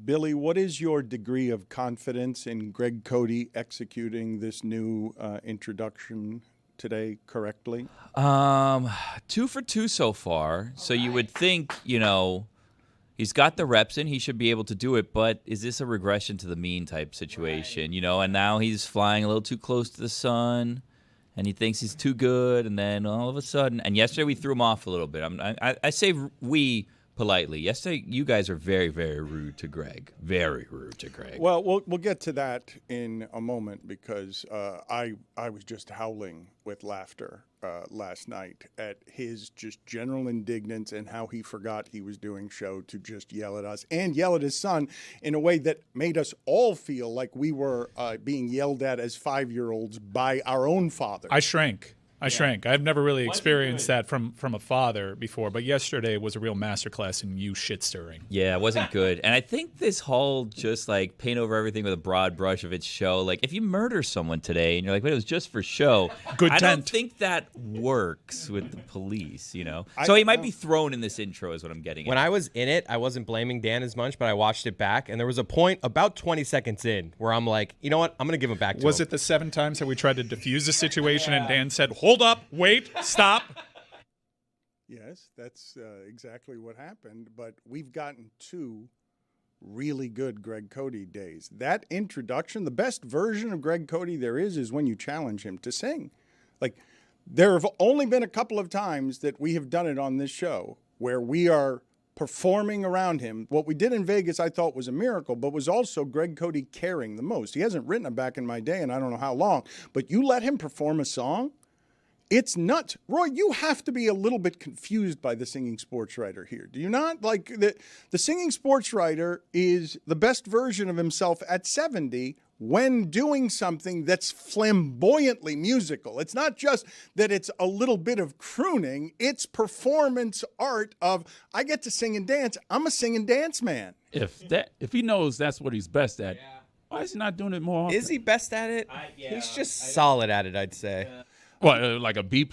Billy, what is your degree of confidence in Greg Cody executing this new introduction today correctly? 2 for 2 so far. So you would think, he's got the reps in. He should be able to do it. But is this a regression to the mean type situation? Right. And now he's flying a little too close to the sun, and he thinks he's too good. And then all of a sudden, and yesterday we threw him off a little bit. I say we politely. Yesterday, you guys are very, very rude to Greg. Very rude to Greg. Well, we'll get to that in a moment because I was just howling with laughter last night at his just general indignance and how he forgot he was doing show to just yell at us and yell at his son in a way that made us all feel like we were being yelled at as 5-year-olds by our own father. I shrank. I've never really experienced that from a father before, but yesterday was a real masterclass in you shit stirring. Yeah, it wasn't good. And I think this whole just paint over everything with a broad brush of its show, if you murder someone today and you're like, but it was just for show, I don't think that works with the police, So he might be thrown in this intro is what I'm getting at. When I was in it, I wasn't blaming Dan as much, but I watched it back, and there was a point about 20 seconds in where I'm like, you know what, I'm going to give him back to him. Was it the 7 times that we tried to defuse the situation and Dan said, hold up, wait, stop? Yes, that's exactly what happened. But we've gotten 2 really good Greg Cody days. That introduction, the best version of Greg Cody there is when you challenge him to sing. There have only been a couple of times that we have done it on this show where we are performing around him. What we did in Vegas I thought was a miracle, but was also Greg Cody caring the most. He hasn't written it back in my day, and I don't know how long. But you let him perform a song, it's nuts. Roy, you have to be a little bit confused by the singing sports writer here. Do you not? The singing sports writer is the best version of himself at 70 when doing something that's flamboyantly musical. It's not just that it's a little bit of crooning. It's performance art of, I get to sing and dance. I'm a sing and dance man. If he knows that's what he's best at, why is he not doing it more often? Is he best at it? He's just solid at it, I'd say. What, like a B+?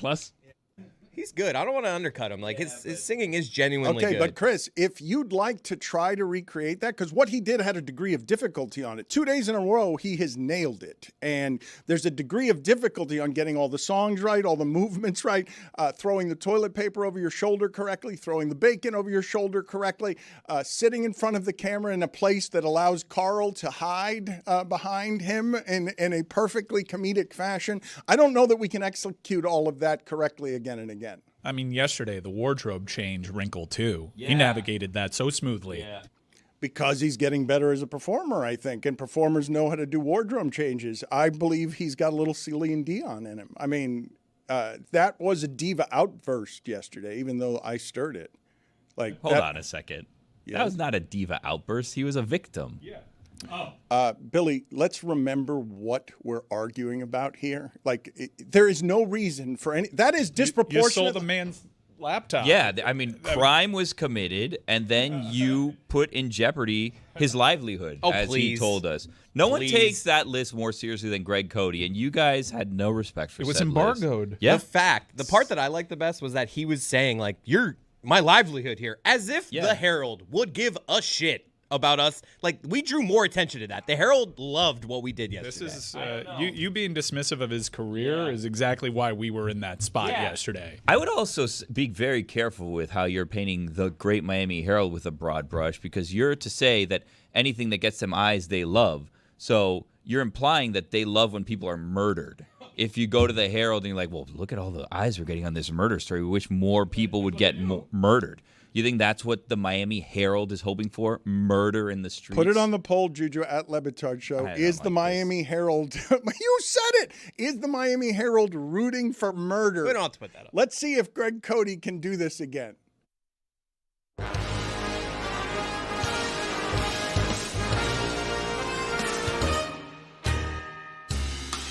He's good. I don't want to undercut him. His singing is genuinely good. Okay, but Chris, if you'd like to try to recreate that, because what he did had a degree of difficulty on it. 2 days in a row, he has nailed it. And there's a degree of difficulty on getting all the songs right, all the movements right, throwing the toilet paper over your shoulder correctly, throwing the bacon over your shoulder correctly, sitting in front of the camera in a place that allows Carl to hide behind him in a perfectly comedic fashion. I don't know that we can execute all of that correctly again and again. I mean, yesterday, the wardrobe change wrinkle, too. Yeah. He navigated that so smoothly. Yeah. Because he's getting better as a performer, I think, and performers know how to do wardrobe changes. I believe he's got a little Celine Dion in him. I mean, that was a diva outburst yesterday, even though I stirred it. Hold on a second. Yeah. That was not a diva outburst. He was a victim. Yeah. Billy, let's remember what we're arguing about here. There is no reason for any. That is disproportionate. You stole the man's laptop. Yeah, I mean, crime was committed, and then you put in jeopardy his livelihood, as he told us. No one takes that list more seriously than Greg Cody, and you guys had no respect for it. It was said embargoed. List. Yeah. The part that I liked the best was that he was saying, you're my livelihood here, as if the Herald would give a shit about us. We drew more attention to that. The Herald loved what we did yesterday. This is you being dismissive of his career is exactly why we were in that spot yesterday. I would also be very careful with how you're painting the great Miami Herald with a broad brush, because you're to say that anything that gets them eyes they love. So you're implying that they love when people are murdered. If you go to the Herald and you're like, well, look at all the eyes we're getting on this murder story. We wish more people would get murdered. You think that's what the Miami Herald is hoping for? Murder in the streets? Put it on the poll, Juju, at Le Batard Show. Is the Miami Herald... You said it! Is the Miami Herald rooting for murder? We don't have to put that up. Let's see if Greg Cody can do this again.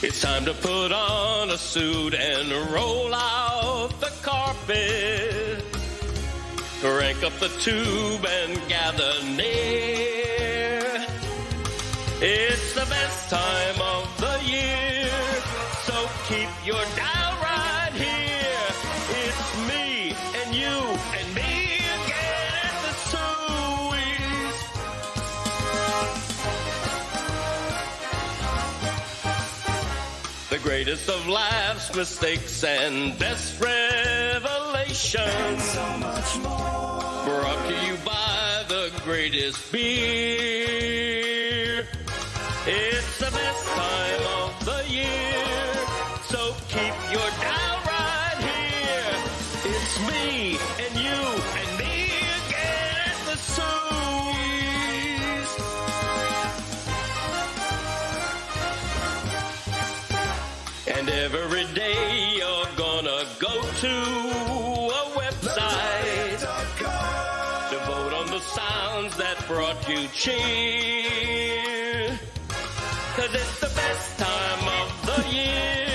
It's time to put on a suit and roll out the carpet. Crank up the tube and gather near. It's the best time of the year, so keep your dial right here. It's me and you and me again at the Suites. greatest of life's mistakes and best revelations. And so much more. Brought to you by the greatest beer. It's the best time of the year, so keep your dial right here. It's me and you and me again at the Sue's. And every day you're gonna go to a website to vote on the sounds that brought you cheer. 'Cause it's the best time of the year,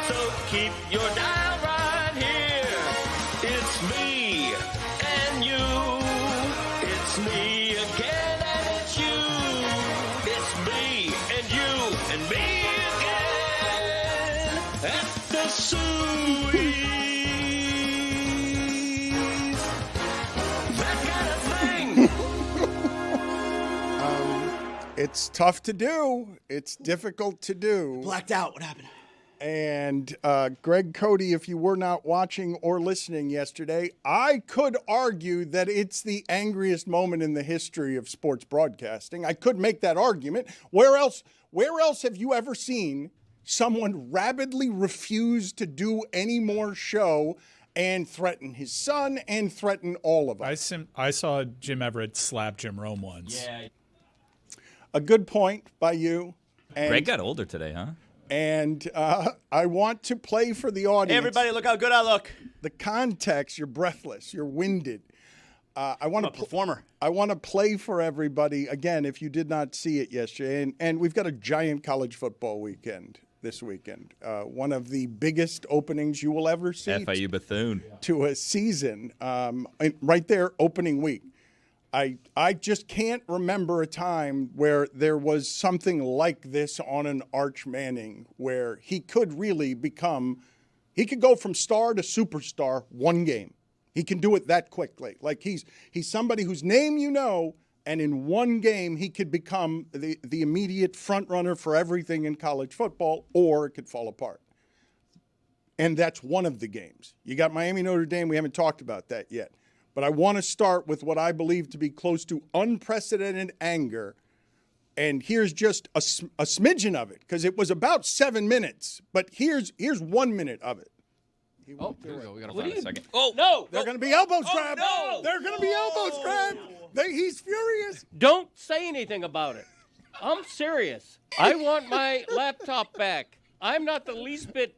so keep your dial right here. It's me and you, it's me again and it's you. It's me and you and me again at the Sue's. That kind of thing. It's tough to do. It's difficult to do. Blacked out. What happened? And Greg Cody, if you were not watching or listening yesterday, I could argue that it's the angriest moment in the history of sports broadcasting. I could make that argument. Where else have you ever seen someone rabidly refuse to do any more show and threaten his son and threaten all of us? I saw Jim Everett slap Jim Rome once. Yeah. A good point by you. And, Greg got older today, huh? And I want to play for the audience. Hey, everybody, look how good I look. The context, you're breathless, you're winded. I want to performer. I want to play for everybody again. If you did not see it yesterday, and we've got a giant college football weekend this weekend. One of the biggest openings you will ever see. FIU Bethune to a season. Right there, opening week. I just can't remember a time where there was something like this on an Arch Manning, where he could really he could go from star to superstar one game. He can do it that quickly. Like he's somebody whose name you know, and in one game he could become the immediate front runner for everything in college football, or it could fall apart. And that's one of the games. You got Miami-Notre Dame. We haven't talked about that yet. But I want to start with what I believe to be close to unprecedented anger. And here's just a smidgen of it, because it was about 7 minutes. But here's 1 minute of it. Here we go. We got to find a second. Oh, no. They're going to be elbows grabbed. no. They're going to be elbows grabbed. He's furious. Don't say anything about it. I'm serious. I want my laptop back. I'm not the least bit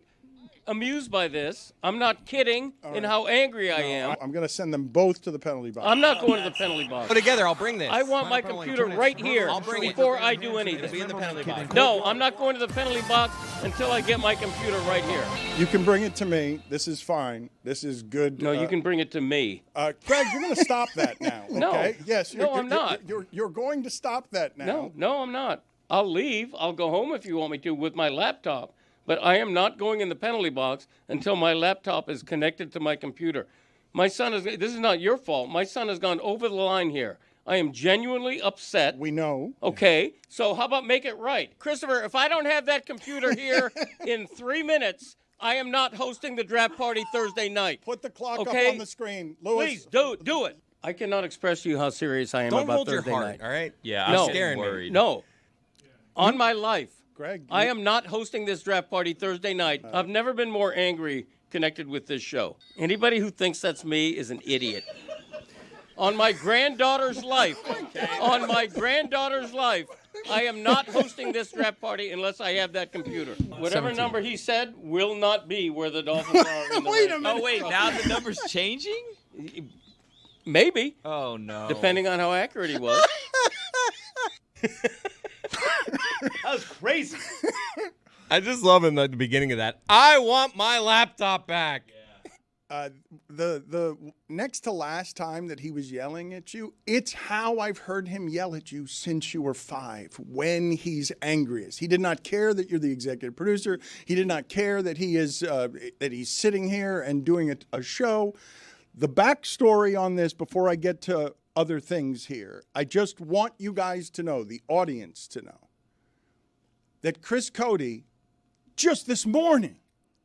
amused by this. I'm not kidding in how angry I am. I'm going to send them both to the penalty box. I'm not going to the penalty box. Go together. I'll bring this. I want my computer right here before I do anything. Be in the penalty box. No, I'm not going to the penalty box until I get my computer right here. You can bring it to me. This is fine. This is good. No, you can bring it to me. Greg, you're going to stop that now. No. Okay? Yes. I'm not. You're going to stop that now. No, I'm not. I'll leave. I'll go home if you want me to with my laptop. But I am not going in the penalty box until my laptop is connected to my computer. My son this is not your fault. My son has gone over the line here. I am genuinely upset. We know. Okay, so how about make it right? Christopher, if I don't have that computer here in 3 minutes, I am not hosting the draft party Thursday night. Put the clock up Okay? on the screen. Lewis. Please, do it. I cannot express to you how serious I am Don't about hold Thursday your heart, night. all right? Yeah, No. I'm getting Scaring me. worried. No. On my life. Greg. I am not hosting this draft party Thursday night. I've never been more angry connected with this show. Anybody who thinks that's me is an idiot. On my granddaughter's life, I am not hosting this draft party unless I have that computer. Whatever number he said will not be where the Dolphins are in the Wait a race. minute. Oh, wait. Now the number's changing? Maybe, Oh, no. depending on how accurate he was. That was crazy. I just love him at the beginning of that. I want my laptop back. The next to last time that he was yelling at you, it's how I've heard him yell at you since you were 5, when he's angriest. He did not care that you're the executive producer. He did not care that he's sitting here and doing a show. The backstory on this, before I get to other things here, I just want you guys to know, the audience to know, that Chris Cody just this morning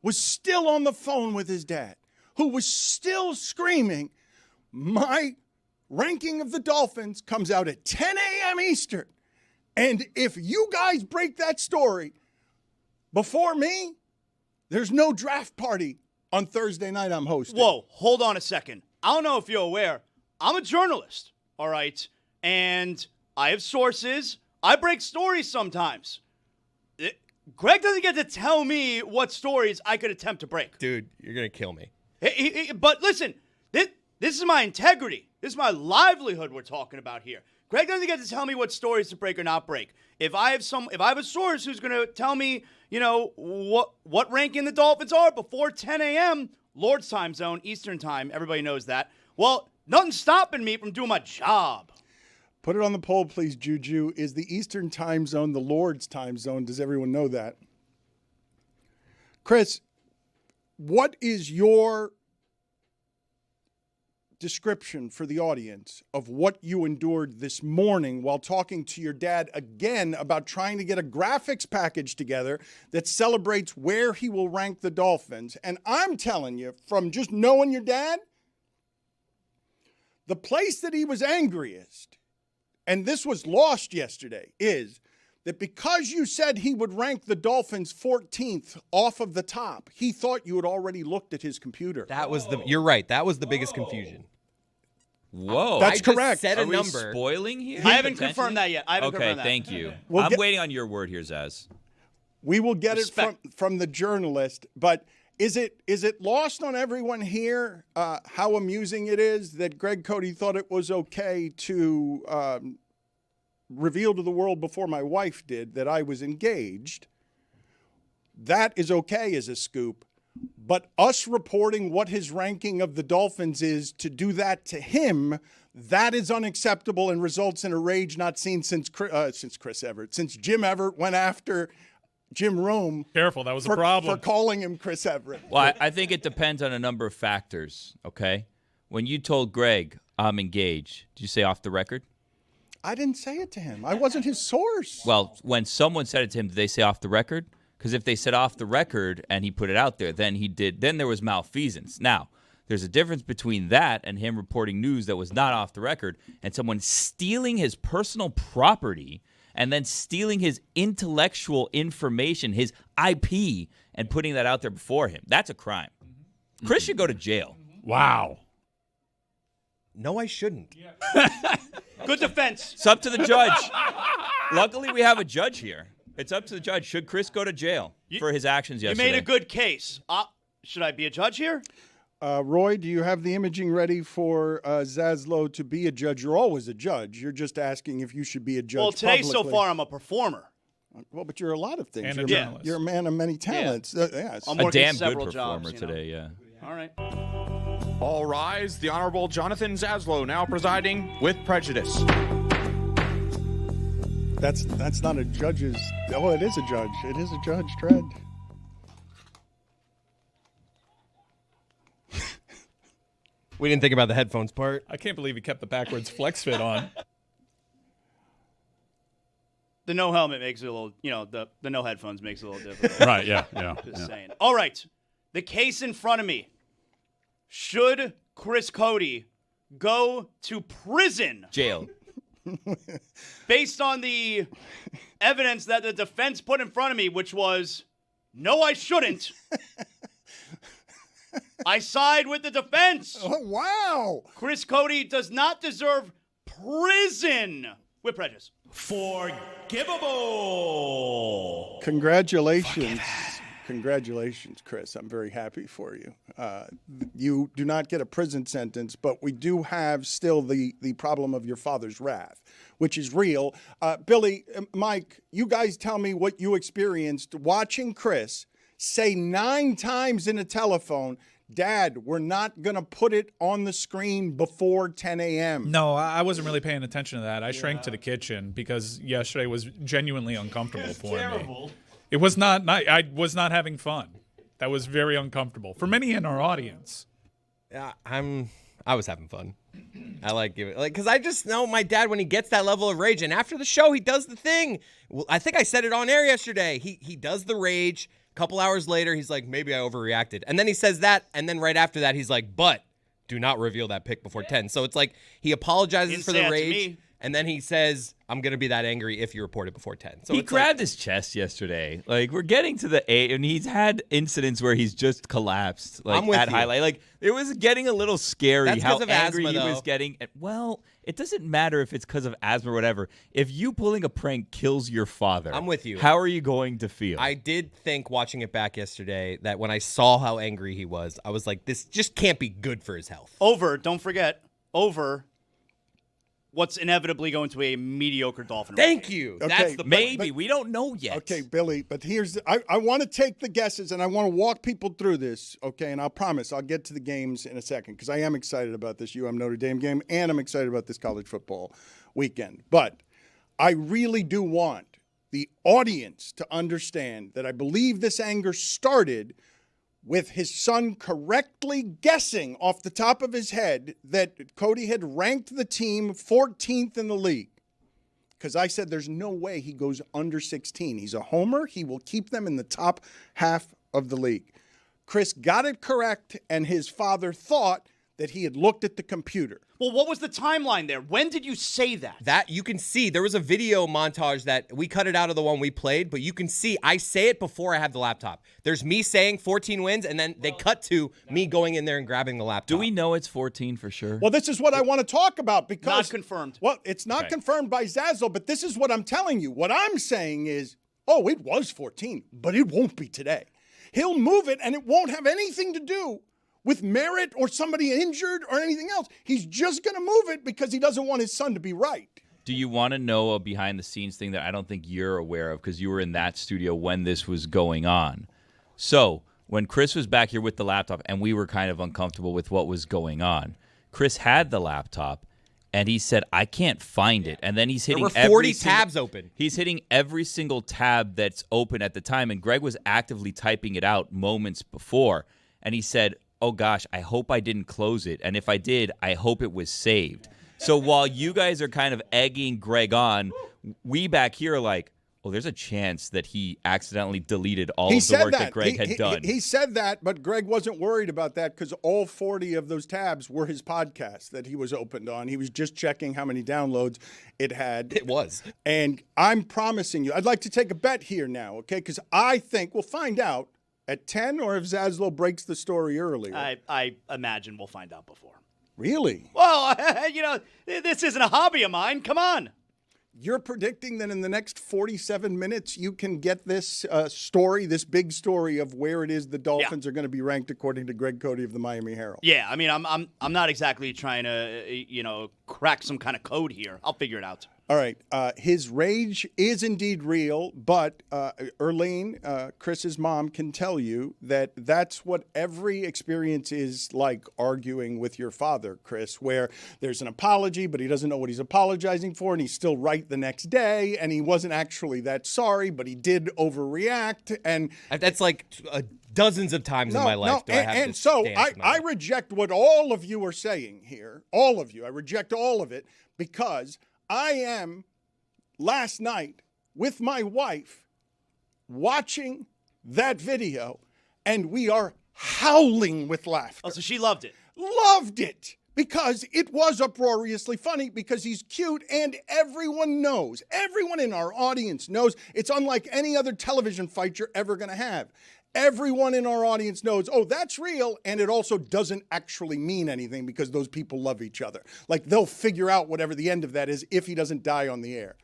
was still on the phone with his dad, who was still screaming, my ranking of the Dolphins comes out at 10 a.m. Eastern. And if you guys break that story before me, there's no draft party on Thursday night I'm hosting. Whoa, hold on a second. I don't know if you're aware. I'm a journalist, all right? And I have sources. I break stories sometimes. Greg doesn't get to tell me what stories I could attempt to break. Dude, you're going to kill me. But listen, this is my integrity. This is my livelihood we're talking about here. Greg doesn't get to tell me what stories to break or not break. If I have a source who's going to tell me, what ranking the Dolphins are before 10 a.m., Lord's time zone, Eastern time, everybody knows that. Well, nothing's stopping me from doing my job. Put it on the poll, please, Juju. Is the Eastern time zone the Lord's time zone? Does everyone know that? Chris, what is your description for the audience of what you endured this morning while talking to your dad again about trying to get a graphics package together that celebrates where he will rank the Dolphins? And I'm telling you, from just knowing your dad, the place that he was angriest, and this was lost yesterday, is that because you said he would rank the Dolphins 14th off of the top, he thought you had already looked at his computer. You're right. That was the biggest confusion. Whoa. That's I just correct. said a Are we number. spoiling here? I haven't confirmed that yet. Okay, thank you. We'll I'm get- waiting on your word here, Zaz. We will get Respect. it from the journalist, but is it lost on everyone here how amusing it is that Greg Cody thought it was okay to reveal to the world before my wife did that I was engaged? That is okay as a scoop, but us reporting what his ranking of the Dolphins is, to do that to him, that is unacceptable and results in a rage not seen since Jim Everett went after Jim Rome. Careful, that was a problem. For calling him Chris Everett. Well, I think it depends on a number of factors, okay? When you told Greg, I'm engaged, did you say off the record? I didn't say it to him. I wasn't his source. Well, when someone said it to him, did they say off the record? Because if they said off the record and he put it out there, then there was malfeasance. Now, there's a difference between that and him reporting news that was not off the record and someone stealing his personal property and then stealing his intellectual information, his IP, and putting that out there before him. That's a crime. Chris should go to jail. Wow. No, I shouldn't. Good defense. It's up to the judge. Luckily, we have a judge here. It's up to the judge. Should Chris go to jail for his actions yesterday? You made a good case. Should I be a judge here? Roy, do you have the imaging ready for Zaslow to be a judge? You're always a judge. You're just asking if you should be a judge. Well, today so publicly. far I'm a performer. Well, but you're a lot of things. And a You're, journalist. you're a man of many talents. Yes. I'm a working damn good several performer jobs, you know. today, yeah. All right. All rise. The Honorable Jonathan Zaslow now presiding with prejudice. That's not a judge's. Oh, it is a judge. It is a judge, Tread. We didn't think about the headphones part. I can't believe he kept the backwards flex fit on. The no helmet makes it a little, the no headphones makes it a little difficult. Right, yeah. Just saying. All right. The case in front of me. Should Chris Cody go to prison Jail. based on the evidence that the defense put in front of me, which was, no, I shouldn't. I side with the defense. Oh, wow. Chris Cody does not deserve prison with prejudice. Forgivable. Congratulations. Congratulations, Chris. I'm very happy for you. You do not get a prison sentence, but we do have still the problem of your father's wrath, which is real. Billy, Mike, you guys tell me what you experienced watching Chris say 9 times in a telephone, Dad, we're not going to put it on the screen before 10 a.m. No, I wasn't really paying attention to that. I shrank to the kitchen because yesterday was genuinely uncomfortable for me. It was not. I was not having fun. That was very uncomfortable for many in our audience. Yeah, I was having fun. I like giving, because I just know my dad when he gets that level of rage, and after the show he does the thing. Well, I think I said it on air yesterday. He does the rage, Couple hours later, he's like, maybe I overreacted. And then he says that, and then right after that, he's like, but do not reveal that pick before 10. So it's like he apologizes for the rage, and then he says, I'm going to be that angry if you report it before 10. So he grabbed his chest yesterday. Like, we're getting to the A, and he's had incidents where he's just collapsed. Like, I'm with at you. highlight. Like, it was getting a little scary. That's how 'cause of angry asthma, he was though. getting. Well, it doesn't matter if it's because of asthma or whatever. If you pulling a prank kills your father, I'm with you. How are you going to feel? I did think watching it back yesterday that when I saw how angry he was, I was like, this just can't be good for his health. Don't forget, what's inevitably going to be a mediocre Dolphin. Thank you. Okay, That's the Maybe. We don't know yet. Okay, Billy, but I want to take the guesses, and I want to walk people through this, okay? And I'll promise I'll get to the games in a second because I am excited about this UM-Notre Dame game, and I'm excited about this college football weekend. But I really do want the audience to understand that I believe this anger started with his son correctly guessing off the top of his head that Cody had ranked the team 14th in the league. Because I said there's no way he goes under 16. He's a homer. He will keep them in the top half of the league. Chris got it correct, and his father thought that he had looked at the computer. Well, what was the timeline there? When did you say that? That you can see. There was a video montage that we cut it out of the one we played, but you can see I say it before I have the laptop. There's me saying 14 wins, and then they cut to me going in there and grabbing the laptop. Do we know it's 14 for sure? Well, this is what I want to talk about because... Not confirmed. Well, it's not confirmed by Zazzle, but this is what I'm telling you. What I'm saying is, it was 14, but it won't be today. He'll move it, and it won't have anything to do with merit or somebody injured or anything else. He's just going to move it because he doesn't want his son to be right. Do you want to know a behind-the-scenes thing that I don't think you're aware of because you were in that studio when this was going on? So when Chris was back here with the laptop and we were kind of uncomfortable with what was going on, Chris had the laptop, and he said, I can't find it. And then he's hitting there were 40 tabs open. He's hitting every single tab that's open at the time, and Greg was actively typing it out moments before. And he said, oh gosh, I hope I didn't close it. And if I did, I hope it was saved. So while you guys are kind of egging Greg on, we back here are like, oh, there's a chance that he accidentally deleted all of the work that Greg had done. He said that, but Greg wasn't worried about that because all 40 of those tabs were his podcast that he was opened on. He was just checking how many downloads it had. It was. And I'm promising you, I'd like to take a bet here now, okay? Because I think we'll find out at 10 or if Zaslow breaks the story earlier. I imagine we'll find out before. Really? Well, this isn't a hobby of mine. Come on. You're predicting that in the next 47 minutes you can get this story, this big story of where it is the Dolphins are going to be ranked according to Greg Cody of the Miami Herald. Yeah, I mean, I'm not exactly trying to, crack some kind of code here. I'll figure it out. All right. His rage is indeed real, but Erlene, Chris's mom, can tell you that that's what every experience is like arguing with your father, Chris, where there's an apology, but he doesn't know what he's apologizing for, and he's still right the next day, and he wasn't actually that sorry, but he did overreact. And that's like dozens of times in my life. I reject what all of you are saying here. All of you. I reject all of it because I am, last night, with my wife, watching that video, and we are howling with laughter. Oh, so she loved it. Loved it. Because it was uproariously funny because he's cute and everyone knows, everyone in our audience knows it's unlike any other television fight you're ever going to have. Everyone in our audience knows, that's real, and it also doesn't actually mean anything because those people love each other. Like, they'll figure out whatever the end of that is if he doesn't die on the air.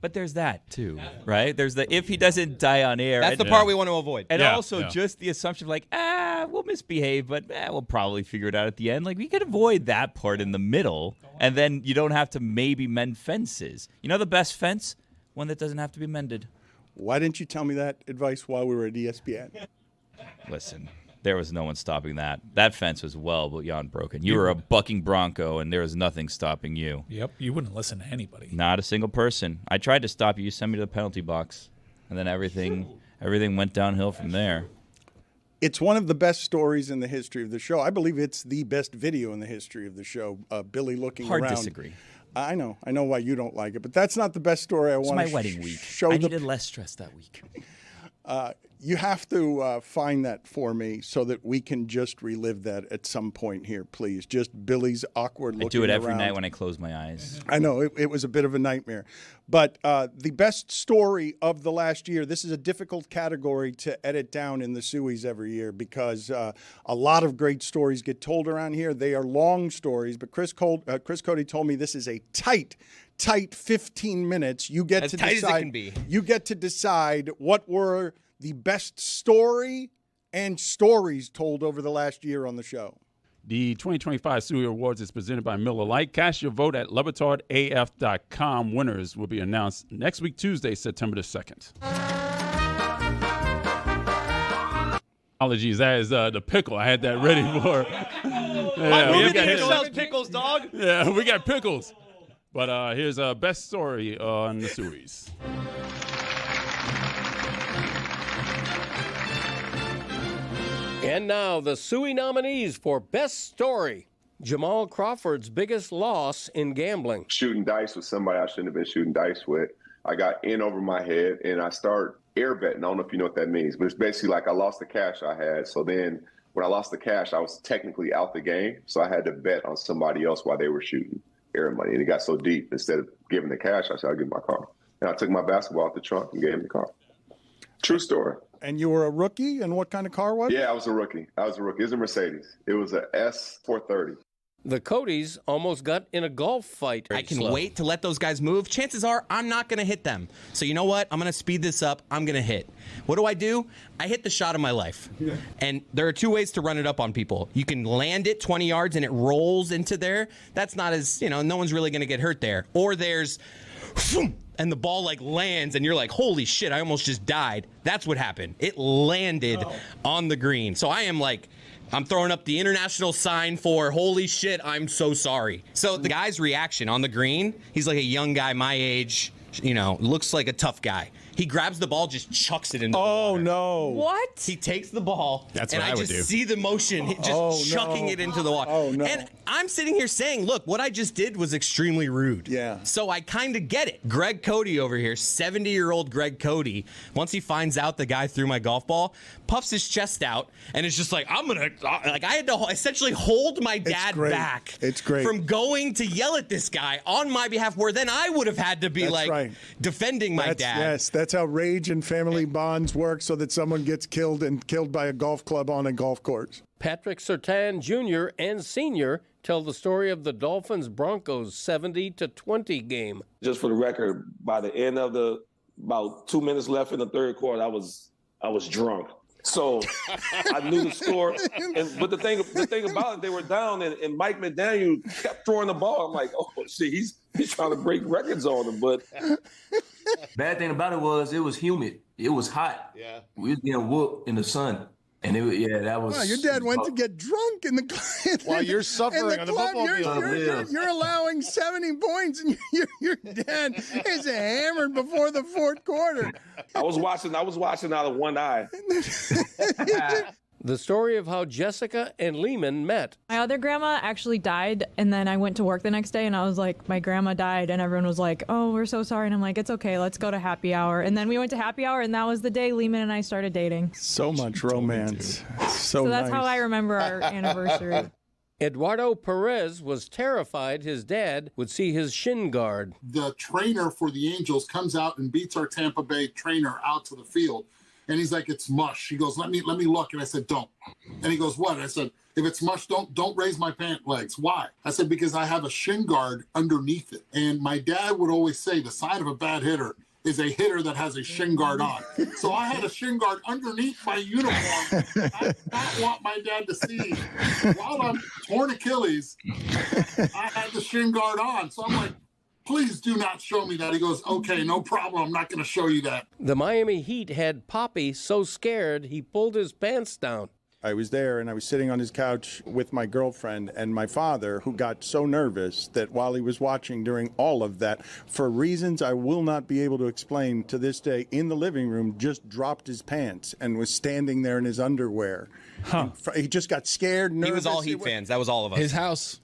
But there's that, too, right? There's the if he doesn't die on air. That's the part we want to avoid. And also just the assumption of like, we'll misbehave, but we'll probably figure it out at the end. Like, we could avoid that part in the middle, and then you don't have to maybe mend fences. You know the best fence? One that doesn't have to be mended. Why didn't you tell me that advice while we were at ESPN? Listen, there was no one stopping that. That fence was well beyond broken. You were a bucking bronco, and there was nothing stopping you. Yep, you wouldn't listen to anybody. Not a single person. I tried to stop you. You sent me to the penalty box, and then everything went downhill from there. It's one of the best stories in the history of the show. I believe it's the best video in the history of the show. Billy looking around. Hard disagree. I know why you don't like it, but that's not the best story I want to my wedding week. Show I needed less stress that week. You have to find that for me so that we can just relive that at some point here, please. Just Billy's awkward looking I do it every around. night when I close my eyes. I know, it was a bit of a nightmare. But the best story of the last year, this is a difficult category to edit down in the Sueys every year because a lot of great stories get told around here. They are long stories, but Chris Cody told me this is a tight 15 minutes. You get as to tight decide, as it can be. You get to decide what were the best story and stories told over the last year on the show. The 2025 Suey Awards is presented by Miller Lite. Cast your vote at LeBatardAF.com. Winners will be announced next week, Tuesday, September the 2nd. Apologies, that is the pickle. I had that ready for. My movie theater sells pickles, dog. Yeah, we got pickles. But here's a best story on the Sueys. And now the Suey nominees for Best Story. Jamal Crawford's biggest loss in gambling. Shooting dice with somebody I shouldn't have been shooting dice with. I got in over my head and I started air betting. I don't know if you know what that means, but it's basically like I lost the cash I had. So then when I lost the cash, I was technically out the game. So I had to bet on somebody else while they were shooting air money. And it got so deep, instead of giving the cash, I said, I'll give my car. And I took my basketball out the trunk and gave him the car. True story. And you were a rookie, and what kind of car was it? Yeah, I was a rookie. It was a Mercedes. It was a S430. The Codys almost got in a golf fight. I can wait to let those guys move. Chances are I'm not going to hit them. So you know what? I'm going to speed this up. I'm going to hit. What do? I hit the shot of my life. Yeah. And there are two ways to run it up on people. You can land it 20 yards and it rolls into there. That's not as, no one's really going to get hurt there. Or there's, and the ball like lands and you're like, holy shit, I almost just died. That's what happened. It landed on the green. So I am like, I'm throwing up the international sign for holy shit, I'm so sorry. So the guy's reaction on the green, he's like a young guy my age, looks like a tough guy. He grabs the ball, just chucks it into the water. No. What? He takes the ball, That's and what I would do. see the motion, just chucking it into the water. Oh, no. And I'm sitting here saying, look, what I just did was extremely rude. Yeah. So I kind of get it. Greg Cody over here, 70-year-old Greg Cody, once he finds out the guy threw my golf ball, puffs his chest out, and it's just like, I had to essentially hold my dad back. It's great. From going to yell at this guy on my behalf, where then I would have had to be defending my dad. Yes, that's how rage and family bonds work, so that someone gets killed by a golf club on a golf course. Patrick Surtain Jr. and Sr. tell the story of the Dolphins-Broncos 70-20 game. Just for the record, by the end of about 2 minutes left in the third quarter, I was drunk. So I knew the score. But the thing about it, they were down, and Mike McDaniel kept throwing the ball. I'm like, oh, shit, he's trying to break records on him. But bad thing about it was humid. It was hot. Yeah. We was getting whooped in the sun. And that was. Wow, your dad went to get drunk in the while you're suffering on the football field. You're allowing 70 points, and your dad is hammered before the fourth quarter. I was watching out of one eye. The story of how Jessica and Lehman met. My other grandma actually died, and then I went to work the next day, and I was like, my grandma died, and everyone was like, oh, we're so sorry. And I'm like, it's okay, let's go to happy hour. And then we went to happy hour, and that was the day Lehman and I started dating. So much romance. So that's nice. how I remember our anniversary. Eduardo Perez was terrified his dad would see his shin guard. The trainer for the Angels comes out and beats our Tampa Bay trainer out to the field. And he's like, it's mush. He goes, let me look. And I said, don't. And he goes, what? I said, if it's mush, don't raise my pant legs. Why? I said, because I have a shin guard underneath it. And my dad would always say the sign of a bad hitter is a hitter that has a shin guard on. So I had a shin guard underneath my uniform. I did not want my dad to see. While I'm torn Achilles, I had the shin guard on. So I'm like, please do not show me that. He goes, okay, no problem. I'm not going to show you that. The Miami Heat had Poppy so scared he pulled his pants down. I was there, and I was sitting on his couch with my girlfriend and my father, who got so nervous that while he was watching during all of that, for reasons I will not be able to explain to this day, in the living room, just dropped his pants and was standing there in his underwear. He just got scared, nervous. He was all Heat fans. That was all of us. His house.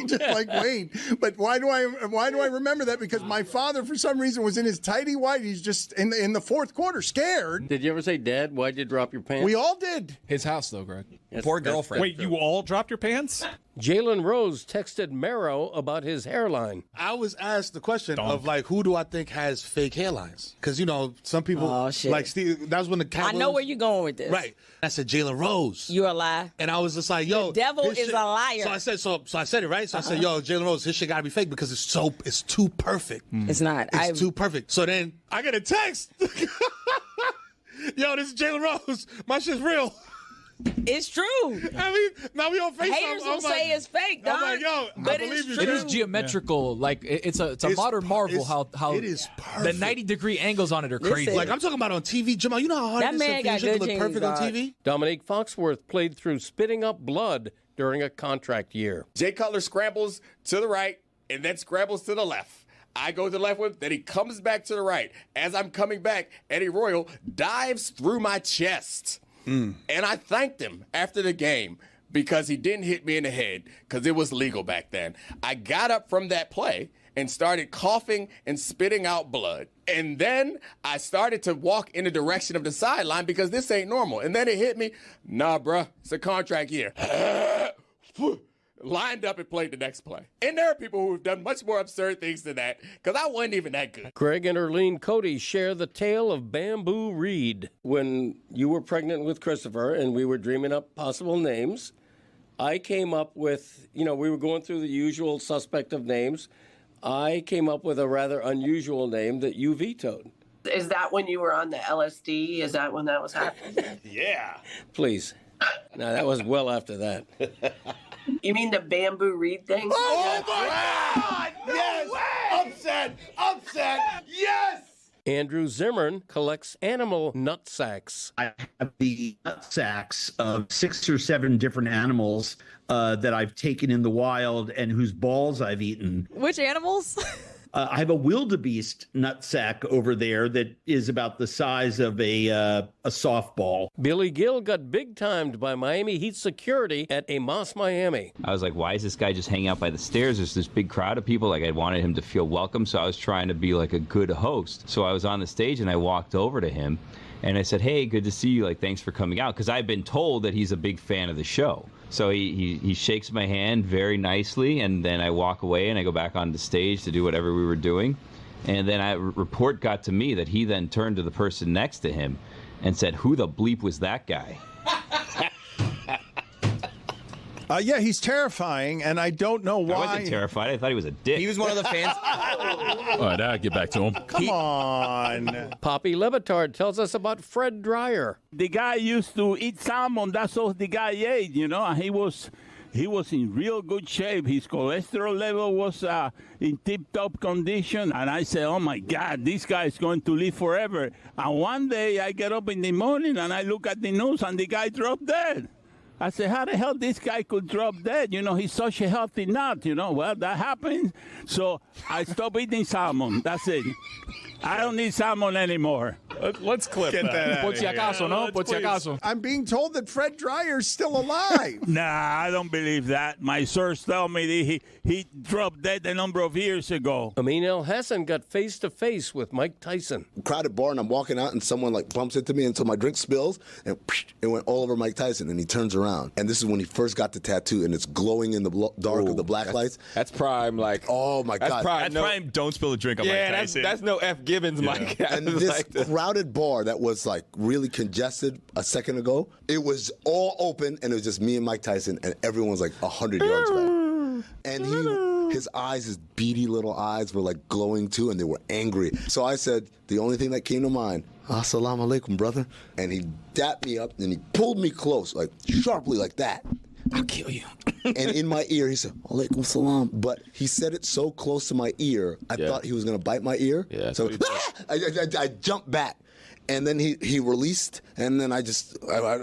Just like Wayne. But why do I remember that? Because my father, for some reason, was in his tighty whities just in the fourth quarter, scared. Did you ever say, Dad, why'd you drop your pants? We all did. His house, though, Greg. Poor girlfriend. Wait, you all dropped your pants? Jalen Rose texted Mero about his hairline. I was asked the question of, like, who do I think has fake hairlines? Because, you know, some people, like Steve, that was when the Cowboys. I know where you're going with this. Right. I said Jalen Rose. You're a lie. And I was just like, yo. The devil is a liar. So I said it, right? So I said, yo, Jalen Rose, his shit got to be fake because it's too perfect. It's not. It's too perfect. So then I get a text. Yo, this is Jalen Rose. My shit's real. It's true. I mean, now we on FaceTime. Haters will say it's fake, dog. I'm like, yo, but I believe you. It is geometrical. Like it's a modern marvel how it is perfect. The 90-degree angles on it are crazy. Like I'm talking about on TV, Jamal. You know how hard That it is man for got your shit to good look perfect genes, on dog. TV? Dominique Foxworth played through spitting up blood during a contract year. Jay Cutler scrambles to the right and then scrambles to the left. I go to the left with him, then he comes back to the right. As I'm coming back, Eddie Royal dives through my chest. And I thanked him after the game because he didn't hit me in the head because it was legal back then. I got up from that play and started coughing and spitting out blood. And then I started to walk in the direction of the sideline because this ain't normal. And then it hit me, nah, bruh, it's a contract year. Lined up and played the next play. And there are people who have done much more absurd things than that because I wasn't even that good. Greg and Erlene Cody share the tale of Bamboo Reed. When you were pregnant with Christopher and we were dreaming up possible names, I came up with, we were going through the usual suspect of names. I came up with a rather unusual name that you vetoed. Is that when you were on the LSD? Is that when that was happening? Yeah. Please. No, that was well after that. You mean the Bamboo Reed thing? Oh, my God! Yes! Upset! Yes! Andrew Zimmern collects animal nut sacks. I have the nut sacks of 6 or 7 different animals that I've taken in the wild and whose balls I've eaten. Which animals? I have a wildebeest nut sack over there that is about the size of a softball. Billy Gill got big-timed by Miami Heat security at Amos, Miami. I was like, why is this guy just hanging out by the stairs? There's this big crowd of people. Like, I wanted him to feel welcome, so I was trying to be like a good host. So I was on the stage, and I walked over to him, and I said, hey, good to see you. Like, thanks for coming out. Because I've been told that he's a big fan of the show. So he shakes my hand very nicely, and then I walk away, and I go back on the stage to do whatever we were doing. And then a report got to me that he then turned to the person next to him and said, who the bleep was that guy? Yeah, he's terrifying, and I don't know why. I wasn't terrified. I thought he was a dick. He was one of the fans. All right, I'll get back to him. Come on. Poppy Le Batard tells us about Fred Dreyer. The guy used to eat salmon. That's all the guy ate, and he was in real good shape. His cholesterol level was in tip-top condition. And I said, oh, my God, this guy is going to live forever. And one day I get up in the morning and I look at the news and the guy dropped dead. I said, how the hell this guy could drop dead? He's such a healthy nut, Well, that happened. So I stopped eating salmon. That's it. I don't need salmon anymore. Let's clip that. Por si acaso, no? Por si acaso. I'm being told that Fred Dreyer's still alive. Nah, I don't believe that. My source tell me that he dropped dead a number of years ago. Amin El-Hassan got face-to-face with Mike Tyson. Crowded bar, and I'm walking out, and someone bumps into me until my drink spills, and it went all over Mike Tyson, and he turns around. And this is when he first got the tattoo, and it's glowing in the dark of the black lights. That's prime, oh my God. Prime, prime, don't spill a drink on Mike Tyson. That's no F. Gibbons, Mike. And this crowded bar that was really congested a second ago, it was all open, and it was just me and Mike Tyson, and everyone was 100 yards back. And his eyes, his beady little eyes were glowing too, and they were angry. So I said, the only thing that came to mind, assalamu alaikum, brother. And he dapped me up, and he pulled me close, sharply like that. I'll kill you. And in my ear, he said, alaikum salam. But he said it so close to my ear, I thought he was going to bite my ear. Yeah, so I jumped back. and then he released, and then I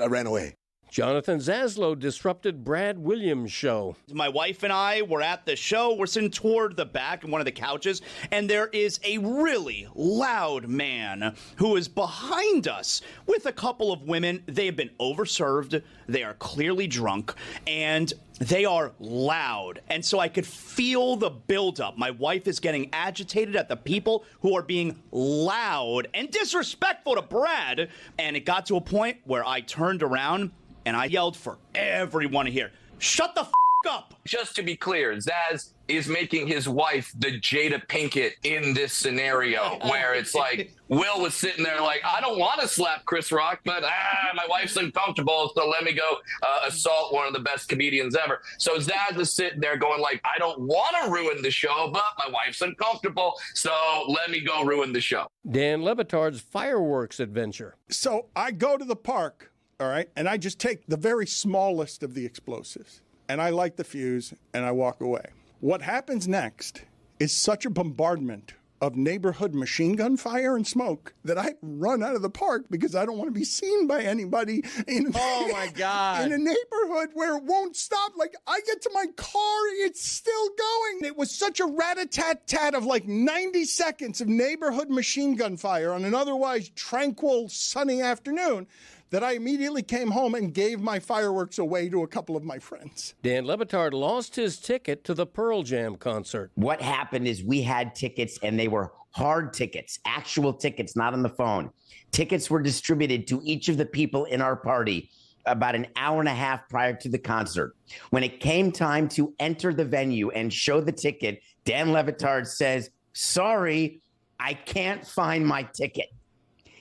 ran away. Jonathan Zaslow disrupted Brad Williams' show. My wife and I were at the show. We're sitting toward the back of one of the couches, and there is a really loud man who is behind us with a couple of women. They have been overserved. They are clearly drunk, and they are loud. And so I could feel the buildup. My wife is getting agitated at the people who are being loud and disrespectful to Brad. And it got to a point where I turned around and I yelled for everyone to hear, shut the f*** up. Just to be clear, Zaz is making his wife the Jada Pinkett in this scenario where it's like Will was sitting there like, I don't want to slap Chris Rock, but my wife's uncomfortable, so let me go assault one of the best comedians ever. So Zaz is sitting there going like, I don't want to ruin the show, but my wife's uncomfortable, so let me go ruin the show. Dan Le Batard's fireworks adventure. So I go to the park, all right, and I just take the very smallest of the explosives, and I light the fuse, and I walk away. What happens next is such a bombardment of neighborhood machine gun fire and smoke that I run out of the park because I don't want to be seen by anybody in my God. in a neighborhood where it won't stop. Like, I get to my car, it's still going. It was such a rat-a-tat-tat of like 90 seconds of neighborhood machine gun fire on an otherwise tranquil, sunny afternoon that I immediately came home and gave my fireworks away to a couple of my friends. Dan Le Batard lost his ticket to the Pearl Jam concert. What happened is we had tickets, and they were hard tickets, actual tickets, not on the phone. Tickets were distributed to each of the people in our party about an hour and a half prior to the concert. When it came time to enter the venue and show the ticket, Dan Le Batard says, sorry, I can't find my ticket.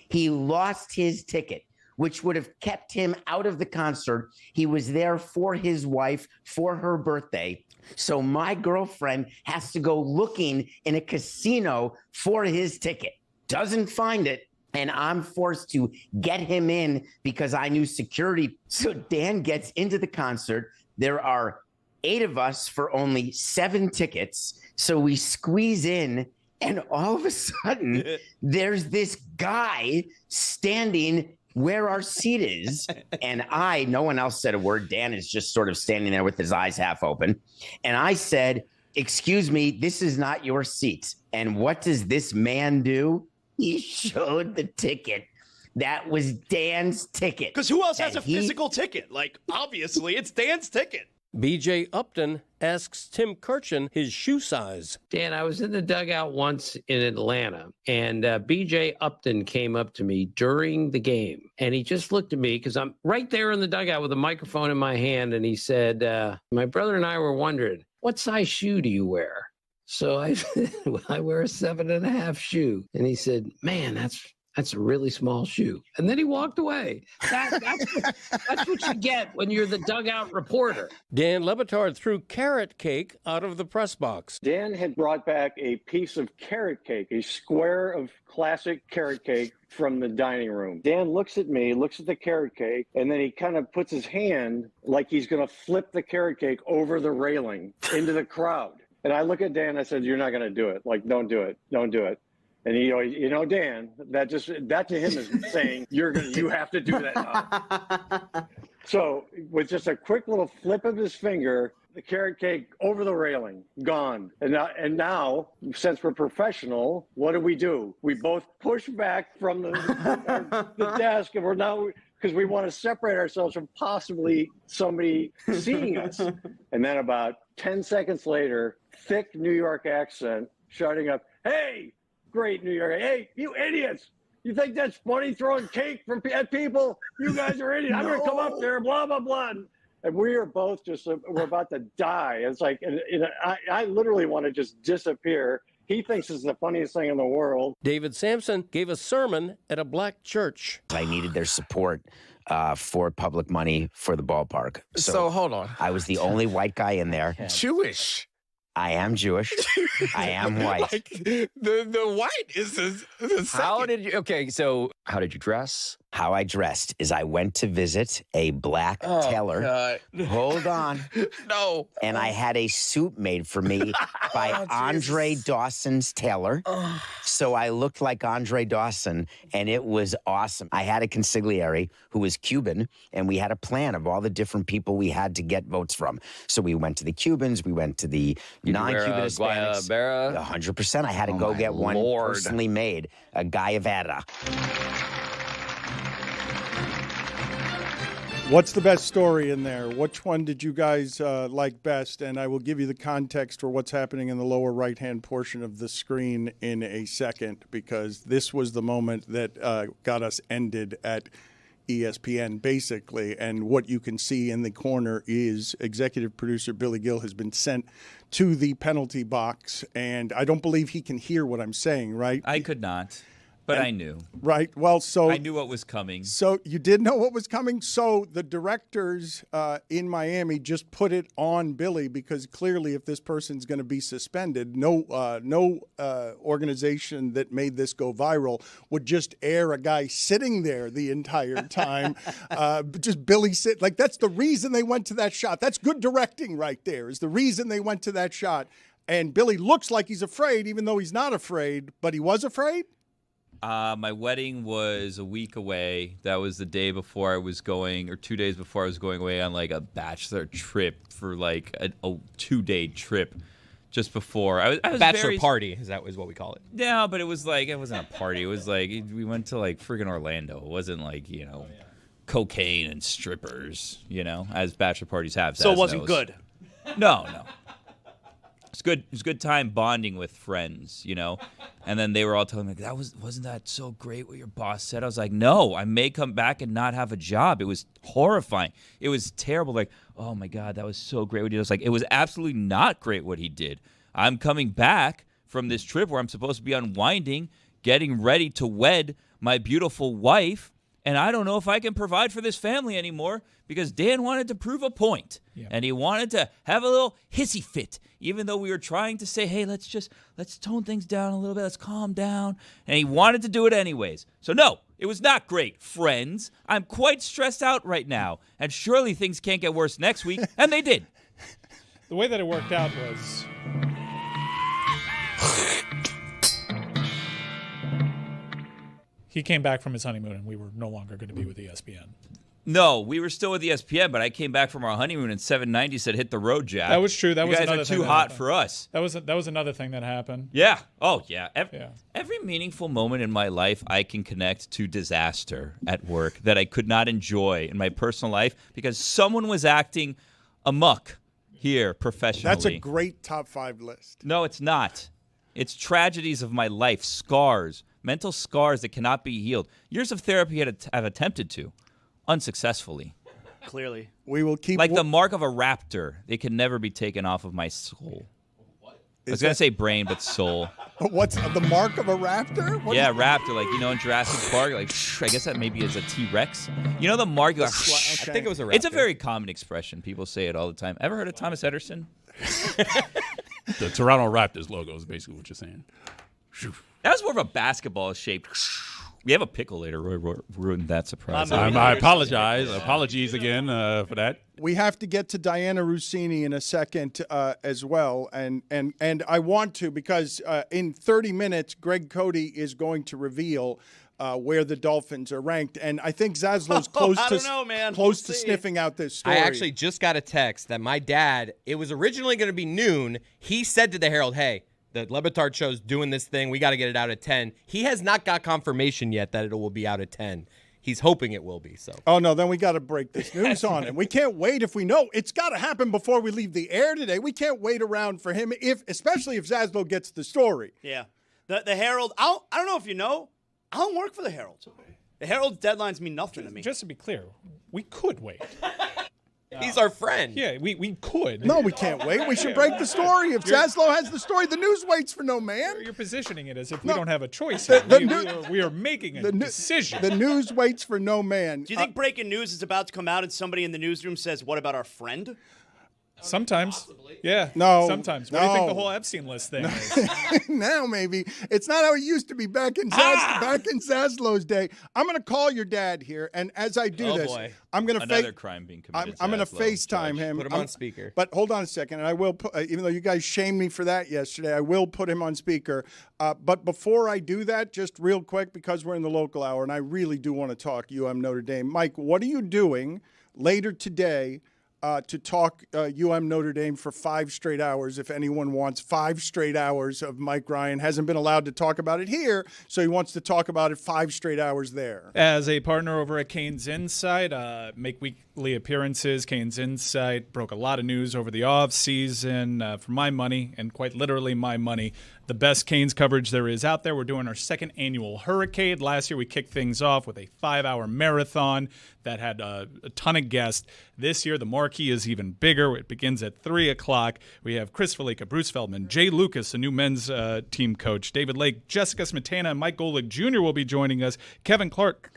He lost his ticket, which would have kept him out of the concert. He was there for his wife for her birthday. So my girlfriend has to go looking in a casino for his ticket, doesn't find it, and I'm forced to get him in because I knew security. So Dan gets into the concert. There are 8 of us for only 7 tickets. So we squeeze in, and all of a sudden, there's this guy standing where our seat is, and no one else said a word. Dan is just sort of standing there with his eyes half open. And I said, excuse me, this is not your seat. And what does this man do? He showed the ticket. That was Dan's ticket. Because who else has a physical ticket? Like, obviously, it's Dan's ticket. B.J. Upton asks Tim Kirchin his shoe size. Dan, I was in the dugout once in Atlanta, and B.J. Upton came up to me during the game, and he just looked at me because I'm right there in the dugout with a microphone in my hand, and he said, my brother and I were wondering, what size shoe do you wear? So I said, well, I wear a 7.5 shoe. And he said, man, that's a really small shoe. And then he walked away. That's what you get when you're the dugout reporter. Dan Le Batard threw carrot cake out of the press box. Dan had brought back a piece of carrot cake, a square of classic carrot cake from the dining room. Dan looks at me, looks at the carrot cake, and then he kind of puts his hand like he's going to flip the carrot cake over the railing into the crowd. And I look at Dan, I said, you're not going to do it. Like, don't do it. Don't do it. And Dan, that to him is saying you have to do that now. So with just a quick little flip of his finger, the carrot cake over the railing, gone. And now, since we're professional, what do? We both push back from the desk, and we're now, because we want to separate ourselves from possibly somebody seeing us. And then about 10 seconds later, thick New York accent, shouting up, hey, great New York. Hey, you idiots. You think that's funny throwing cake at people? You guys are idiots. I'm going to come up there, blah, blah, blah. And we are both we're about to die. It's like, I literally want to just disappear. He thinks it's the funniest thing in the world. David Sampson gave a sermon at a black church. I needed their support for public money for the ballpark. So hold on. I was the only white guy in there. Jewish. I am Jewish. I am white. Like, the white is the How did you? Okay, so How did you dress? How I dressed is I went to visit a black tailor. God. Hold on. No. And I had a suit made for me by Andre Dawson's tailor. So I looked like Andre Dawson, and it was awesome. I had a consigliere who was Cuban, and we had a plan of all the different people we had to get votes from. So we went to the Cubans, we went to the non-Cuban Hispanics. 100%. I had to go get one personally made, a Guayavera. What's the best story in there? Which one did you guys like best? And I will give you the context for what's happening in the lower right-hand portion of the screen in a second, because this was the moment that got us ended at ESPN, basically. And what you can see in the corner is executive producer Billy Gill has been sent to the penalty box, and I don't believe he can hear what I'm saying, right? I could not. But I knew. Right. Well, so I knew what was coming. So you did know what was coming. So the directors in Miami just put it on Billy, because clearly, if this person's going to be suspended, no organization that made this go viral would just air a guy sitting there the entire time. Just Billy sit like that's the reason they went to that shot. That's good directing right there. Is the reason they went to that shot. And Billy looks like he's afraid, even though he's not afraid. But he was afraid. My wedding was a week away. That was the day before I was going, or 2 days before I was going away on like a bachelor trip for like a 2-day trip. Just before I was bachelor party is what we call it. Yeah, but it was like it wasn't a party. It was like we went to like friggin' Orlando. It wasn't like cocaine and strippers. As bachelor parties have. So it wasn't good. No. It's good. It was a good time bonding with friends, And then they were all telling me, wasn't that so great what your boss said? I was like, no, I may come back and not have a job. It was horrifying. It was terrible. Like, oh my God, that was so great what he did. I was like, it was absolutely not great what he did. I'm coming back from this trip where I'm supposed to be unwinding, getting ready to wed my beautiful wife. And I don't know if I can provide for this family anymore, because Dan wanted to prove a point. Yeah. And he wanted to have a little hissy fit, even though we were trying to say, hey, let's tone things down a little bit. Let's calm down. And he wanted to do it anyways. So no, it was not great, friends. I'm quite stressed out right now. And surely things can't get worse next week. And they did. The way that it worked out was... He came back from his honeymoon, and we were no longer going to be with ESPN. No, we were still with ESPN, but I came back from our honeymoon, and 790 said, hit the road, Jack. That was true. That was another thing. You guys are too hot for us. That was another thing that happened. Yeah. Oh, yeah. Every meaningful moment in my life, I can connect to disaster at work that I could not enjoy in my personal life because someone was acting amok here professionally. That's a great top 5 list. No, it's not. It's tragedies of my life, scars. Mental scars that cannot be healed. Years of therapy I've attempted to, unsuccessfully. Clearly. We will keep... Like the mark of a raptor. They can never be taken off of my soul. I was going to say brain, but soul. What's the mark of a raptor? Raptor. Like, in Jurassic Park. Like, I guess that maybe is a T-Rex. The mark... Like, I think it was a raptor. It's a very common expression. People say it all the time. Ever heard of Thomas Ederson? The Toronto Raptors logo is basically what you're saying. That was more of a basketball shape. We have a pickle later. Roy ruined that surprise. I apologize. Apologies again for that. We have to get to Diana Russini in a second as well. And I want to, because in 30 minutes, Greg Cody is going to reveal where the Dolphins are ranked. And I think Zaslow's close to sniffing out this story. I actually just got a text that my dad, it was originally going to be noon. He said to the Herald, hey, the Le Batard Show's doing this thing. We got to get it out at 10. He has not got confirmation yet that it will be out at 10. He's hoping it will be. So. Oh, no, then we got to break this news on him. We can't wait if we know. It's got to happen before we leave the air today. We can't wait around for him, especially if Zaslow gets the story. Yeah. The Herald, I don't know if you know, I don't work for the Herald. The Herald's deadlines mean nothing to me. Just to be clear, we could wait. He's our friend. Yeah, we could. No, we can't wait. We should break the story. If Zaslow has the story, the news waits for no man. You're positioning it as if we don't have a choice. We are making a decision. The news waits for no man. Do you think breaking news is about to come out and somebody in the newsroom says, what about our friend? Sometimes. Yeah. No. Sometimes. What do you think the whole Epstein list thing is? Now maybe. It's not how it used to be back in Zaslow's day. I'm going to call your dad here, and as I do this, boy. I'm going to Another crime being committed. I'm going to Zaslow, FaceTime Judge. him. Put him on speaker. But hold on a second, and I will put, even though you guys shamed me for that yesterday, I will put him on speaker. But before I do that, just real quick, because we're in the local hour, and I really do want to talk UM-Notre Dame. Mike, what are you doing later today to talk UM-Notre Dame for 5 straight hours? If anyone wants 5 straight hours of Mike Ryan, hasn't been allowed to talk about it here, so he wants to talk about it 5 straight hours there. As a partner over at Canes Insight, make weekly appearances. Canes Insight broke a lot of news over the offseason for my money, and quite literally my money. The best Canes coverage there is out there. We're doing our 2nd annual Hurricane. Last year we kicked things off with a 5-hour marathon that had a ton of guests. This year the marquee is even bigger. It begins at 3 o'clock. We have Chris Felica, Bruce Feldman, Jay Lucas, a new men's team coach, David Lake, Jessica Smetana, and Mike Golick Jr. will be joining us, Kevin Clark,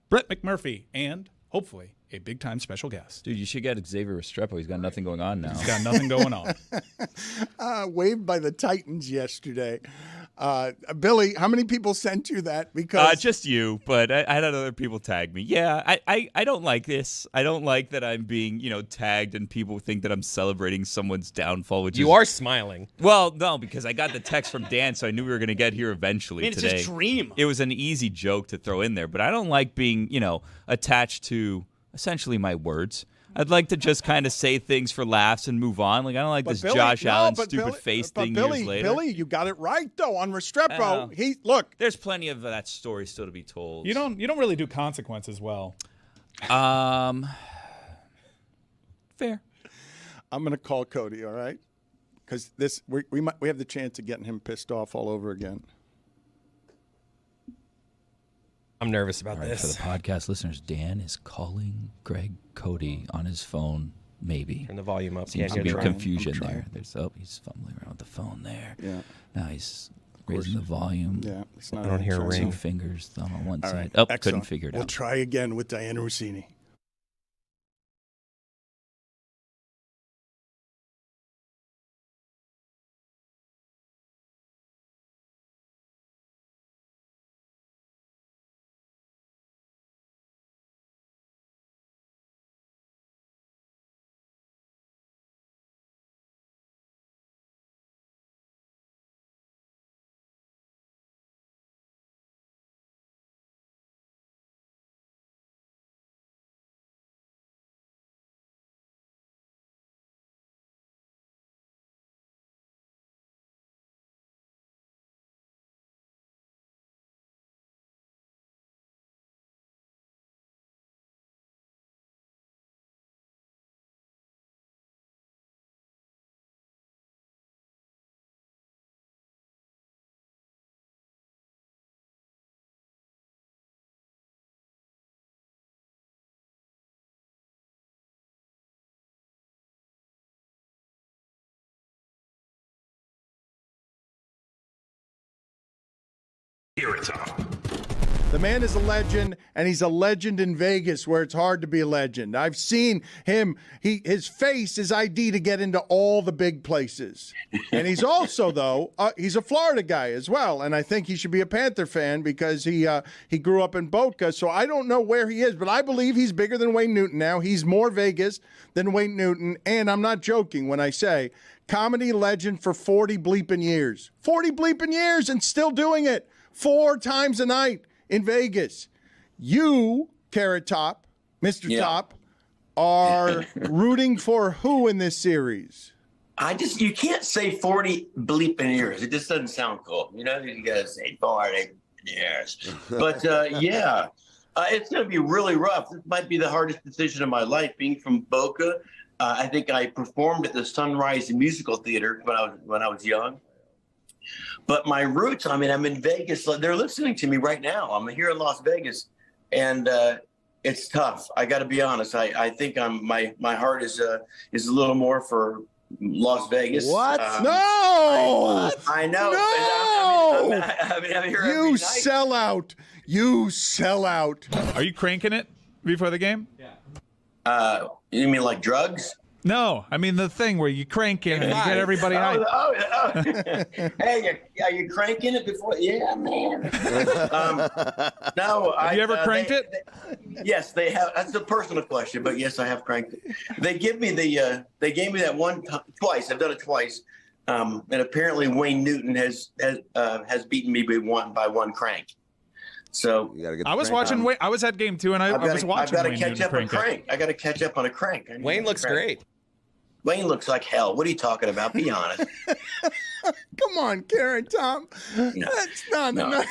Brett McMurphy, and hopefully a big-time special guest. Dude, you should get Xavier Restrepo. He's got nothing going on now. He's got nothing going on. Waived by the Titans yesterday. Billy, how many people sent you that? Because just you, but I had other people tag me. Yeah, I don't like this. I don't like that I'm being, tagged and people think that I'm celebrating someone's downfall. Which you are smiling. Well, no, because I got the text from Dan, so I knew we were going to get here eventually today. It's his dream. It was an easy joke to throw in there, but I don't like being, attached to essentially my words. I'd like to just kind of say things for laughs and move on. Like, I don't like this Josh Allen stupid face thing years later. Billy, you got it right, though, on Restrepo. Look. There's plenty of that story still to be told. You don't really do consequences well. Fair. I'm going to call Cody, all right? Because we have the chance of getting him pissed off all over again. I'm nervous about this. For the podcast listeners, Dan is calling Greg Cody on his phone, maybe. Turn the volume up. Seems to be confusion there. He's fumbling around with the phone there. Yeah. Now he's raising the volume. Yeah. It's not I don't hear a ring. 2 fingers, thumb on one all side. Right. Oh, couldn't figure it out. We'll try again with Diana Russini. The man is a legend, and he's a legend in Vegas, where it's hard to be a legend. I've seen him. His face is ID to get into all the big places. And he's also, though, he's a Florida guy as well, and I think he should be a Panther fan because he grew up in Boca. So I don't know where he is, but I believe he's bigger than Wayne Newton now. He's more Vegas than Wayne Newton, and I'm not joking when I say comedy legend for 40 bleeping years. 40 bleeping years and still doing it 4 times a night in Vegas. You, Carrot Top, Mr. Top, are rooting for who in this series? You can't say 40 bleeping years. It just doesn't sound cool. You gotta say 40 years. But it's gonna be really rough. This might be the hardest decision of my life, being from Boca. I think I performed at the Sunrise Musical Theater when I was young. But my roots, I'm in Vegas. They're listening to me right now. I'm here in Las Vegas, and it's tough. I got to be honest. I think my heart is a little more for Las Vegas. What? No! I know. No! I'm here you every night. sell out. You sell out. Are you cranking it before the game? Yeah. You mean like drugs? No, I mean the thing where you crank it and you get everybody hyped. Hey, are you cranking it before? Yeah, man. No, Have you ever cranked it? Yes, they have. That's a personal question, but yes, I have cranked it. They give me they gave me that twice. I've done it twice, and apparently Wayne Newton has beaten me by one crank. So I was watching. I was at game 2, and I was watching. I've got to catch up on crank. I got to catch up on a crank. Wayne looks great. Wayne looks like hell. What are you talking about? Be honest. Come on, Karen, Tom. No. That's not No,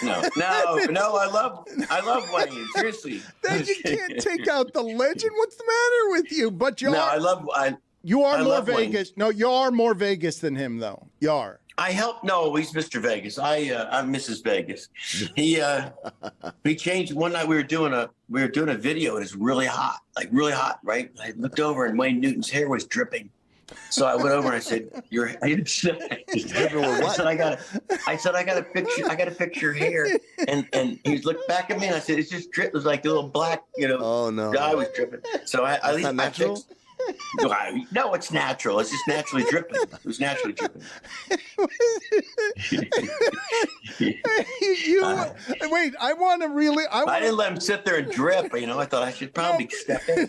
I love Wayne. Seriously. Then you can't take out the legend. What's the matter with you? But you are. You are more Vegas. Wayne. No, you are more Vegas than him, though. You are. I helped. No, he's Mr. Vegas. I'm Mrs. Vegas. He changed one night. We were doing a video, and it's really hot, right? I looked over, and Wayne Newton's hair was dripping. So I went over and I said, "Your dripping with what?" I said, "I got to fix your hair." And he looked back at me, and I said, "It's just drip." It was like a little black, Oh no. Guy was dripping. So at least I fixed. No, it's natural. It's just naturally dripping. It was naturally dripping. Wait, I want to really. I didn't let him sit there and drip. I thought I should probably step in.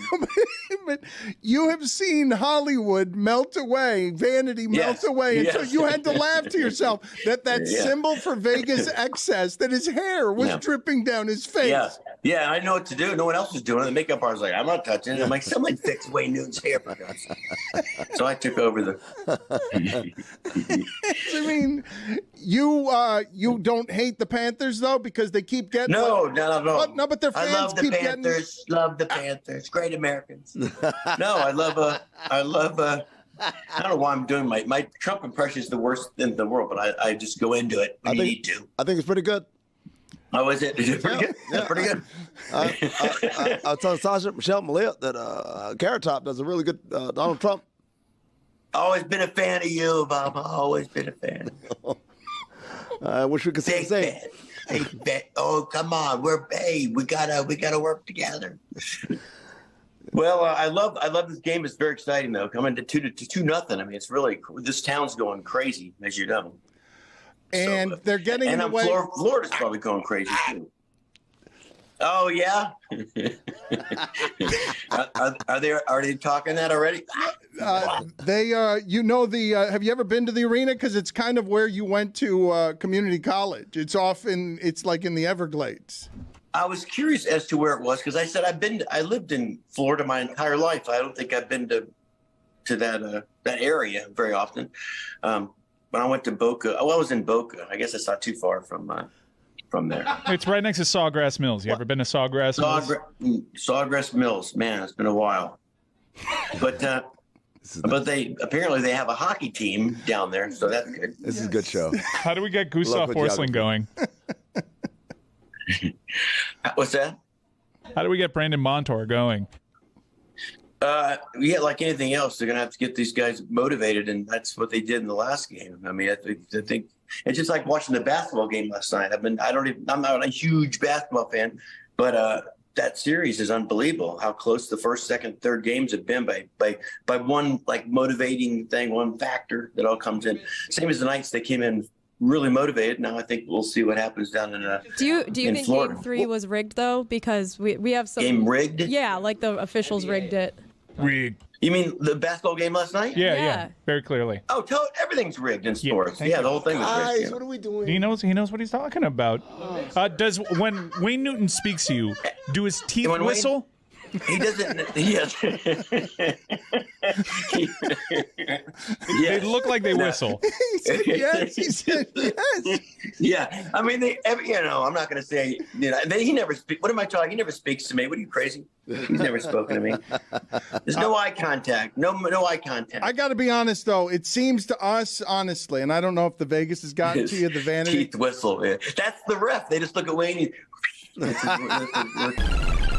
But you have seen Hollywood melt away, vanity melt away, and so you had to laugh to yourself that symbol for Vegas excess, that his hair was dripping down his face. Yeah, I know what to do. No one else was doing it. The makeup artist was like, "I'm not touching it." I'm like, "Somebody fix Wayne Newton's hair." So I took over the. I mean, you don't hate the Panthers though, because they keep getting no, but their fans I love the keep Panthers. Love the Panthers. Great Americans. No, I love I don't know why I'm doing my Trump impression is the worst in the world, but I just go into it when you need to. I think it's pretty good. Oh, is it? Is it pretty good? Yeah. Pretty good. I was telling Sasha Michelle Millett that Carrot Top does a really good Donald Trump. Always been a fan of you, Bob. Always been a fan. I wish we could say the same. Hey, oh, come on, we gotta work together. Well, I love this game. It's very exciting though. Coming to 2-0. I mean, it's really this town's going crazy, as you know. And they're getting in the way. Florida's probably going crazy too. Oh yeah. Are they talking that already? They have you ever been to the arena? Because it's kind of where you went to community college. It's like in the Everglades. I was curious as to where it was because I said I lived in Florida my entire life. I don't think I've been to that area very often. When I went to Boca, I was in Boca. I guess it's not too far from there. It's right next to Sawgrass Mills. You ever been to Sawgrass Mills? Sawgrass Mills, man, it's been a while. But they apparently have a hockey team down there, so that's good. This is a good show. How do we get Gustav Forsling going? What's that? How do we get Brandon Montour going? Like anything else, they're gonna have to get these guys motivated, and that's what they did in the last game. I mean, I think it's just like watching the basketball game last night. I'm not a huge basketball fan, but that series is unbelievable. How close the first, second, third games have been by one like motivating thing, one factor that all comes in. Same as the Knights, they came in really motivated. Now I think we'll see what happens down in Do you think Florida. Game 3 was rigged though? Because we have some game rigged. Yeah, like the officials rigged it. Rigged. You mean the basketball game last night? Yeah, very clearly. Oh, everything's rigged in sports. Yeah, the whole thing was rigged. Guys, what are we doing? He knows what he's talking about. Does when Wayne Newton speaks to you, do his teeth whistle? He doesn't. Yes. They look like they whistle. He said yes. He said yes. Yeah. I mean, I'm not going to say. He never speaks. What am I talking? He never speaks to me. What are you crazy? He's never spoken to me. There's no eye contact. No eye contact. I got to be honest though. It seems to us, honestly, and I don't know if the Vegas has gotten to you. The vanity teeth whistle. Yeah. That's the ref. They just look at Wayne.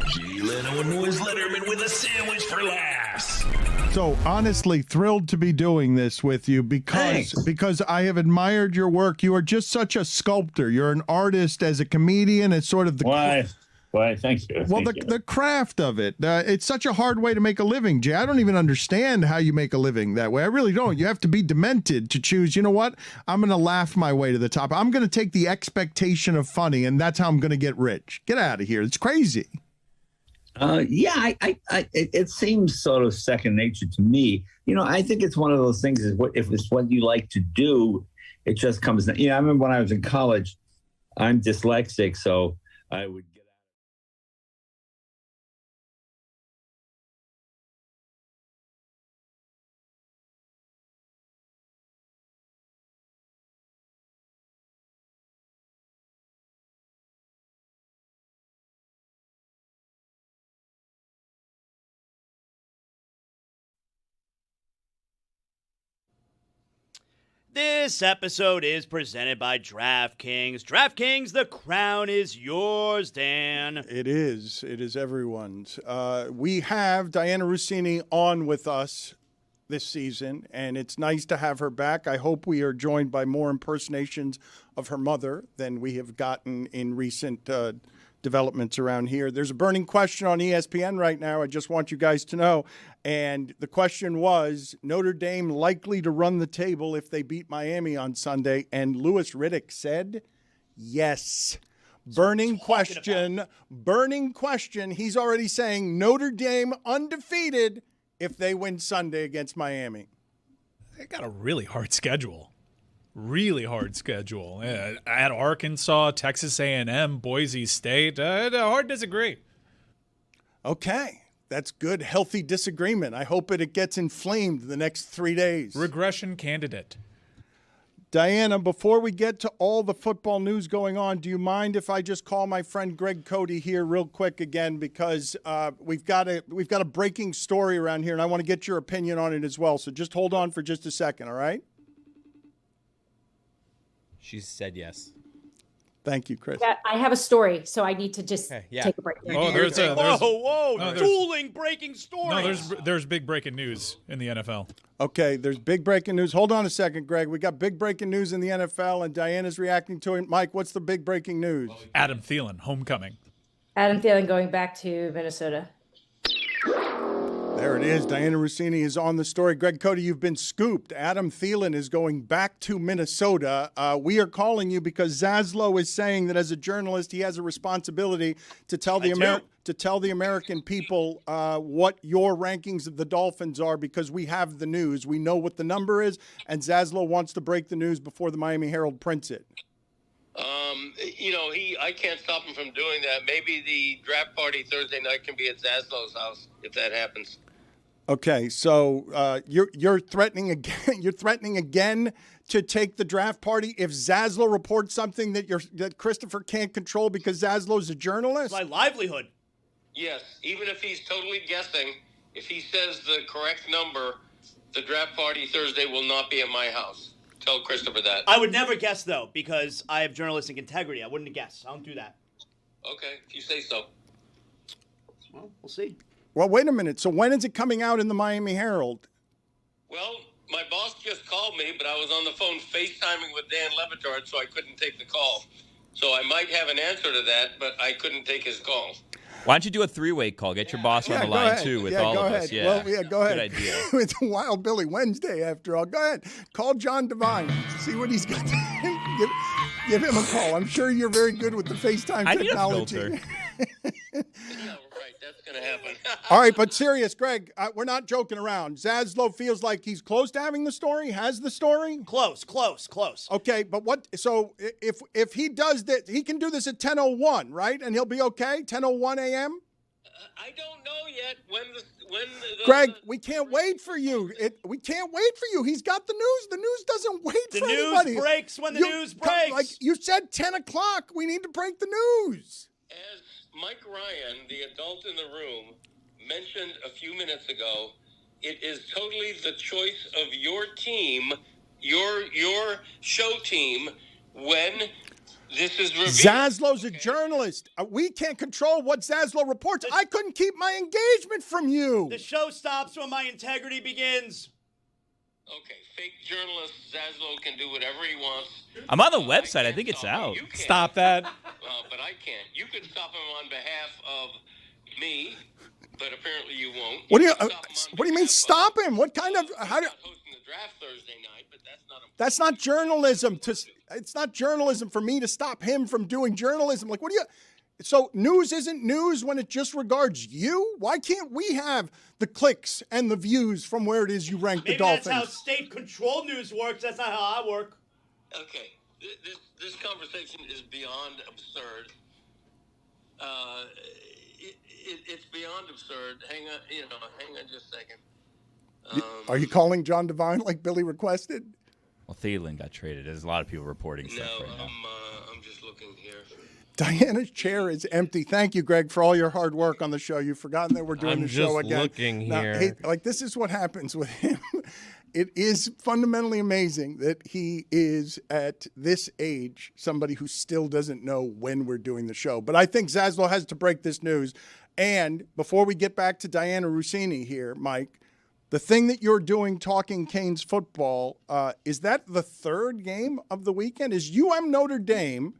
Jay Leno and Noise Letterman with a sandwich for laughs. So honestly, thrilled to be doing this with you because I have admired your work. You are just such a sculptor. You're an artist as a comedian. It's sort of the why. Why, thank you. Well, the craft of it. It's such a hard way to make a living, Jay. I don't even understand how you make a living that way. I really don't. You have to be demented to choose, you know what? I'm going to laugh my way to the top. I'm going to take the expectation of funny, and that's how I'm going to get rich. Get out of here. It's crazy. It seems sort of second nature to me. I think it's one of those things if it's what you like to do, it just comes. I remember when I was in college, I'm dyslexic, so I would get This episode is presented by DraftKings. DraftKings, the crown is yours, Dan. It is. It is everyone's. We have Diana Russini on with us this season, and it's nice to have her back. I hope we are joined by more impersonations of her mother than we have gotten in recent developments around here. There's a burning question on ESPN right now. I just want you guys to know. And the question was, Notre Dame likely to run the table if they beat Miami on Sunday? And Louis Riddick said, yes. Burning question. Burning question. He's already saying Notre Dame undefeated if they win Sunday against Miami. They got a really hard schedule. Really hard schedule. At Arkansas, Texas A&M, Boise State. Hard disagree. Okay. That's good, healthy disagreement. I hope it gets inflamed the next 3 days. Regression candidate. Diana, before we get to all the football news going on, do you mind if I just call my friend Greg Cody here real quick again, because we've got a breaking story around here, and I want to get your opinion on it as well. So just hold on for just a second, all right? She said yes. Thank you, Chris. Yeah, I have a story, so I need to just take a break. Dueling breaking stories. No, there's big breaking news in the NFL. Okay, there's big breaking news. Hold on a second, Greg. We got big breaking news in the NFL, and Diana's reacting to it. Mike, what's the big breaking news? Adam Thielen, homecoming. Adam Thielen going back to Minnesota. There it is. Diana Russini is on the story. Greg Cody, you've been scooped. Adam Thielen is going back to Minnesota. We are calling you because Zaslow is saying that as a journalist, he has a responsibility to tell the American people what your rankings of the Dolphins are, because we have the news. We know what the number is, and Zaslow wants to break the news before the Miami Herald prints it. I can't stop him from doing that. Maybe the draft party Thursday night can be at Zaslow's house if that happens. Okay, so you're threatening again. You're threatening again to take the draft party if Zaslow reports something that Christopher can't control because Zaslow's a journalist. It's my livelihood. Yes, even if he's totally guessing, if he says the correct number, the draft party Thursday will not be at my house. Tell Christopher that. I would never guess, though, because I have journalistic integrity. I wouldn't guess. I don't do that. Okay, if you say so. Well, we'll see. Well, wait a minute. So when is it coming out in the Miami Herald? Well, my boss just called me, but I was on the phone FaceTiming with Dan Le Batard, so I couldn't take the call. So I might have an answer to that, but I couldn't take his call. Why don't you do a three-way call? Get your boss on the line, too, with all of us. Yeah, go ahead. Good idea. It's Wild Billy Wednesday, after all. Go ahead. Call John Devine. See what he's got. Give him a call. I'm sure you're very good with the FaceTime technology. I need a filter. Yeah, right. That's going to happen. All right, but serious, Greg, we're not joking around. Zaslow feels like he's close to having the story, has the story? Close. Okay, but so if he does that, he can do this at 10:01, right? And he'll be okay, 10:01 a.m.? I don't know yet when the Greg, we can't wait for you. We can't wait for you. He's got the news. The news doesn't wait for anybody. The news breaks when the news breaks. Like you said, 10 o'clock, we need to break the news. As Mike Ryan, the adult in the room, mentioned a few minutes ago, it is totally the choice of your team, your show team, when this is revealed. Zaslow's a journalist. We can't control what Zaslow reports. I couldn't keep my engagement from you. The show stops when my integrity begins. Okay, fake journalist Zaslow can do whatever he wants. I'm on the website. I think it's out. Stop that. But I can't. You can stop him on behalf of me, but apparently you won't. What do you mean stop him? What kind of how do? Hosting the draft Thursday night, but That's not journalism. It's not journalism for me to stop him from doing journalism. Like, what do you? So news isn't news when it just regards you? Why can't we have the clicks and the views from where it is you rank the Dolphins? Maybe that's how state-controlled news works. That's not how I work. Okay, this conversation is beyond absurd. It's beyond absurd. Hang on just a second. Are you calling John Devine like Billy requested? Well, Thielen got traded. There's a lot of people reporting stuff right now. I'm just looking here. Diana's chair is empty. Thank you, Greg, for all your hard work on the show. You've forgotten that we're doing the show again. I'm just looking now, here. This is what happens with him. It is fundamentally amazing that he is, at this age, somebody who still doesn't know when we're doing the show. But I think Zaslow has to break this news. And before we get back to Diana Russini here, Mike, the thing that you're doing talking Canes football, is that the third game of the weekend? Is Notre Dame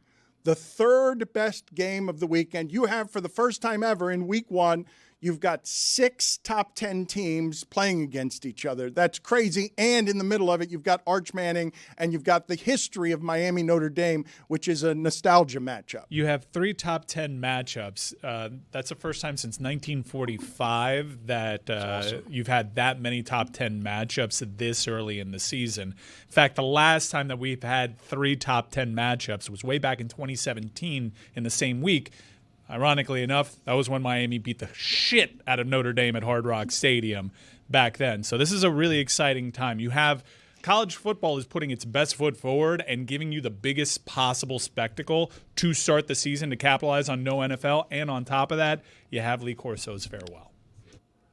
the third best game of the weekend? You have, for the first time ever in week one, you've got 6 top 10 teams playing against each other. That's crazy. And in the middle of it, you've got Arch Manning and you've got the history of Miami-Notre Dame, which is a nostalgia matchup. You have 3 top 10 matchups. That's the first time since 1945 that awesome. You've had that many top 10 matchups this early in the season. In fact, the last time that we've had 3 top 10 matchups was way back in 2017 in the same week. Ironically enough, that was when Miami beat the shit out of Notre Dame at Hard Rock Stadium back then. So this is a really exciting time. You have college football is putting its best foot forward and giving you the biggest possible spectacle to start the season to capitalize on no NFL. And on top of that, you have Lee Corso's farewell.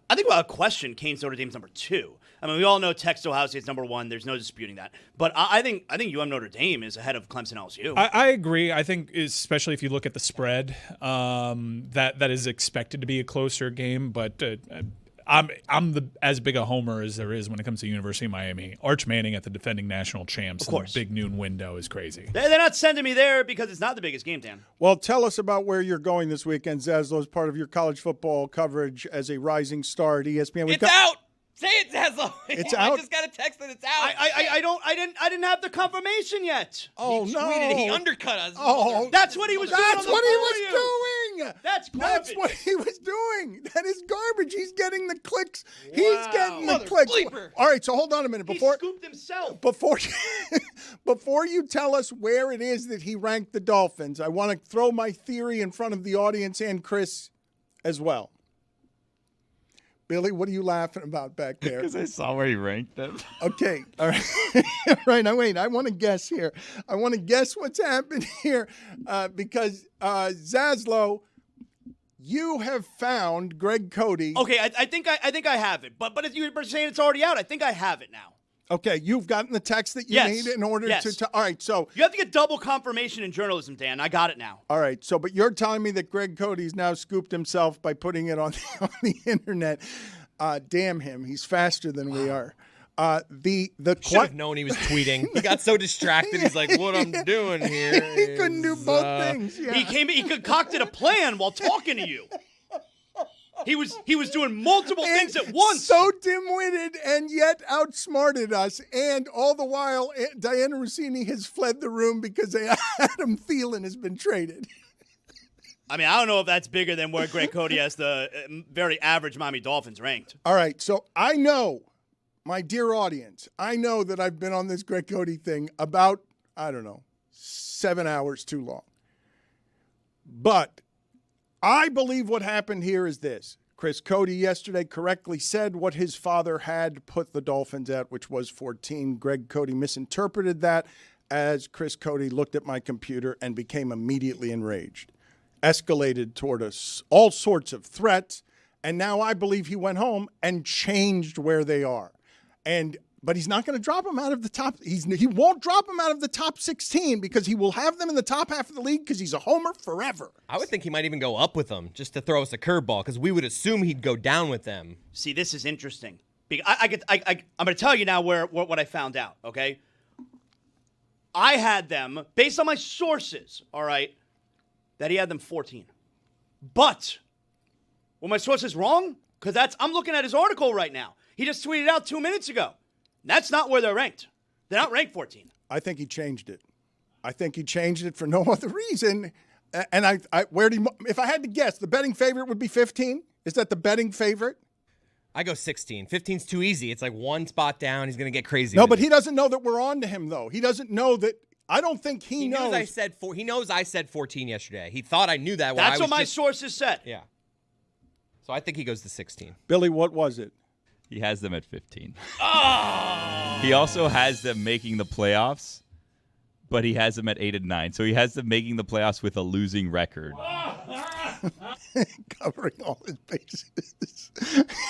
I think without question, Canes Notre Dame's number 2. I mean, we all know Texas Ohio State's number 1. There's no disputing that. But I think Notre Dame is ahead of Clemson LSU. I agree. I think, especially if you look at the spread, that is expected to be a closer game. But I'm as big a homer as there is when it comes to University of Miami. Arch Manning at the defending national champs. Of course. The big noon window is crazy. They're not sending me there because it's not the biggest game, Dan. Well, tell us about where you're going this weekend, Zaslow, as part of your college football coverage as a rising star at ESPN. It's out. Say it, Zaslow. It's out. I just got a text that it's out. I didn't have the confirmation yet. Oh he no! Tweeted, he undercut us. Oh, that's what he was doing. That's what he was doing. That's garbage. That's what he was doing. That is garbage. He's getting the clicks. Wow. He's getting the clicks. Bleeper. All right, so hold on a minute. He scooped himself. Before you tell us where it is that he ranked the Dolphins, I want to throw my theory in front of the audience and Chris as well. Billy, what are you laughing about back there? Because I saw where he ranked them. Okay. All right. Right. Now, wait. I want to guess here. I want to guess what's happened here because, Zaslow, you have found Greg Cody. Okay, I think I have it. But if you were saying it's already out, I think I have it now. Okay, you've gotten the text that you need in order to. All right, so you have to get double confirmation in journalism, Dan. I got it now. All right, so but you're telling me that Greg Cody's now scooped himself by putting it on the internet. Damn him, he's faster than we are. Should have known he was tweeting. He got so distracted. He's like, "What I'm doing here?" He couldn't do both things. Yeah. He concocted a plan while talking to you. He was doing multiple things at once. So dim-witted and yet outsmarted us. And all the while, Diana Russini has fled the room because Adam Thielen has been traded. I mean, I don't know if that's bigger than where Greg Cody has the very average Miami Dolphins ranked. All right, so I know, my dear audience, I know that I've been on this Greg Cody thing about, 7 hours too long. But I believe what happened here is this. Chris Cody yesterday correctly said what his father had put the Dolphins at, which was 14. Greg Cody misinterpreted that as Chris Cody looked at my computer and became immediately enraged. Escalated toward us all sorts of threats, and now I believe he went home and changed where they are. But he's not going to drop them out of the top. He won't drop them out of the top 16 because he will have them in the top half of the league because he's a homer forever. I would think he might even go up with them just to throw us a curveball because we would assume he'd go down with them. See, this is interesting. I'm going to tell you now what I found out, okay? I had them, based on my sources, all right, that he had them 14. But were my sources wrong? Because I'm looking at his article right now. He just tweeted out 2 minutes ago. That's not where they're ranked. They're not ranked 14. I think he changed it. I think he changed it for no other reason. And if I had to guess, the betting favorite would be 15. Is that the betting favorite? I go 16. 15's too easy. It's like one spot down. He's going to get crazy. No, but he doesn't know that we're on to him, though. He doesn't know that. I don't think he knows. He knows I said 14 yesterday. He thought I knew that. That's what my sources said. Yeah. So I think he goes to 16. Billy, what was it? He has them at 15. Oh! He also has them making the playoffs, but he has them at 8 and 9. So he has them making the playoffs with a losing record. Covering all his bases.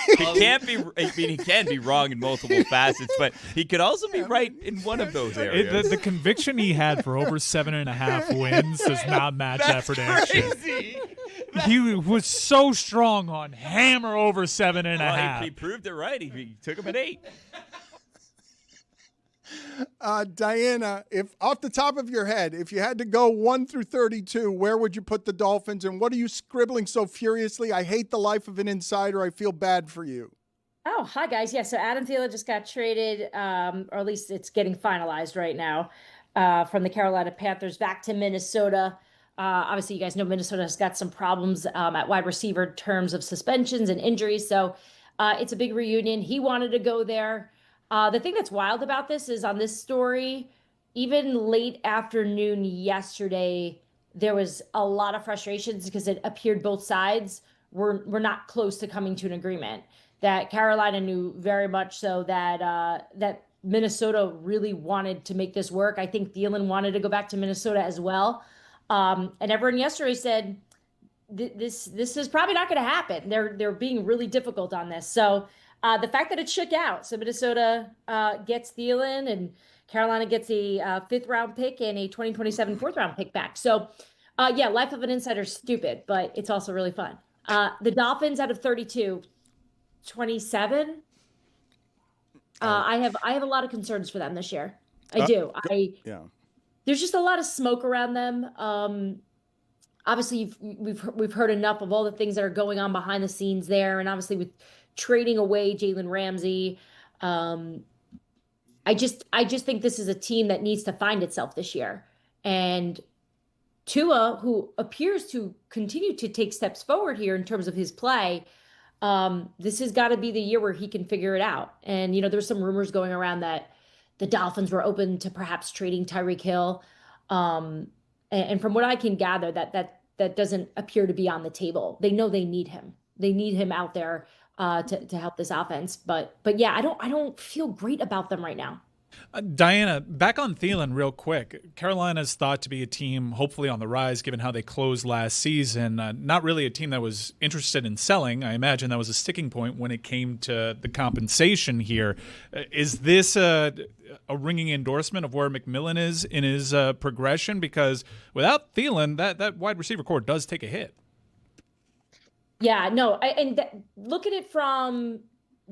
He can be wrong in multiple facets, but he could also be right in one of those areas. The conviction he had for over 7.5 wins does not match that prediction. Crazy. He was so strong on hammer over 7.5. Well, he proved it right. He took him at 8. Diana, if off the top of your head, if you had to go 1 through 32, where would you put the Dolphins? And what are you scribbling so furiously? I hate the life of an insider. I feel bad for you. Oh, hi, guys. Yeah, so Adam Thielen just got traded, or at least it's getting finalized right now, from the Carolina Panthers back to Minnesota. Obviously, you guys know Minnesota's got some problems at wide receiver in terms of suspensions and injuries. So it's a big reunion. He wanted to go there. The thing that's wild about this is on this story, even late afternoon yesterday, there was a lot of frustrations because it appeared both sides were not close to coming to an agreement. That Carolina knew very much so that that Minnesota really wanted to make this work. I think Thielen wanted to go back to Minnesota as well. And everyone yesterday said this is probably not going to happen. They're being really difficult on this. So the fact that it shook out, so Minnesota gets Thielen and Carolina gets a 5th round pick and a 2027 4th round pick back. So yeah, life of an insider is stupid, but it's also really fun. The Dolphins out of 32, 27. I have a lot of concerns for them this year. I do. There's just a lot of smoke around them. Obviously, we've heard enough of all the things that are going on behind the scenes there, and obviously with trading away Jalen Ramsey, I just think this is a team that needs to find itself this year. And Tua, who appears to continue to take steps forward here in terms of his play, this has got to be the year where he can figure it out. And there's some rumors going around that the Dolphins were open to perhaps trading Tyreek Hill. And from what I can gather, that doesn't appear to be on the table. They know they need him. They need him out there to help this offense. But yeah, I don't feel great about them right now. Diana, back on Thielen real quick. Carolina's thought to be a team hopefully on the rise given how they closed last season. Not really a team that was interested in selling. I imagine that was a sticking point when it came to the compensation here. Is this a ringing endorsement of where McMillan is in his progression? Because without Thielen, that wide receiver core does take a hit. Yeah, no, look at it from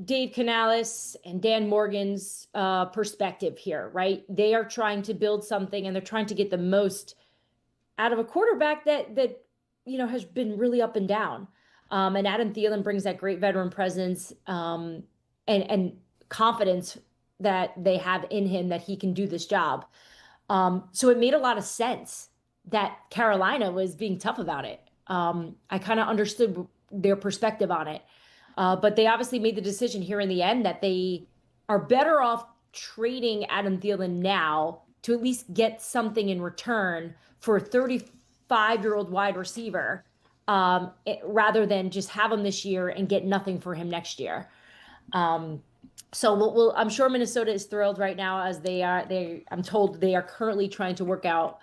Dave Canales and Dan Morgan's perspective here, right? They are trying to build something and they're trying to get the most out of a quarterback that has been really up and down. And Adam Thielen brings that great veteran presence and confidence that they have in him that he can do this job. So it made a lot of sense that Carolina was being tough about it. I kind of understood their perspective on it. But they obviously made the decision here in the end that they are better off trading Adam Thielen now to at least get something in return for a 35-year-old wide receiver rather than just have him this year and get nothing for him next year. So I'm sure Minnesota is thrilled right now as I'm told they are currently trying to work out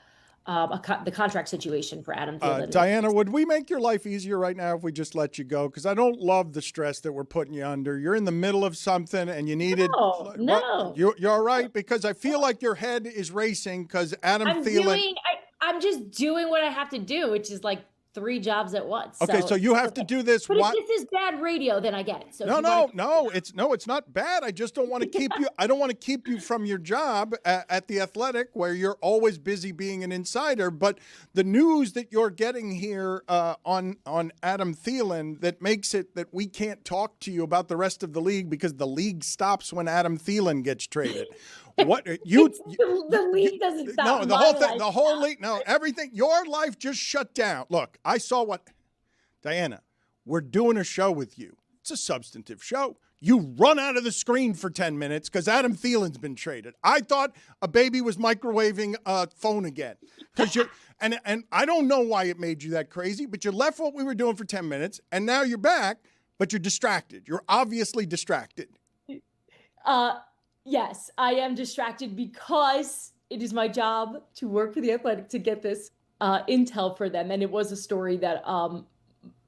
the contract situation for Adam Thielen. Diana, would we make your life easier right now if we just let you go? Because I don't love the stress that we're putting you under. You're in the middle of something and you need it. No. You're all right? Because I feel like your head is racing because Adam Thielen. I'm just doing what I have to do, which is like 3 jobs at once. Okay, so you have to do this. But if this is bad radio, then I get it. So it's not bad. I just don't want to keep you. I don't want to keep you from your job at the Athletic, where you're always busy being an insider. But the news that you're getting here on Adam Thielen that makes it that we can't talk to you about the rest of the league because the league stops when Adam Thielen gets traded. What the league doesn't stop. No, the whole league. No, everything. Your life just shut down. Look, I saw what Diana. We're doing a show with you. It's a substantive show. You run out of the screen for 10 minutes because Adam Thielen's been traded. I thought a baby was microwaving a phone again because you're and I don't know why it made you that crazy, but you left what we were doing for 10 minutes and now you're back, but you're distracted. You're obviously distracted. Yes, I am distracted because it is my job to work for the Athletic to get this intel for them. And it was a story that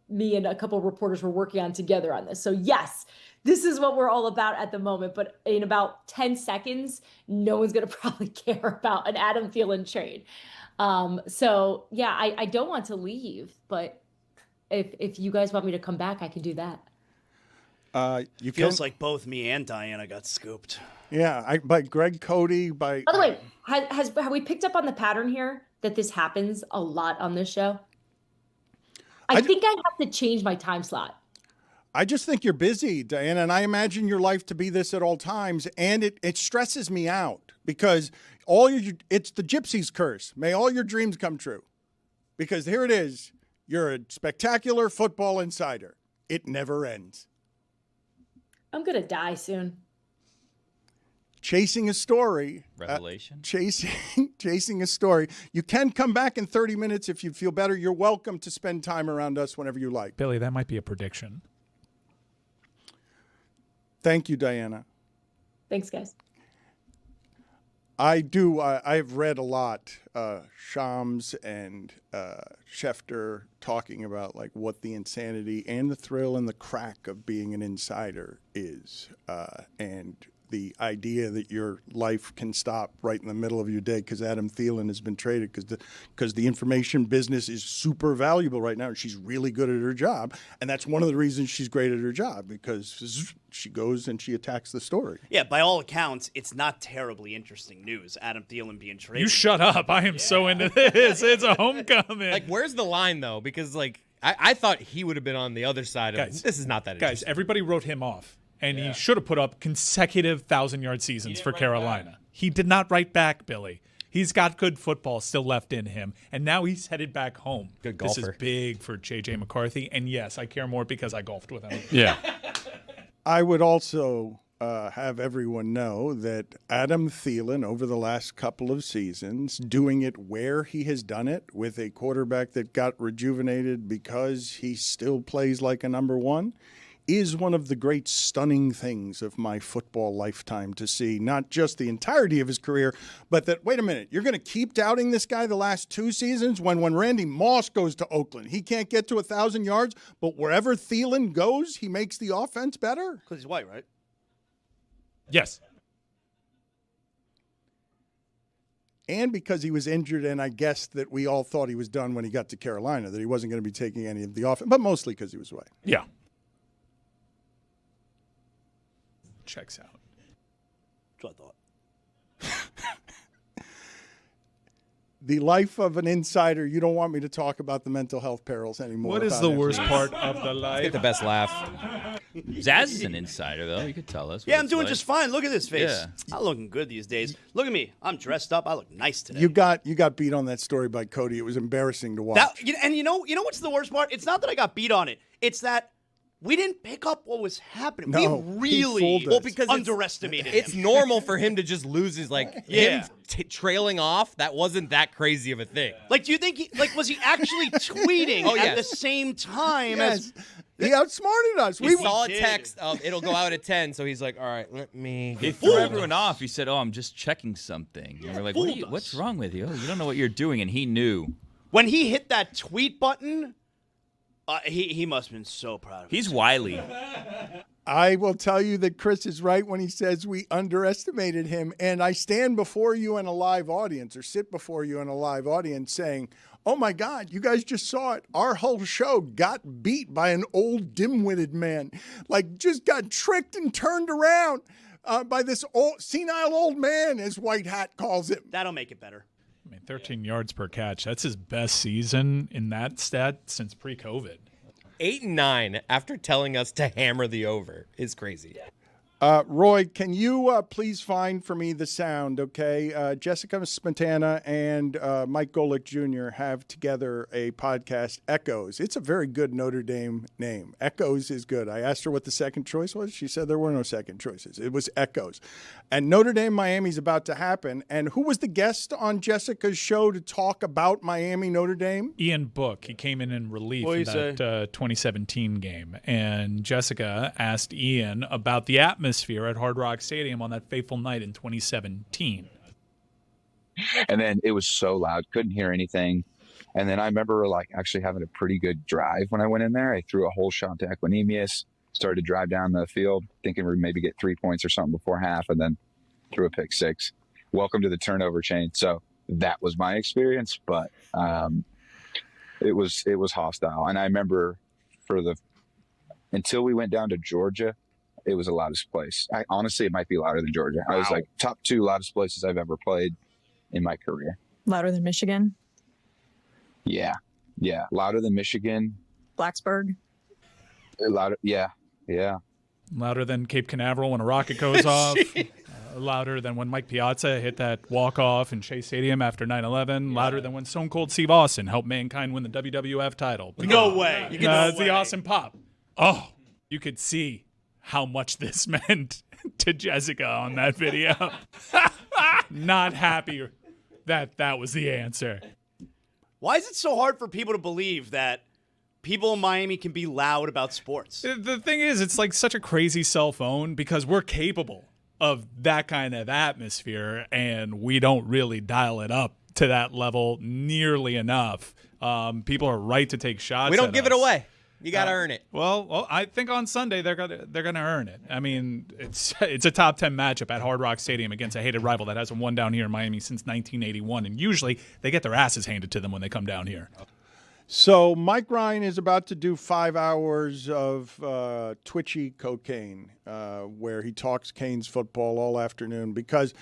me and a couple of reporters were working on together on this. So yes, this is what we're all about at the moment. But in about 10 seconds, no one's going to probably care about an Adam Thielen trade. So yeah, I don't want to leave, but if you guys want me to come back, I can do that. Feels like both me and Diana got scooped. Yeah, by Greg Cody. By the way, have we picked up on the pattern here that this happens a lot on this show? I think I have to change my time slot. I just think you're busy, Diana, and I imagine your life to be this at all times, and it stresses me out because it's the gypsy's curse. May all your dreams come true. Because here it is. You're a spectacular football insider. It never ends. I'm going to die soon. Chasing a story. Revelation. Chasing a story. You can come back in 30 minutes if you feel better. You're welcome to spend time around us whenever you like. Billy, that might be a prediction. Thank you, Diana. Thanks, guys. I've read a lot, Shams and Schefter talking about like what the insanity and the thrill and the crack of being an insider is, and the idea that your life can stop right in the middle of your day because Adam Thielen has been traded because the information business is super valuable right now and she's really good at her job, and that's one of the reasons she's great at her job because she goes and she attacks the story. Yeah, by all accounts, it's not terribly interesting news. Adam Thielen being traded. You shut up. I am so into this. It's a homecoming. Like, where's the line, though? Because, like, I thought he would have been on the other side of it. This is not that interesting. Guys, everybody wrote him off, and he should have put up consecutive 1,000-yard seasons for Carolina. He did not write back, Billy. He's got good football still left in him, and now he's headed back home. Good golfer. This is big for J.J. McCarthy, and yes, I care more because I golfed with him. Yeah. I would also have everyone know that Adam Thielen, over the last couple of seasons, doing it where he has done it with a quarterback that got rejuvenated because he still plays like a number one, is one of the great stunning things of my football lifetime to see, not just the entirety of his career, but that, wait a minute, you're going to keep doubting this guy the last 2 seasons when Randy Moss goes to Oakland, he can't get to 1,000 yards, but wherever Thielen goes, he makes the offense better? Because he's white, right? Yes. And because he was injured, and I guess that we all thought he was done when he got to Carolina, that he wasn't going to be taking any of the offense, but mostly because he was white. Yeah. Checks out. That's what I thought. The life of an insider, you don't want me to talk about the mental health perils anymore. What is the worst part of the life? Get the best laugh. Zaz is an insider, though. You could tell us. Yeah, I'm doing just fine. Look at this face. Yeah. I'm looking good these days. Look at me. I'm dressed up. I look nice today. You got beat on that story by Cody. It was embarrassing to watch. And you know what's the worst part? It's not that I got beat on it. It's that we didn't pick up what was happening. No, we really because underestimated him. It's normal for him to just lose his, him trailing off. That wasn't that crazy of a thing. Like, do you think was he actually tweeting at the same time as... He outsmarted us. We saw a text of it'll go out at 10, so he's like, all right, let me... He threw everyone off. He said, I'm just checking something. And we're like, what's wrong with you? You don't know what you're doing. And he knew. When he hit that tweet button... he must have been so proud of He's wily. I will tell you that Chris is right when he says we underestimated him. And I stand before you in a live audience or sit before you in a live audience saying, oh my God, you guys just saw it. Our whole show got beat by an old dim-witted man. Like, just got tricked and turned around by this old senile old man, as White Hat calls him. That'll make it better. I mean, 13 yards per catch. That's his best season in that stat since pre-COVID. 8 and 9 after telling us to hammer the over is crazy. Roy, can you please find for me the sound, okay? Jessica Spantana and Mike Golick Jr. have together a podcast, Echoes. It's a very good Notre Dame name. Echoes is good. I asked her what the second choice was. She said there were no second choices. It was Echoes. And Notre Dame Miami's about to happen. And who was the guest on Jessica's show to talk about Miami Notre Dame? Ian Book. He came in relief in that 2017 game. And Jessica asked Ian about the atmosphere at Hard Rock Stadium on that fateful night in 2017. And then it was so loud, couldn't hear anything. And then I remember actually having a pretty good drive when I went in there. I threw a whole shot to Equinemius, started to drive down the field, thinking we'd maybe get 3 points or something before half, and then threw a pick six. Welcome to the turnover chain. So that was my experience, but it was hostile. And I remember until we went down to Georgia, it was the loudest place. Honestly, it might be louder than Georgia. Wow. I was top 2 loudest places I've ever played in my career. Louder than Michigan? Yeah. Louder than Michigan. Blacksburg? Louder, yeah. Louder than Cape Canaveral when a rocket goes off. Louder than when Mike Piazza hit that walk-off in Shea Stadium after 9/11. Louder than when Stone Cold Steve Austin helped Mankind win the WWF title. No way. It's the Austin Pop. Oh, you could see how much this meant to Jessica on that video. Not happy that was the answer. Why is it so hard for people to believe that people in Miami can be loud about sports? The thing is, it's like such a crazy cell phone because we're capable of that kind of atmosphere, and we don't really dial it up to that level nearly enough. People are right to take shots. We don't give us. it away. You got to earn it. Well, I think on Sunday they're gonna earn it. I mean, it's a top 10 matchup at Hard Rock Stadium against a hated rival that hasn't won down here in Miami since 1981, and usually they get their asses handed to them when they come down here. So Mike Ryan is about to do 5 hours of twitchy cocaine, where he talks Canes football all afternoon because.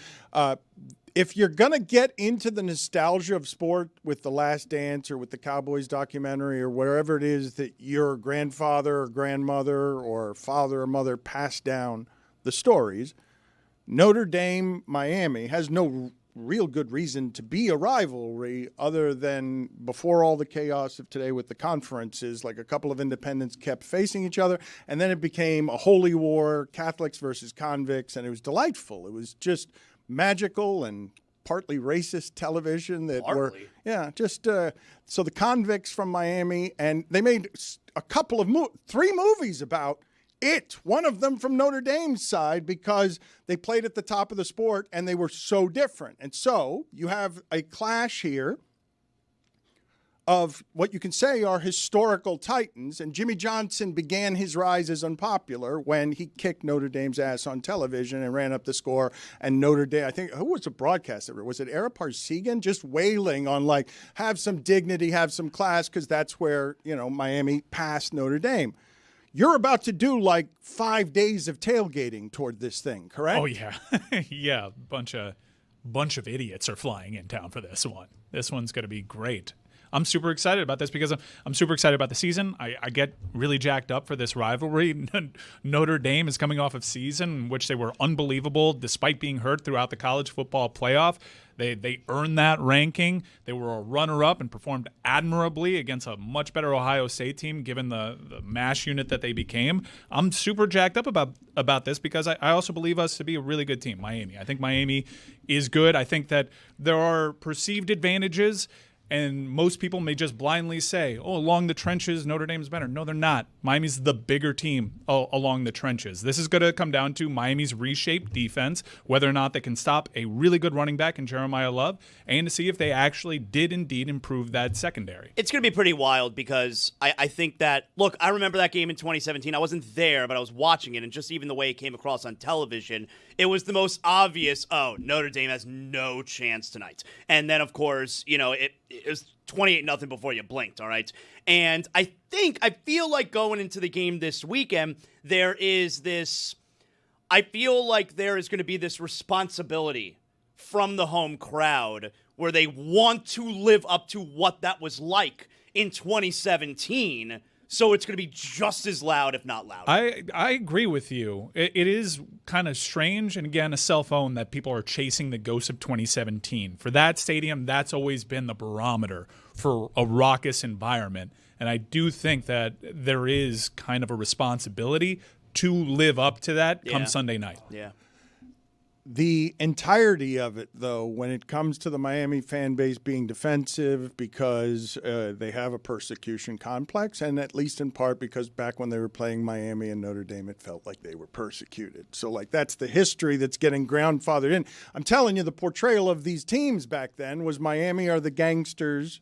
If you're going to get into the nostalgia of sport with The Last Dance or with the Cowboys documentary or wherever it is that your grandfather or grandmother or father or mother passed down the stories, Notre Dame, Miami has no real good reason to be a rivalry other than before all the chaos of today with the conferences, like a couple of independents kept facing each other, and then it became a holy war, Catholics versus convicts, and it was delightful. It was just magical and partly racist television that so the convicts from Miami, and they made a couple of 3 movies about it, one of them from Notre Dame's side, because they played at the top of the sport and they were so different. And so you have a clash here of what you can say are historical titans, and Jimmy Johnson began his rise as unpopular when he kicked Notre Dame's ass on television and ran up the score, and Notre Dame, I think, who was the broadcaster? Was it Ara Parsegan? Just wailing on, have some dignity, have some class, because that's where, Miami passed Notre Dame. You're about to do 5 days of tailgating toward this thing, correct? Oh, yeah. Yeah, bunch of idiots are flying in town for this one. This one's going to be great. I'm super excited about this because I'm super excited about the season. I get really jacked up for this rivalry. Notre Dame is coming off of season in which they were unbelievable despite being hurt throughout the college football playoff. They earned that ranking. They were a runner-up and performed admirably against a much better Ohio State team given the MASH unit that they became. I'm super jacked up about this because I also believe us to be a really good team, Miami. I think Miami is good. I think that there are perceived advantages, and most people may just blindly say, along the trenches, Notre Dame's better. No, they're not. Miami's the bigger team along the trenches. This is going to come down to Miami's reshaped defense, whether or not they can stop a really good running back in Jeremiah Love, and to see if they actually did indeed improve that secondary. It's going to be pretty wild because I think that, look, I remember that game in 2017. I wasn't there, but I was watching it, and just even the way it came across on television, it was the most obvious, Notre Dame has no chance tonight. And then, of course, it was 28-0 before you blinked, all right? And I feel like going into the game this weekend, I feel like there is going to be this responsibility from the home crowd where they want to live up to what that was like in 2017. So it's going to be just as loud, if not louder. I agree with you. It is kind of strange, and again, a cell phone that people are chasing the ghost of 2017. For that stadium, that's always been the barometer for a raucous environment. And I do think that there is kind of a responsibility to live up to that come Sunday night. Yeah. The entirety of it, though, when it comes to the Miami fan base being defensive because they have a persecution complex, and at least in part because back when they were playing Miami and Notre Dame, it felt like they were persecuted. So, like, that's the history that's getting grandfathered in. I'm telling you, the portrayal of these teams back then was Miami are the gangsters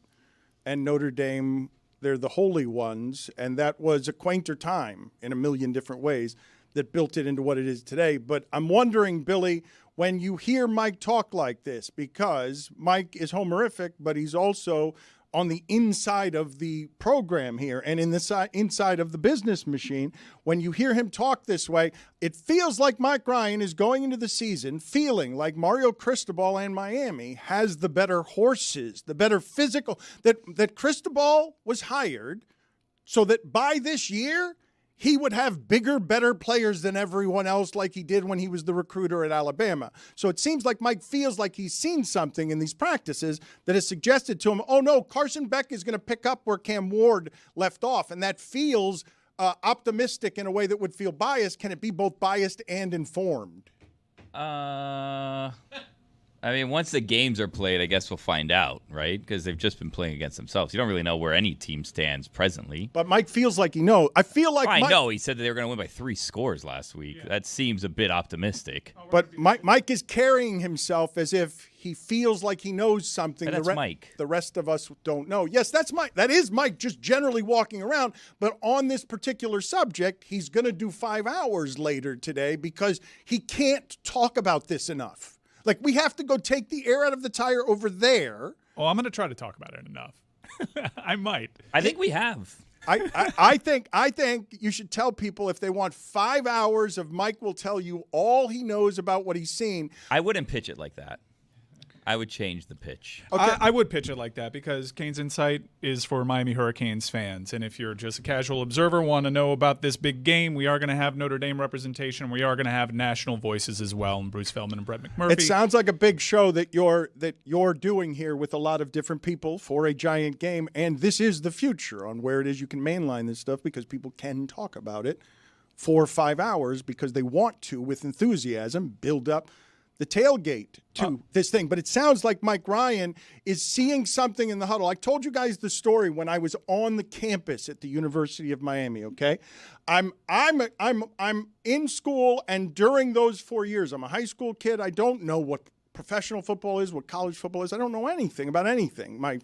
and Notre Dame, they're the holy ones, and that was a quainter time in a million different ways that built it into what it is today. But I'm wondering, Billy, when you hear Mike talk like this, because Mike is homerific, but he's also on the inside of the program here and in the inside of the business machine, when you hear him talk this way, it feels like Mike Ryan is going into the season feeling like Mario Cristobal and Miami has the better horses, the better physical, that Cristobal was hired so that by this year, he would have bigger, better players than everyone else like he did when he was the recruiter at Alabama. So it seems like Mike feels like he's seen something in these practices that has suggested to him, oh, no, Carson Beck is going to pick up where Cam Ward left off. And that feels optimistic in a way that would feel biased. Can it be both biased and informed? I mean, once the games are played, I guess we'll find out, right? Because they've just been playing against themselves. You don't really know where any team stands presently. But Mike feels like he knows. I feel like I know. He said that they were going to win by 3 scores last week. Yeah. That seems a bit optimistic. But Mike is carrying himself as if he feels like he knows something. But that's Mike. The rest of us don't know. Yes, that's Mike. That is Mike just generally walking around. But on this particular subject, he's going to do 5 hours later today because he can't talk about this enough. Like, we have to go take the air out of the tire over there. Oh, I'm going to try to talk about it enough. I might. I think we have. I think you should tell people if they want 5 hours of Mike will tell you all he knows about what he's seen. I wouldn't pitch it like that. I would change the pitch. Okay. I would pitch it like that because Kane's Insight is for Miami Hurricanes fans. And if you're just a casual observer, want to know about this big game, we are going to have Notre Dame representation. We are going to have national voices as well, and Bruce Feldman and Brett McMurphy. It sounds like a big show that you're doing here with a lot of different people for a giant game. And this is the future on where it is you can mainline this stuff because people can talk about it for 5 hours because they want to, with enthusiasm, build up the tailgate to this thing. But it sounds like Mike Ryan is seeing something in the huddle. I told you guys the story when I was on the campus at the University of Miami, okay? I'm in school, and during those 4 years, I'm a high school kid. I don't know what professional football is, what college football is. I don't know anything about anything. My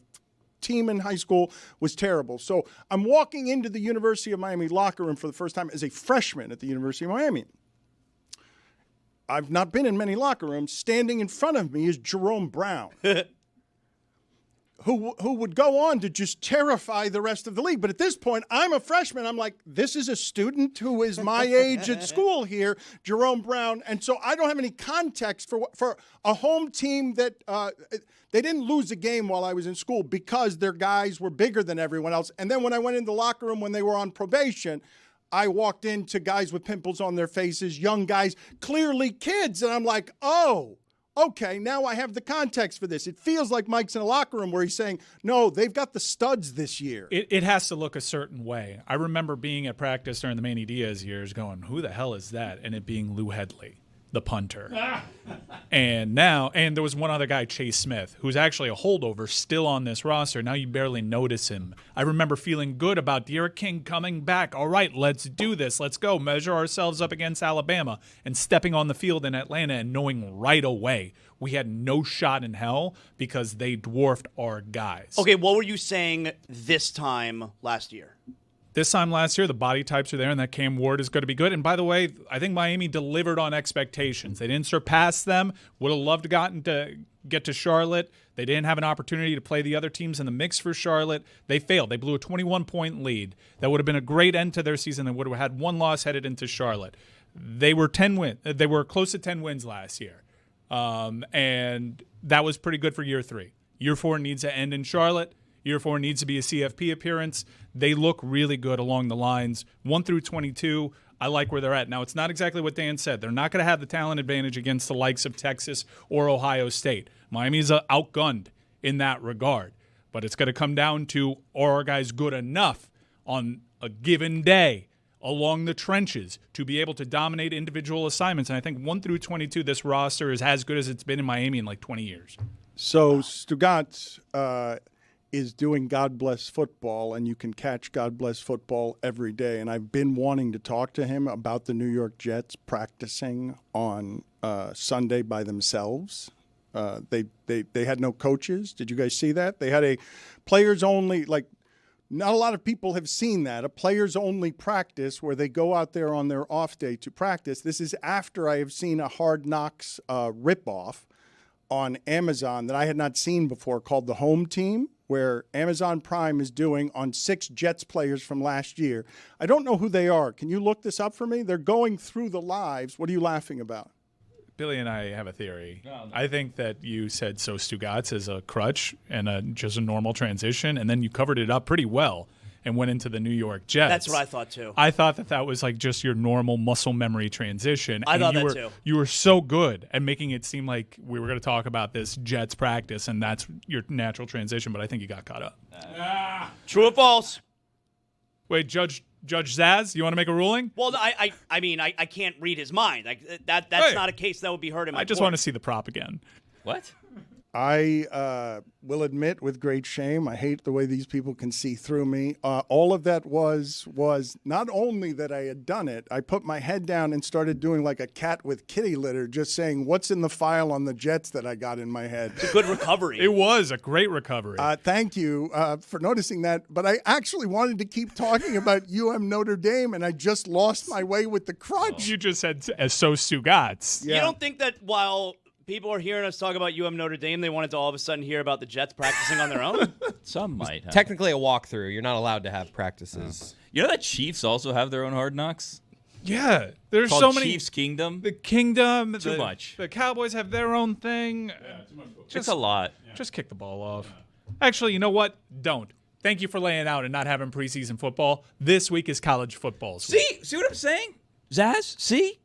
team in high school was terrible. So I'm walking into the University of Miami locker room for the first time as a freshman at the University of Miami. I've not been in many locker rooms. Standing in front of me is Jerome Brown, who would go on to just terrify the rest of the league. But at this point, I'm a freshman. I'm like, this is a student who is my age at school here, Jerome Brown. And so I don't have any context for a home team that they didn't lose a game while I was in school because their guys were bigger than everyone else. And then when I went in the locker room when they were on probation, I walked into guys with pimples on their faces, young guys, clearly kids. And I'm like, oh, okay, now I have the context for this. It feels like Mike's in a locker room where he's saying, no, they've got the studs this year. It has to look a certain way. I remember being at practice during the Manny Diaz years going, who the hell is that? And it being Lou Headley, the punter. And there was one other guy, Chase Smith, who's actually a holdover still on this roster. Now you barely notice him. I remember feeling good about Derek King coming back. All right, let's do this. Let's go measure ourselves up against Alabama, and stepping on the field in Atlanta and knowing right away we had no shot in hell because they dwarfed our guys. Okay, what were you saying this time last year? This time last year, the body types are there, and that Cam Ward is going to be good. And by the way, I think Miami delivered on expectations. They didn't surpass them. Would have loved to get to Charlotte. They didn't have an opportunity to play the other teams in the mix for Charlotte. They failed. They blew a 21-point lead. That would have been a great end to their season. They would have had one loss headed into Charlotte. They were They were close to 10 wins last year, and that was pretty good for year 3. Year 4 needs to end in Charlotte. Year 4 needs to be a CFP appearance. They look really good along the lines 1 through 22. I like where they're at. Now, it's not exactly what Dan said. They're not going to have the talent advantage against the likes of Texas or Ohio State. Miami's outgunned in that regard. But it's going to come down to, are our guys good enough on a given day along the trenches to be able to dominate individual assignments? And I think 1 through 22, this roster is as good as it's been in Miami in like 20 years. So Stugotz is doing God Bless Football, and you can catch God Bless Football every day. And I've been wanting to talk to him about the New York Jets practicing on Sunday by themselves. They had no coaches. Did you guys see that? They had a players-only, like, not a lot of people have seen that, a players-only practice where they go out there on their off day to practice. This is after I have seen a Hard Knocks ripoff on Amazon that I had not seen before called The Home Team, where Amazon Prime is doing on 6 Jets players from last year. I don't know who they are. Can you look this up for me? They're going through the lives. What are you laughing about? Billy and I have a theory. I think that you said so Stugotz as a crutch and just a normal transition, and then you covered it up pretty well and went into the New York Jets. That's what I thought, too. I thought that was like just your normal muscle memory transition. I thought that, too. You were so good at making it seem like we were going to talk about this Jets practice, and that's your natural transition, but I think you got caught up. True or false? Wait, Judge Zaz, you want to make a ruling? Well, I mean, I can't read his mind. Like that's not a case that would be heard in my I just want to see the prop again. What? I will admit with great shame, I hate the way these people can see through me. All of that was not only that I had done it, I put my head down and started doing like a cat with kitty litter, just saying what's in the file on the Jets that I got in my head. It's a good recovery. It was a great recovery. Thank you for noticing that. But I actually wanted to keep talking about Notre Dame, and I just lost my way with the crutch. You just said so Stugotz. Yeah. You don't think that while people are hearing us talk about Notre Dame, they wanted to all of a sudden hear about the Jets practicing on their own? Some might. Huh? Technically a walkthrough. You're not allowed to have practices. You know that Chiefs also have their own Hard Knocks? Yeah. There's called so many. Chiefs Kingdom. The Kingdom. Too much. The Cowboys have their own thing. Too much. It's a lot. Just kick the ball off. Actually, you know what? Don't. Thank you for laying out and not having preseason football. This week is college football. See what I'm saying? Zaz, see?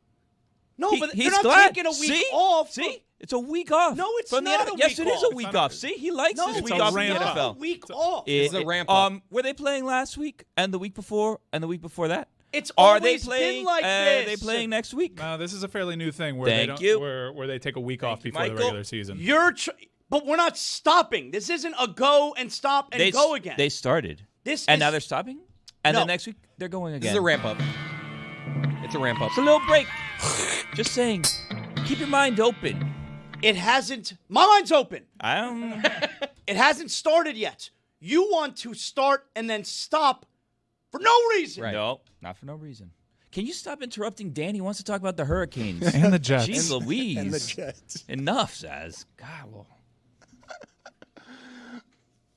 No, but he's they're not glad. taking a week See? off. See? It's a week off. No, it's from not the a Yes, week it is off. a week off. See? He likes No, his it's week a off in the ramp NFL. up. Week off. It's a ramp up. Were they playing last week and the week before and the week before that? It's Are always they playing, been like this. Are they playing next week? No, this is a fairly new thing where where they take a week off before the regular season. But we're not stopping. This isn't a go and stop and go again. They started. Now they're stopping? And then next week they're going again. This is a ramp up. It's a ramp up. It's a little break. Just saying, keep your mind open. It hasn't. My mind's open. It hasn't started yet. You want to start and then stop for no reason. Right. No, not for no reason. Can you stop interrupting Dan? He wants to talk about the Hurricanes. And the Jets. Jeez Louise. And the Jets. Enough, Zaz. God, well.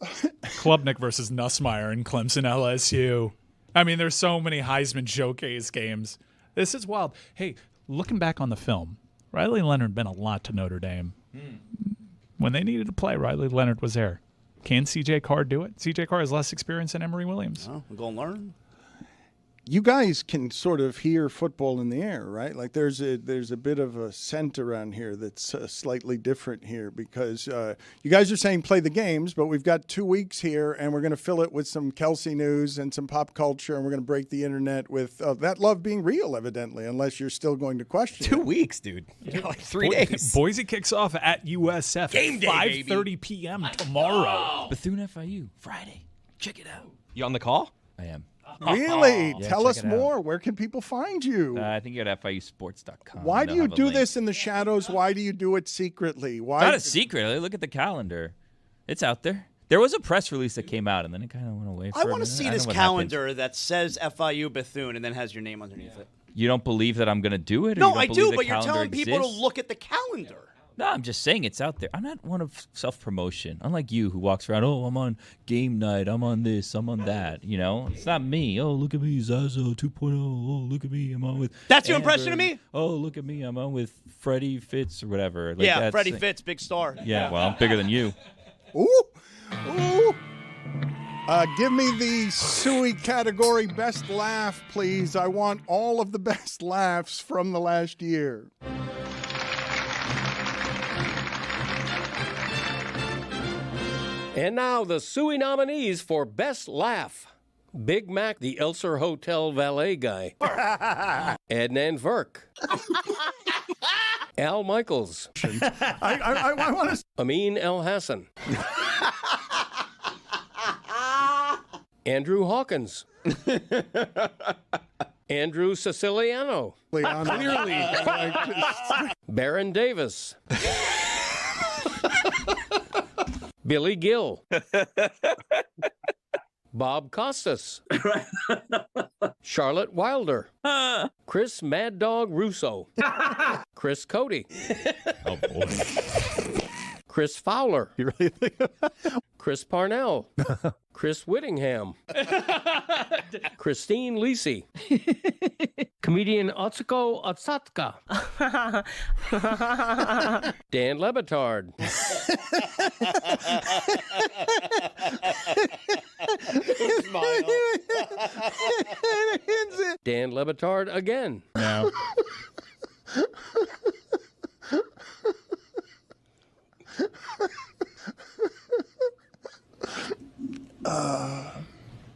Klubnik versus Nussmeier in Clemson LSU. I mean, there's so many Heisman Showcase games. This is wild. Hey, looking back on the film, Riley Leonard been a lot to Notre Dame. When they needed to play, Riley Leonard was there. Can C.J. Carr do it? C.J. Carr has less experience than Emory Williams. Oh, we're going to learn. You guys can sort of hear football in the air, right? Like there's a bit of a scent around here that's slightly different here because you guys are saying play the games, but we've got 2 weeks here, and we're going to fill it with some Kelsey news and some pop culture, and we're going to break the internet with that love being real, evidently, unless you're still going to question 2 it. weeks, dude. You got like 3 days. Boise kicks off at USF Game day, at 5:30 p.m. tomorrow. Bethune FIU, Friday. Check it out. You on the call? I am. Really? Yeah, Tell check us it out. more. Where can people find you? I think you're at FIUsports.com. Why do They'll you have a do link. this in the shadows? Why do you do it secretly? Why? It's not a secret. Look at the calendar. It's out there. There was a press release that came out, and then it kind of went away. I want to see this calendar that says FIU Bethune and then has your name underneath it. You don't believe that I'm going to do it? Or No, you don't I believe do, the but you're calendar telling people to exists? look at the calendar. No, I'm just saying it's out there. I'm not one of self-promotion. Unlike you who walks around, oh, I'm on game night, I'm on this, I'm on that. You know, it's not me. Oh, look at me, Zazo 2.0. Oh, look at me, I'm on with That's your Amber. impression of me? Oh, look at me, I'm on with Freddie Fitz or whatever. Like, Yeah, that's- Freddie Fitz, big star. Yeah, well, I'm bigger than you. Ooh. Give me the Suey category best laugh, please. I want all of the best laughs from the last year. And now the Suey nominees for Best Laugh. Big Mac, the Elser Hotel valet guy. Adnan Verk. Al Michaels. I want to... Amin El Hassan. Andrew Hawkins. Andrew Siciliano. Clearly. Baron Davis. Billy Gill. Bob Costas. Charlotte Wilder. Chris Mad Dog Russo. Chris Cody. Oh, boy. Chris Fowler. You really think Chris Parnell. Chris Whittingham. Christine Lisi. Comedian Otsuko Otsatka. Dan Le Batard. Dan Le Batard again. No.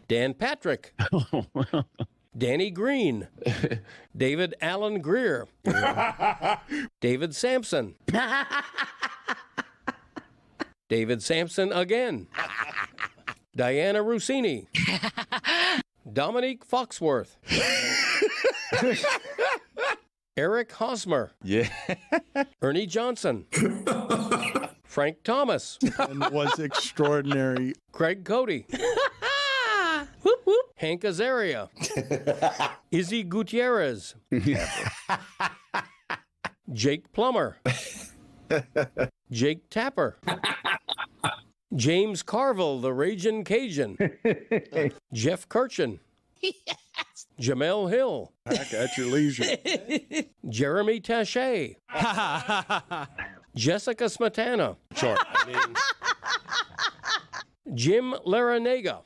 Dan Patrick. Danny Green. David Allen Greer. David Sampson. David Sampson again. Diana Russini. Dominique Foxworth. Eric Hosmer. Yeah. Ernie Johnson. Frank Thomas. And was extraordinary. Craig Cody. Hank Azaria. Izzy Gutierrez. Jake Plummer. Jake Tapper. James Carville, the Ragin' Cajun. Jeff Kirchin. Jamel Hill. Back at your leisure. Jeremy Taché. Jessica Smetana. Sure. Jim Larinaga.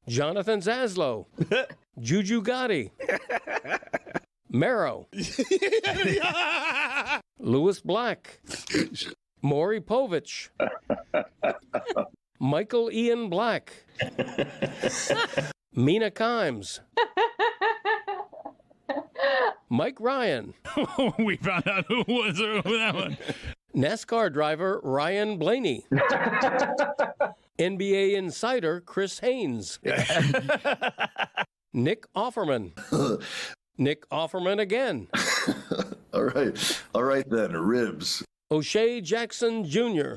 Jonathan Zaslow. Juju Gotti. Marrow. Lewis Black. Maury Povich. Michael Ian Black. Mina Kimes. Mike Ryan. We found out who was that one. NASCAR driver Ryan Blaney. NBA insider Chris Haynes. Nick Offerman. Nick Offerman again. All right then, ribs. O'Shea Jackson Jr.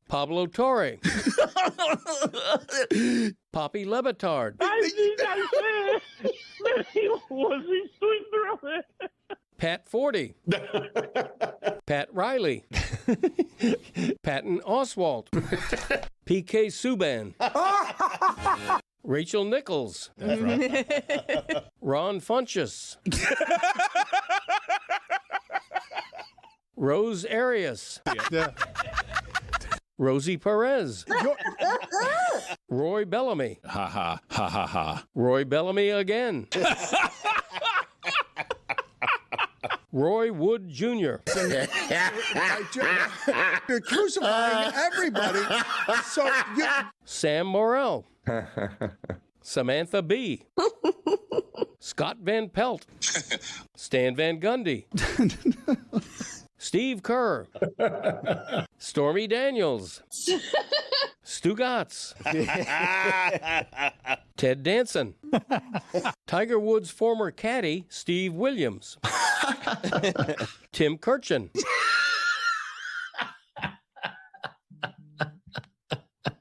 Pablo Torre. Poppy Le Batard. Pat Forty. Pat Riley. Patton Oswalt. PK Subban. Rachel Nichols. That's right. Ron Funches. Rose Arias. Yeah. Rosie Perez. Roy Bellamy. Ha ha ha ha ha. Roy Bellamy again. Roy Wood Jr. You're crucifying everybody. So Sam Morrell. Samantha B. Scott Van Pelt. Stan Van Gundy. Steve Kerr. Stormy Daniels. Stugotz. Ted Danson. Tiger Woods' former caddy, Steve Williams. Tim Kirchin.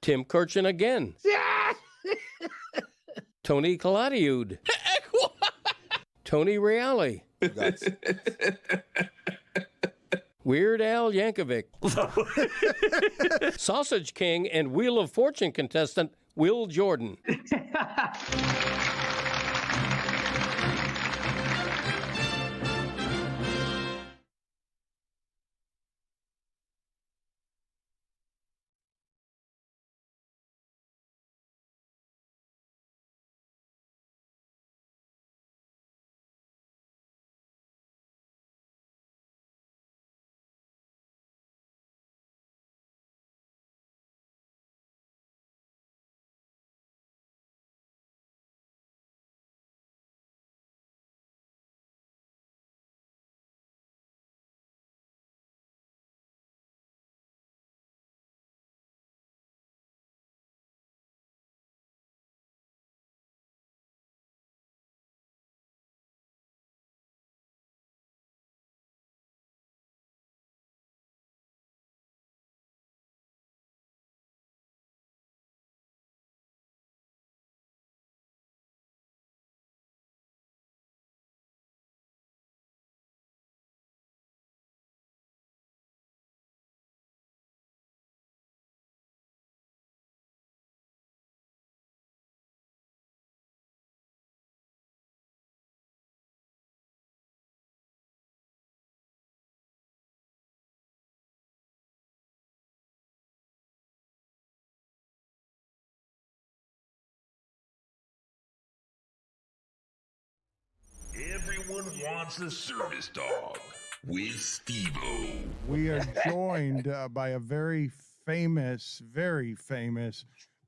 Tim Kurchin again. Tony Kaladiud. Tony Reale. Weird Al Yankovic. Sausage King and Wheel of Fortune contestant Will Jordan. Everyone wants a service dog with Steve-O. We are joined by a very famous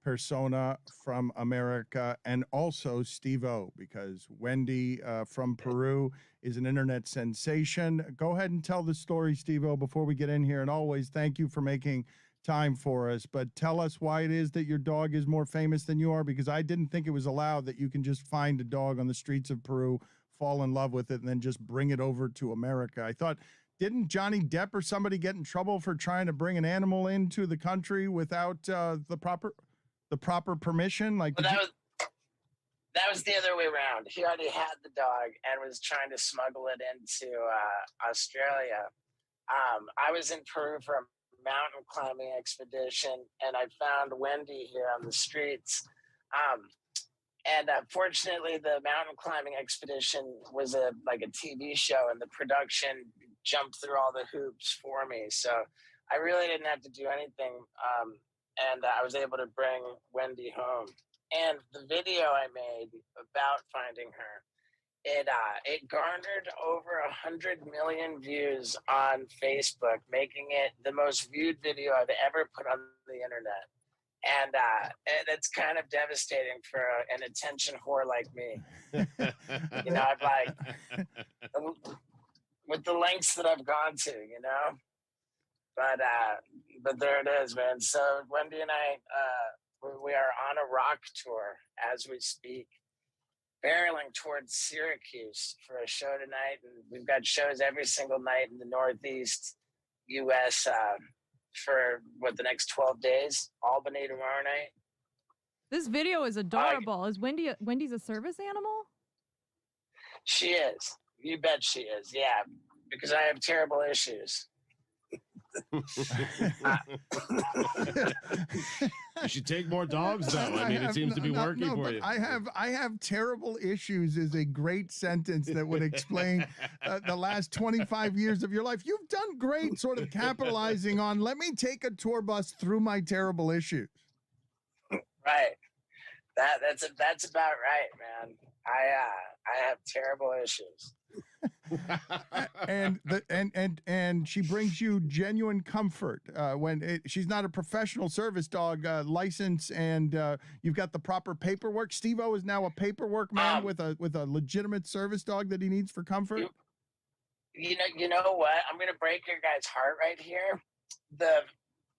persona from America, and also Steve-O, because Wendy from Peru is an internet sensation. Go ahead and tell the story, Steve-O, before we get in here. And always thank you for making time for us. But tell us why it is that your dog is more famous than you are, because I didn't think it was allowed that you can just find a dog on the streets of Peru, fall in love with it, and then just bring it over to America. I thought, didn't Johnny Depp or somebody get in trouble for trying to bring an animal into the country without the proper permission? Like, well, that was the other way around. He already had the dog and was trying to smuggle it into Australia. I was in Peru for a mountain climbing expedition, and I found Wendy here on the streets. And fortunately, the mountain climbing expedition was a TV show, and the production jumped through all the hoops for me. So I really didn't have to do anything, and I was able to bring Wendy home. And the video I made about finding her, it garnered over 100 million views on Facebook, making it the most viewed video I've ever put on the internet. And it's kind of devastating for an attention whore like me. You know, I've with the lengths that I've gone to, you know. But there it is, man. So Wendy and I, we are on a rock tour as we speak, barreling towards Syracuse for a show tonight, and we've got shows every single night in the Northeast U.S. For the next 12 days. Albany tomorrow night. This video is adorable. Is Wendy's a service animal? She is. You bet she is. Yeah, because I have terrible issues. You should take more dogs, though. I mean, it seems to be working for you. I have terrible issues is a great sentence that would explain the last 25 years of your life. You've done great sort of capitalizing on, let me take a tour bus through my terrible issues. Right. That's about right, man. I have terrible issues. and she brings you genuine comfort when she's not a professional service dog license, and you've got the proper paperwork. Steve-O is now a paperwork man with a legitimate service dog that he needs for comfort. You know what? I'm gonna break your guy's heart right here.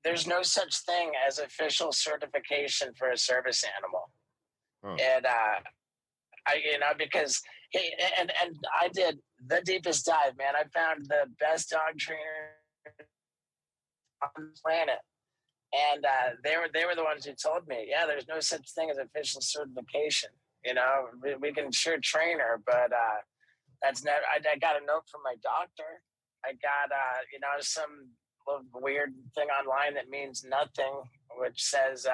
There's no such thing as official certification for a service animal. Oh. And because I did the deepest dive, man. I found the best dog trainer on the planet, And they were the ones who told me, yeah, there's no such thing as official certification. You know, we can sure train her, but that's never. I got a note from my doctor. I got some little weird thing online that means nothing, which says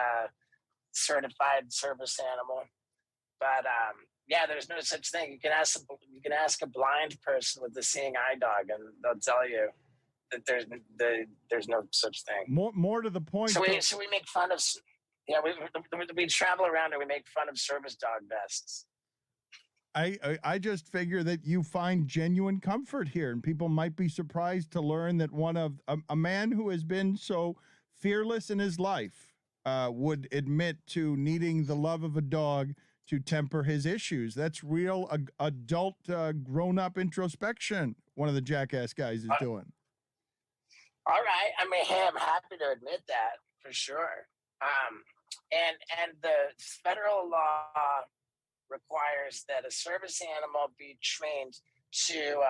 certified service animal. But yeah, there's no such thing. You can ask a blind person with a seeing eye dog, and they'll tell you that there's no such thing. More to the point. So we make fun of. Yeah, we travel around and we make fun of service dog vests. I just figure that you find genuine comfort here, and people might be surprised to learn that one of a man who has been so fearless in his life would admit to needing the love of a dog to temper his issues. That's real adult, grown-up introspection one of the jackass guys is doing. All right. I mean, hey, I'm happy to admit that for sure. And the federal law requires that a service animal be trained to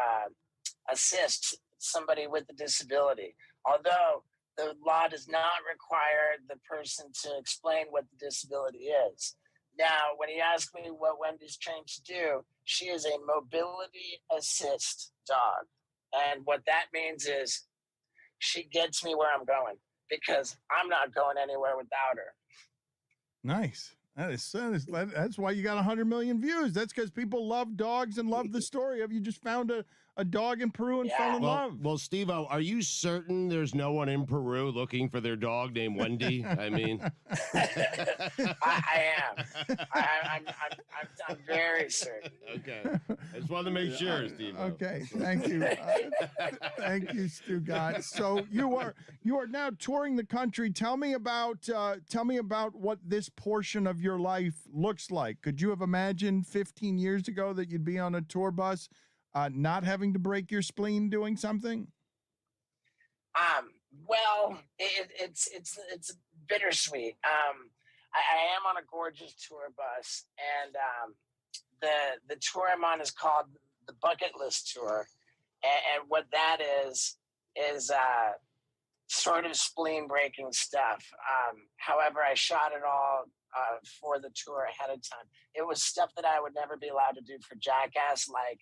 assist somebody with a disability. Although the law does not require the person to explain what the disability is. Now, when you ask me what Wendy's trained to do, she is a mobility assist dog. And what that means is she gets me where I'm going because I'm not going anywhere without her. Nice. That's why you got 100 million views. That's because people love dogs and love the story of you just found a dog in Peru and fell in love. Well, Steve-O, are you certain there's no one in Peru looking for their dog named Wendy? I mean, I am. I'm very certain. Okay. I just wanted to make sure, Steve-O. Okay. Thank you. Thank you, Stugotz. So you are now touring the country. Tell me about what this portion of your life looks like. Could you have imagined 15 years ago that you'd be on a tour bus, not having to break your spleen doing something? Well, it's bittersweet. I am on a gorgeous tour bus, and the tour I'm on is called the Bucket List Tour, and what that is sort of spleen breaking stuff. However, I shot it all for the tour ahead of time. It was stuff that I would never be allowed to do for Jackass, like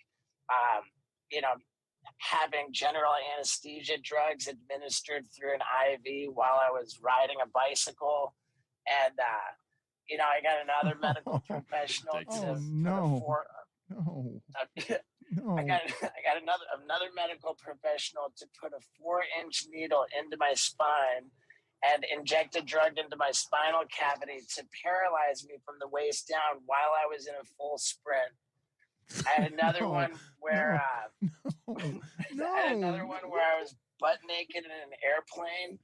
having general anesthesia drugs administered through an IV while I was riding a bicycle. And, I got another medical professional I got another medical professional to put a 4-inch needle into my spine and inject a drug into my spinal cavity to paralyze me from the waist down while I was in a full sprint. I had another one where I had another one where I was butt naked in an airplane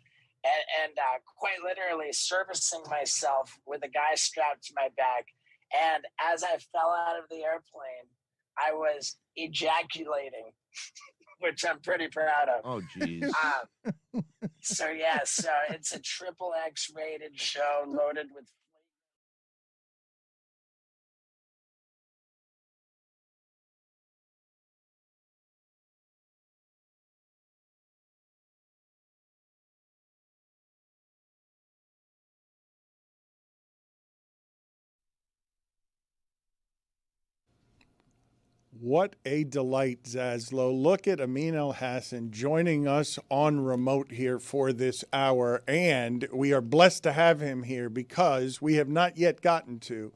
and quite literally servicing myself with a guy strapped to my back. And as I fell out of the airplane, I was ejaculating, which I'm pretty proud of. Oh, geez. So it's a triple X rated show loaded with. What a delight, Zaslow. Look at Amin El Hassan joining us on remote here for this hour. And we are blessed to have him here because we have not yet gotten to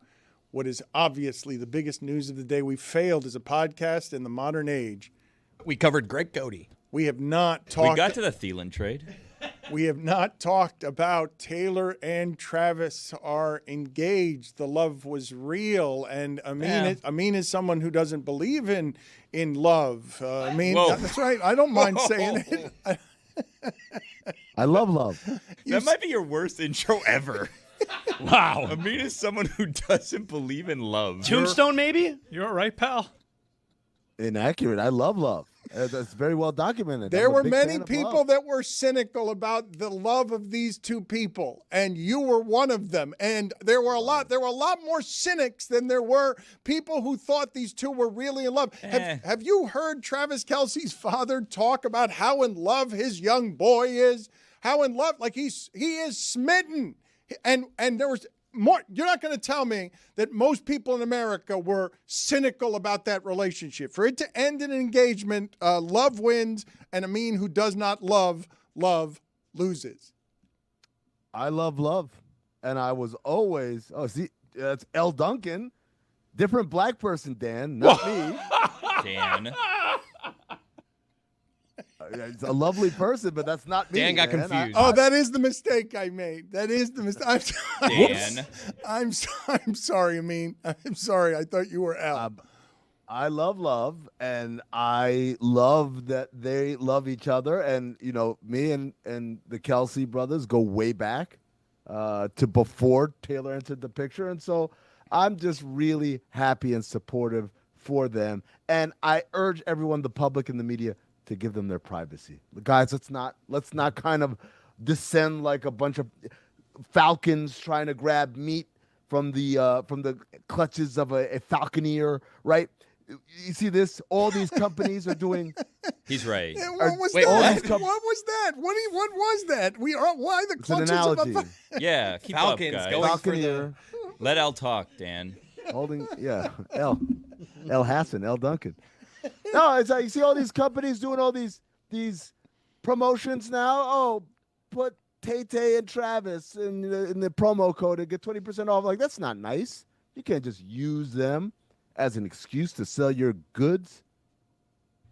what is obviously the biggest news of the day. We failed as a podcast in the modern age. We covered Greg Cody. We have not talked. We got to the Thielen trade. We have not talked about Taylor and Travis are engaged. The love was real, and Amin is someone who doesn't believe in love. That's right. I don't mind saying it. I love love. That might be your worst intro ever. Wow. Amin is someone who doesn't believe in love. Tombstone, maybe? You're all right, pal. Inaccurate. I love love. That's very well documented. There were many people that were cynical about the love of these two people, and you were one of them. And there were a lot more cynics than there were people who thought these two were really in love. Have you heard Travis Kelce's father talk about how in love his young boy is? how in love, like he is smitten. And there was more. You're not going to tell me that most people in America were cynical about that relationship. For it to end in an engagement, love wins, and Amin, who does not love, loses. I love love. And I was always, that's L. Duncan. Different black person, Dan, not me. Dan. He's a lovely person, but that's not me. Dan got confused. That is the mistake I made. That is the mistake. Dan. I'm sorry, Amin. I'm sorry. I thought you were L. I love love, and I love that they love each other. And, you know, me and the Kelsey brothers go way back to before Taylor entered the picture. And so I'm just really happy and supportive for them. And I urge everyone, the public and the media, to give them their privacy. Guys, let's not kind of descend like a bunch of falcons trying to grab meat from the clutches of a falconeer, right? You see this? All these companies are doing. He's right. Yeah, what was that? What was that? What was that? Why the clutches of a Yeah, keep Falcons up, guys. going Falconeer. Let L talk, Dan. Holding, yeah, L Hassan, L Duncan. No, it's like you see all these companies doing all these promotions now. Oh, put Tay and Travis in the promo code and get 20% off. Like, that's not nice. You can't just use them as an excuse to sell your goods.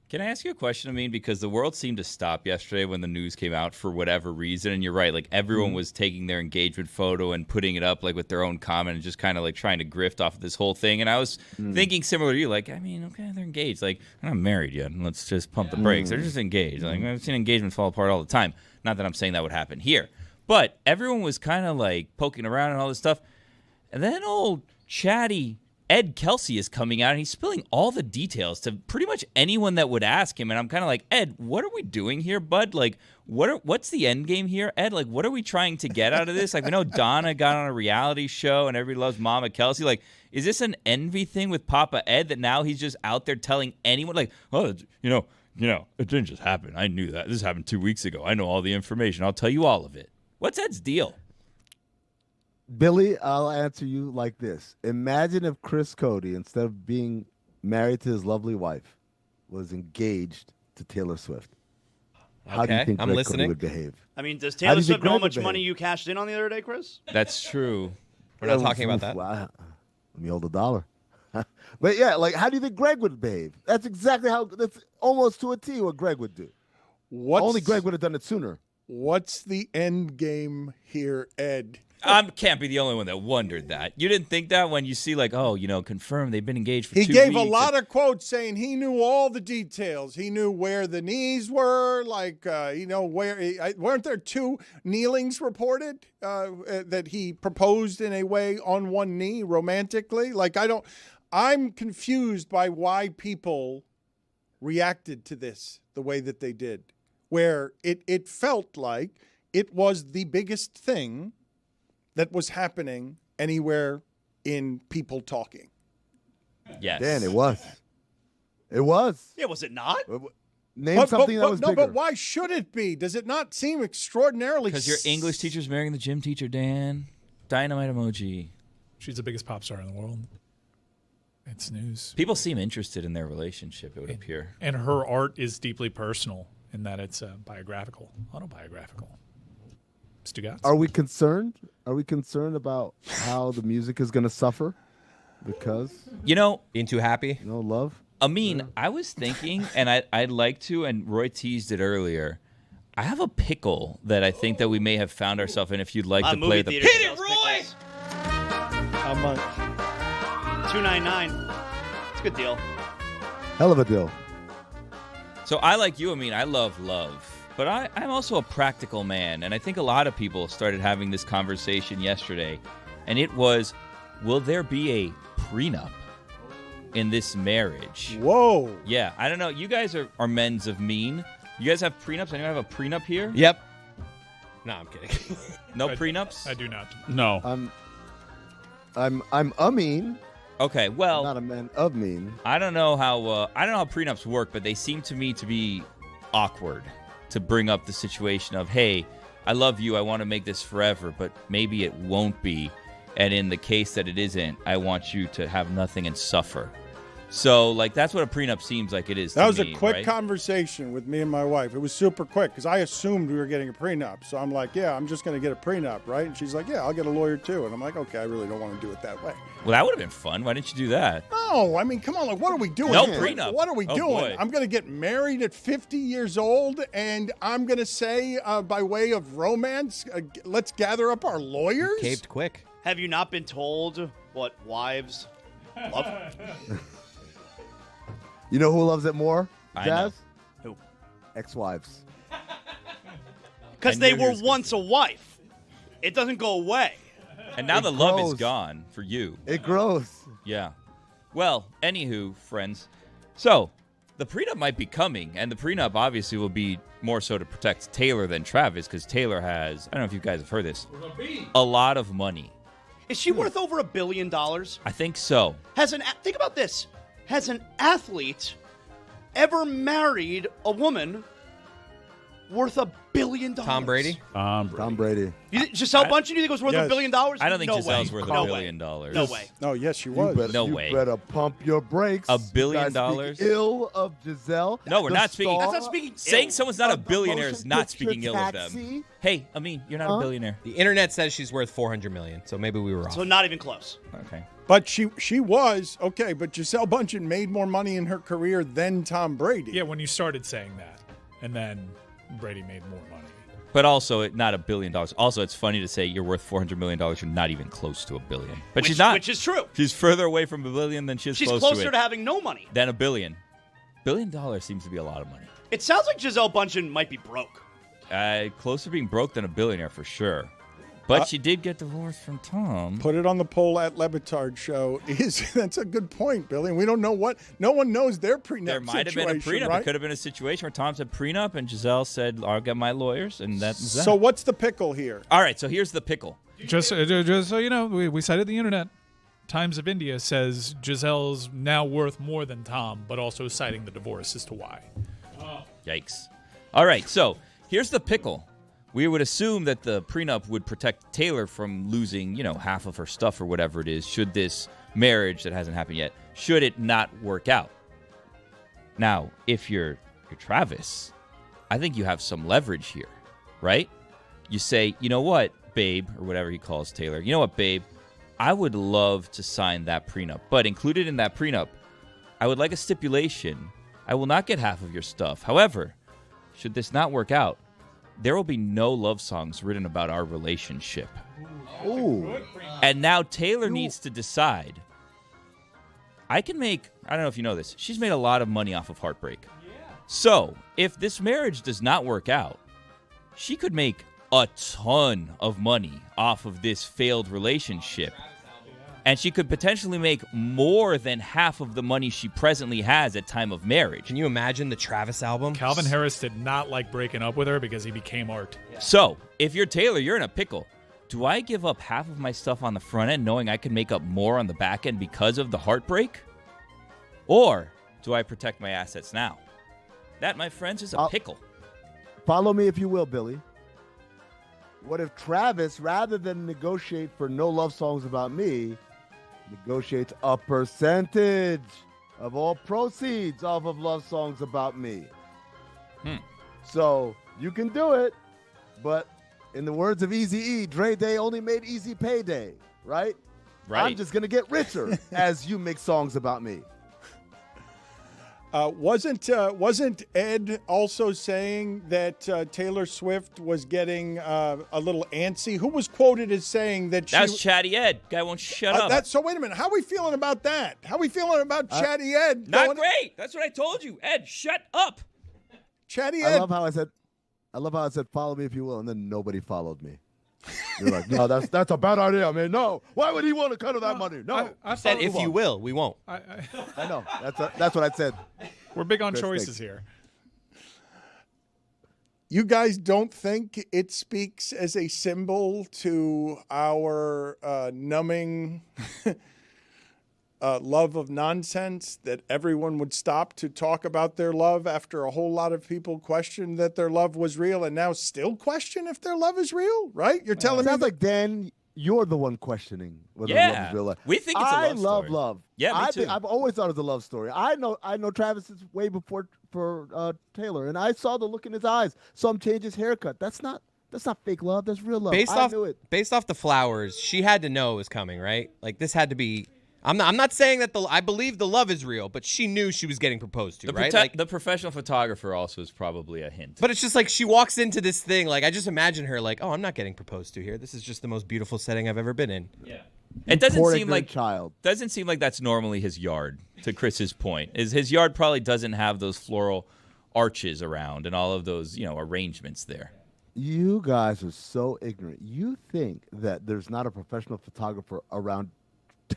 Can I ask you a question? I mean, because the world seemed to stop yesterday when the news came out for whatever reason, and you're right. Like, everyone was taking their engagement photo and putting it up, like, with their own comment and just kind of, like, trying to grift off of this whole thing. And I was thinking similar to you, like, I mean, okay, they're engaged. Like, they're not married yet. Let's just pump the brakes. They're just engaged. Like, I've seen engagements fall apart all the time. Not that I'm saying that would happen here. But everyone was kind of, like, poking around and all this stuff. And then old chatty Ed Kelsey is coming out, and he's spilling all the details to pretty much anyone that would ask him. And I'm kind of like, Ed, what are we doing here, bud? Like, what's the end game here, Ed? Like, what are we trying to get out of this? Like, we know Donna got on a reality show, and everybody loves Mama Kelsey. Like, is this an envy thing with Papa Ed that now he's just out there telling anyone, like, oh, you know, it didn't just happen. I knew that. This happened 2 weeks ago. I know all the information. I'll tell you all of it. What's Ed's deal? Billy, I'll answer you like this. Imagine if Chris Cody, instead of being married to his lovely wife, was engaged to Taylor Swift. How do you think Greg Cody would behave? I mean, does Taylor Swift know how much money you cashed in on the other day, Chris? That's true. We're not talking about that. Let me hold $1. But yeah, like, how do you think Greg would behave? That's exactly that's almost to a T what Greg would do. Only Greg would have done it sooner. What's the end game here, Ed? I can't be the only one that wondered that. You didn't think that when you see, like, oh, confirmed they've been engaged for 2 weeks. He gave a lot of quotes saying he knew all the details. He knew where the knees were, like, where weren't there 2 kneelings reported that he proposed in a way on one knee romantically? Like, I'm confused by why people reacted to this the way that they did, where it felt like it was the biggest thing that was happening anywhere in people talking. Yes. Dan, it was. It was. Yeah, was it not? Name something that was bigger. No, but why should it be? Does it not seem extraordinarily... Because your English teacher's marrying the gym teacher, Dan. Dynamite emoji. She's the biggest pop star in the world. It's news. People seem interested in their relationship, it would appear. And her art is deeply personal in that it's autobiographical. Stugotz. Are we concerned? Are we concerned about how the music is going to suffer? Because being too happy, love. I was thinking, and I'd like to, and Roy teased it earlier. I have a pickle that I think that we may have found ourselves in. If you'd like to play the hit it, Roy. How much? $2.99. It's a good deal. Hell of a deal. So I like you. I love love. But I'm also a practical man, and I think a lot of people started having this conversation yesterday, and it was, will there be a prenup in this marriage? Whoa. Yeah, I don't know. You guys are men's of mean. You guys have prenups? Anyone have a prenup here? Yep. No, I'm kidding. No prenups? I do not. No. I'm mean. Okay, well, I'm not a man of mean. I don't know how prenups work, but they seem to me to be awkward. To bring up the situation of, hey, I love you. I want to make this forever, but maybe it won't be. And in the case that it isn't, I want you to have nothing and suffer. So, like, that's what a prenup seems like it is. That was me, a quick right? conversation with me and my wife. It was super quick because I assumed we were getting a prenup. So I'm like, yeah, I'm just going to get a prenup, right? And she's like, yeah, I'll get a lawyer too. And I'm like, okay, I really don't want to do it that way. Well, that would have been fun. Why didn't you do that? No, I mean, come on, like, what are we doing? No here? prenup. What are we Oh, doing? boy. I'm going to get married at 50 years old, and I'm going to say, by way of romance, let's gather up our lawyers. Caved quick. Have you not been told what wives love? You know who loves it more, I Jazz? Who? Ex-wives. Because they were once a wife. It doesn't go away. And now It the love is grows. gone for you. It grows. Yeah. Well, anywho, friends. So, the prenup might be coming, and the prenup obviously will be more so to protect Taylor than Travis, because Taylor has, I don't know if you guys have heard this, a lot of money. Is she worth over $1 billion? I think so. Think about this. Has an athlete ever married a woman worth $1 billion? Tom Brady? Tom Brady. Giselle Bundchen, you think it was worth $1 billion? I don't think No Giselle's way. worth No $1 billion. way. No way. No, yes, she was. No you way. better pump your brakes. $1 billion? You guys speak ill of Giselle. No, we're the not speaking. star That's not speaking Saying ill. someone's not a of the billionaire is motion not picture speaking ill of taxi. them. Hey, Amin, you're not a billionaire. The internet says she's worth $400 million, so maybe we were off. So not even close. Okay. But she was, okay, but Giselle Bundchen made more money in her career than Tom Brady. Yeah, when you started saying that, and then Brady made more money. But also, not $1 billion. Also, it's funny to say you're worth $400 million. You're not even close to $1 billion. But she's not. Which is true. She's further away from $1 billion than she's She's close closer to it. to having no money. Than $1 billion. $1 billion seems to be a lot of money. It sounds like Giselle Bundchen might be broke. Closer to being broke than a billionaire for sure. But she did get divorced from Tom. Put it on the poll at Le Batard Show. That's a good point, Billy. And we don't know what. No one knows their prenup. There might have been a prenup. Right? It could have been a situation where Tom said prenup and Giselle said, I'll get my lawyers. And that was that. So what's the pickle here? All right, so here's the pickle. Just so you know, we cited the internet. Times of India says Giselle's now worth more than Tom, but also citing the divorce as to why. Yikes. All right, so here's the pickle. We would assume that the prenup would protect Taylor from losing, half of her stuff or whatever it is, should this marriage that hasn't happened yet, should it not work out. Now, if you're Travis, I think you have some leverage here, right? You say, you know what, babe, or whatever he calls Taylor, you know what, babe, I would love to sign that prenup, but included in that prenup, I would like a stipulation. I will not get half of your stuff. However, should this not work out, there will be no love songs written about our relationship. Ooh. And now Taylor needs to decide. I don't know if you know this, she's made a lot of money off of heartbreak. So, if this marriage does not work out, she could make a ton of money off of this failed relationship. And she could potentially make more than half of the money she presently has at time of marriage. Can you imagine the Travis album? Calvin Harris did not like breaking up with her because he became art. So, if you're Taylor, you're in a pickle. Do I give up half of my stuff on the front end knowing I can make up more on the back end because of the heartbreak? Or do I protect my assets now? That, my friends, is a pickle. Follow me if you will, Billy. What if Travis, rather than negotiate for no love songs about me, negotiates a percentage of all proceeds off of love songs about me? So you can do it, but in the words of Eazy-E, Dre Day only made easy payday, right? Right. I'm just going to get richer as you make songs about me. Wasn't Ed also saying that Taylor Swift was getting a little antsy? Who was quoted as saying that she... That's Chatty Ed. Guy won't shut up. So wait a minute. How are we feeling about that? How are we feeling about Chatty Ed? Not great. That's what I told you. Ed, shut up. Chatty Ed. I love how I said, follow me if you will, and then nobody followed me. You're like, no, that's a bad idea. I mean, no. Why would he want to cut of that money? No. I said if you will, we won't. I know. That's what I said. We're big on Chris, choices thanks. here. You guys don't think it speaks as a symbol to our numbing love of nonsense, that everyone would stop to talk about their love after a whole lot of people questioned that their love was real and now still question if their love is real, right? You're telling me sounds that- like Dan, you're the one questioning whether Yeah. love is real. We think it's a love love story. love. Yeah, me too. I've always thought it was a love story. I know Travis is way before for Taylor, and I saw the look in his eyes. Saw him change his haircut. That's not fake love. That's real love. I knew it. Based off the flowers, she had to know it was coming, right? Like this had to be. I'm not saying that I believe the love is real, but she knew she was getting proposed to, right? The professional photographer also is probably a hint. But it's just like she walks into this thing, like I just imagine her like, oh, I'm not getting proposed to here. This is just the most beautiful setting I've ever been in. Yeah. It doesn't Poor seem ignorant like child. Doesn't seem like that's normally his yard. To Chris's point, is his yard probably doesn't have those floral arches around and all of those arrangements there. You guys are so ignorant. You think that there's not a professional photographer around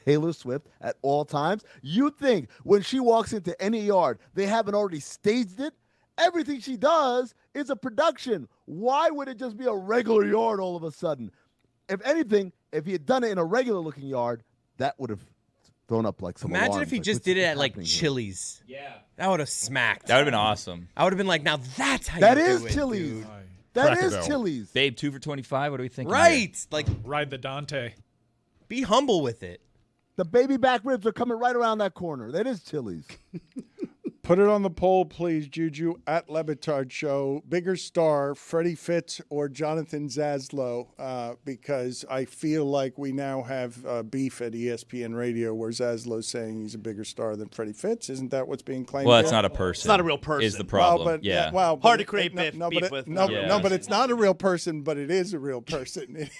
Taylor Swift at all times? You think when she walks into any yard, they haven't already staged it? Everything she does is a production. Why would it just be a regular yard all of a sudden? If anything, if he had done it in a regular looking yard, that would have thrown up like some Imagine alarms. if he Like, just what's did it at like happening here? Chili's. Yeah. That would have smacked. That would have been awesome. I would have been like, now that's how That you is do it, Chili's. dude. That Cracker is Barrel. Chili's. Babe, 2 for 25. What do we think? Right. Like, Ride the Dante. be humble with it. The baby back ribs are coming right around that corner. That is Chili's. Put it on the poll, please, Juju, at Le Batard Show. Bigger star, Freddie Fitz or Jonathan Zaslow? Because I feel like we now have beef at ESPN Radio where Zaslow's saying he's a bigger star than Freddie Fitz. Isn't that what's being claimed? Well, here? it's not a person. It's not a real person. Is the problem? Well, but, yeah. Well, Hard to but create it- no, beef but with. No, but it's not a real person, but it is a real person.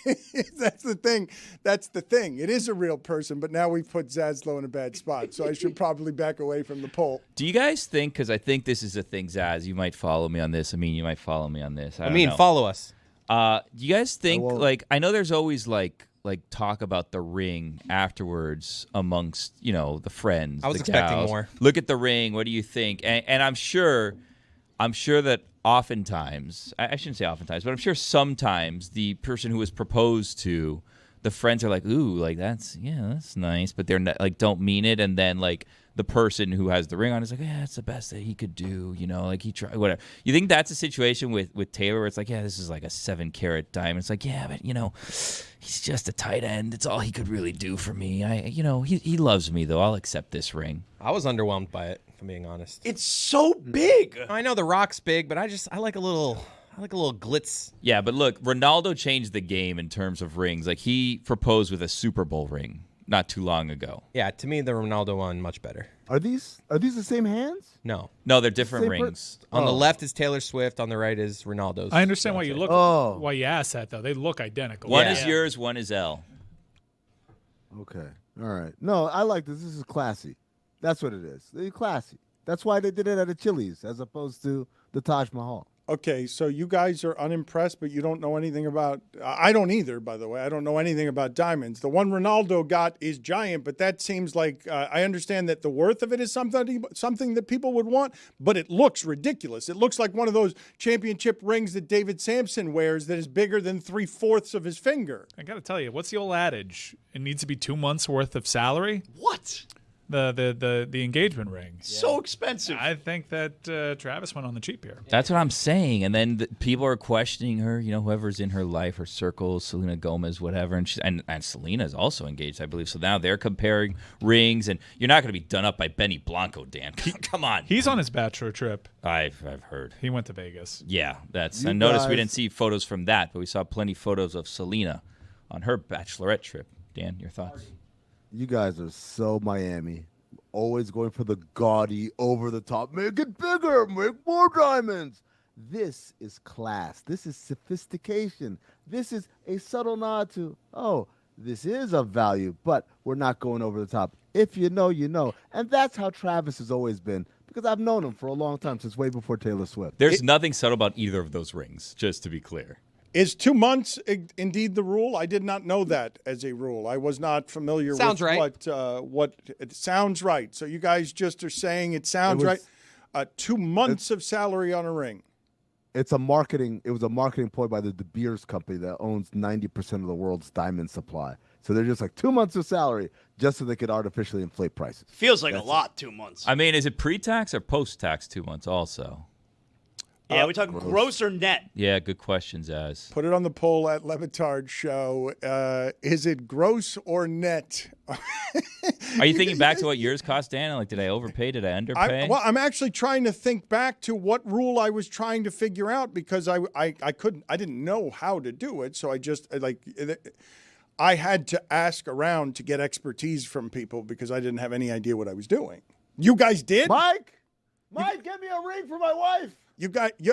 That's the thing. That's the thing. It is a real person, but now we've put Zaslow in a bad spot, so I should probably back away from the poll. Do you guys think, because I think this is a thing, Zaz, you might follow me on this. I mean, you might follow me on this. I don't know. Follow us. Do you guys think, I know there's always like talk about the ring afterwards amongst, the friends. I was the expecting gals. more. Look at the ring. What do you think? And I'm sure that oftentimes, I shouldn't say oftentimes, but I'm sure sometimes the person who was proposed to, the friends are like, ooh, like that's nice, but they're not, like, don't mean it. And then like the person who has the ring on is like, yeah, it's the best that he could do, like he tried, whatever. You think that's a situation with Taylor where it's like, yeah, this is like a 7-carat diamond. It's like, yeah, but he's just a tight end. It's all he could really do for me. He loves me though. I'll accept this ring. I was underwhelmed by it, if I'm being honest. It's so big. I know the Rock's big, but I like a little glitz. Yeah, but look, Ronaldo changed the game in terms of rings. Like he proposed with a Super Bowl ring not too long ago. Yeah, to me the Ronaldo one much better. Are these the same hands? No, they're different Same rings. On the left is Taylor Swift. On the right is Ronaldo's. I understand why you look. Oh. Why you ask that though? They look identical. One is yours, one is L. Okay. All right. No, I like this. This is classy. That's what it is. They're classy. That's why they did it at a Chili's as opposed to the Taj Mahal. Okay, so you guys are unimpressed, but you don't know anything about. I don't either, by the way. I don't know anything about diamonds. The one Ronaldo got is giant, but that seems like I understand that the worth of it is something that people would want, but it looks ridiculous. It looks like one of those championship rings that David Sampson wears that is bigger than 3/4 of his finger. I got to tell you, what's the old adage? It needs to be 2 months worth of salary. What? The engagement ring. So expensive. I think that Travis went on the cheap here. That's what I'm saying. And then people are questioning her, whoever's in her life, her circle, Selena Gomez, whatever. And Selena is also engaged, I believe. So now they're comparing rings. And you're not going to be done up by Benny Blanco, Dan. Come on. He's on his bachelor trip. I've heard. He went to Vegas. Yeah, You I noticed we guys- didn't see photos from that, but we saw plenty of photos of Selena on her bachelorette trip. Dan, your thoughts? You guys are so Miami. Always going for the gaudy, over the top. Make it bigger. Make more diamonds. This is class. This is sophistication. This is a subtle nod to, this is of value, but we're not going over the top. If you know, you know. And that's how Travis has always been, because I've known him for a long time, since way before Taylor Swift. There's nothing subtle about either of those rings, just to be clear. Is 2 months indeed the rule? I did not know that as a rule. I was not familiar Sounds with right. what it sounds right. So you guys just are saying it sounds right. 2 months of salary on a ring. It was a marketing ploy by the De Beers company that owns 90% of the world's diamond supply. So they're just like 2 months of salary just so they could artificially inflate prices. Feels like a lot, 2 months. I mean, is it pre-tax or post-tax 2 months also? Yeah, we talking gross or net? Yeah, good questions, Az. Put it on the poll at Le Batard Show. Is it gross or net? Are you thinking back to what yours cost, Dan? Like, did I overpay? Did I underpay? I'm actually trying to think back to what rule I was trying to figure out because I didn't know how to do it. So I had to ask around to get expertise from people because I didn't have any idea what I was doing. You guys did? Mike, get me a ring for my wife.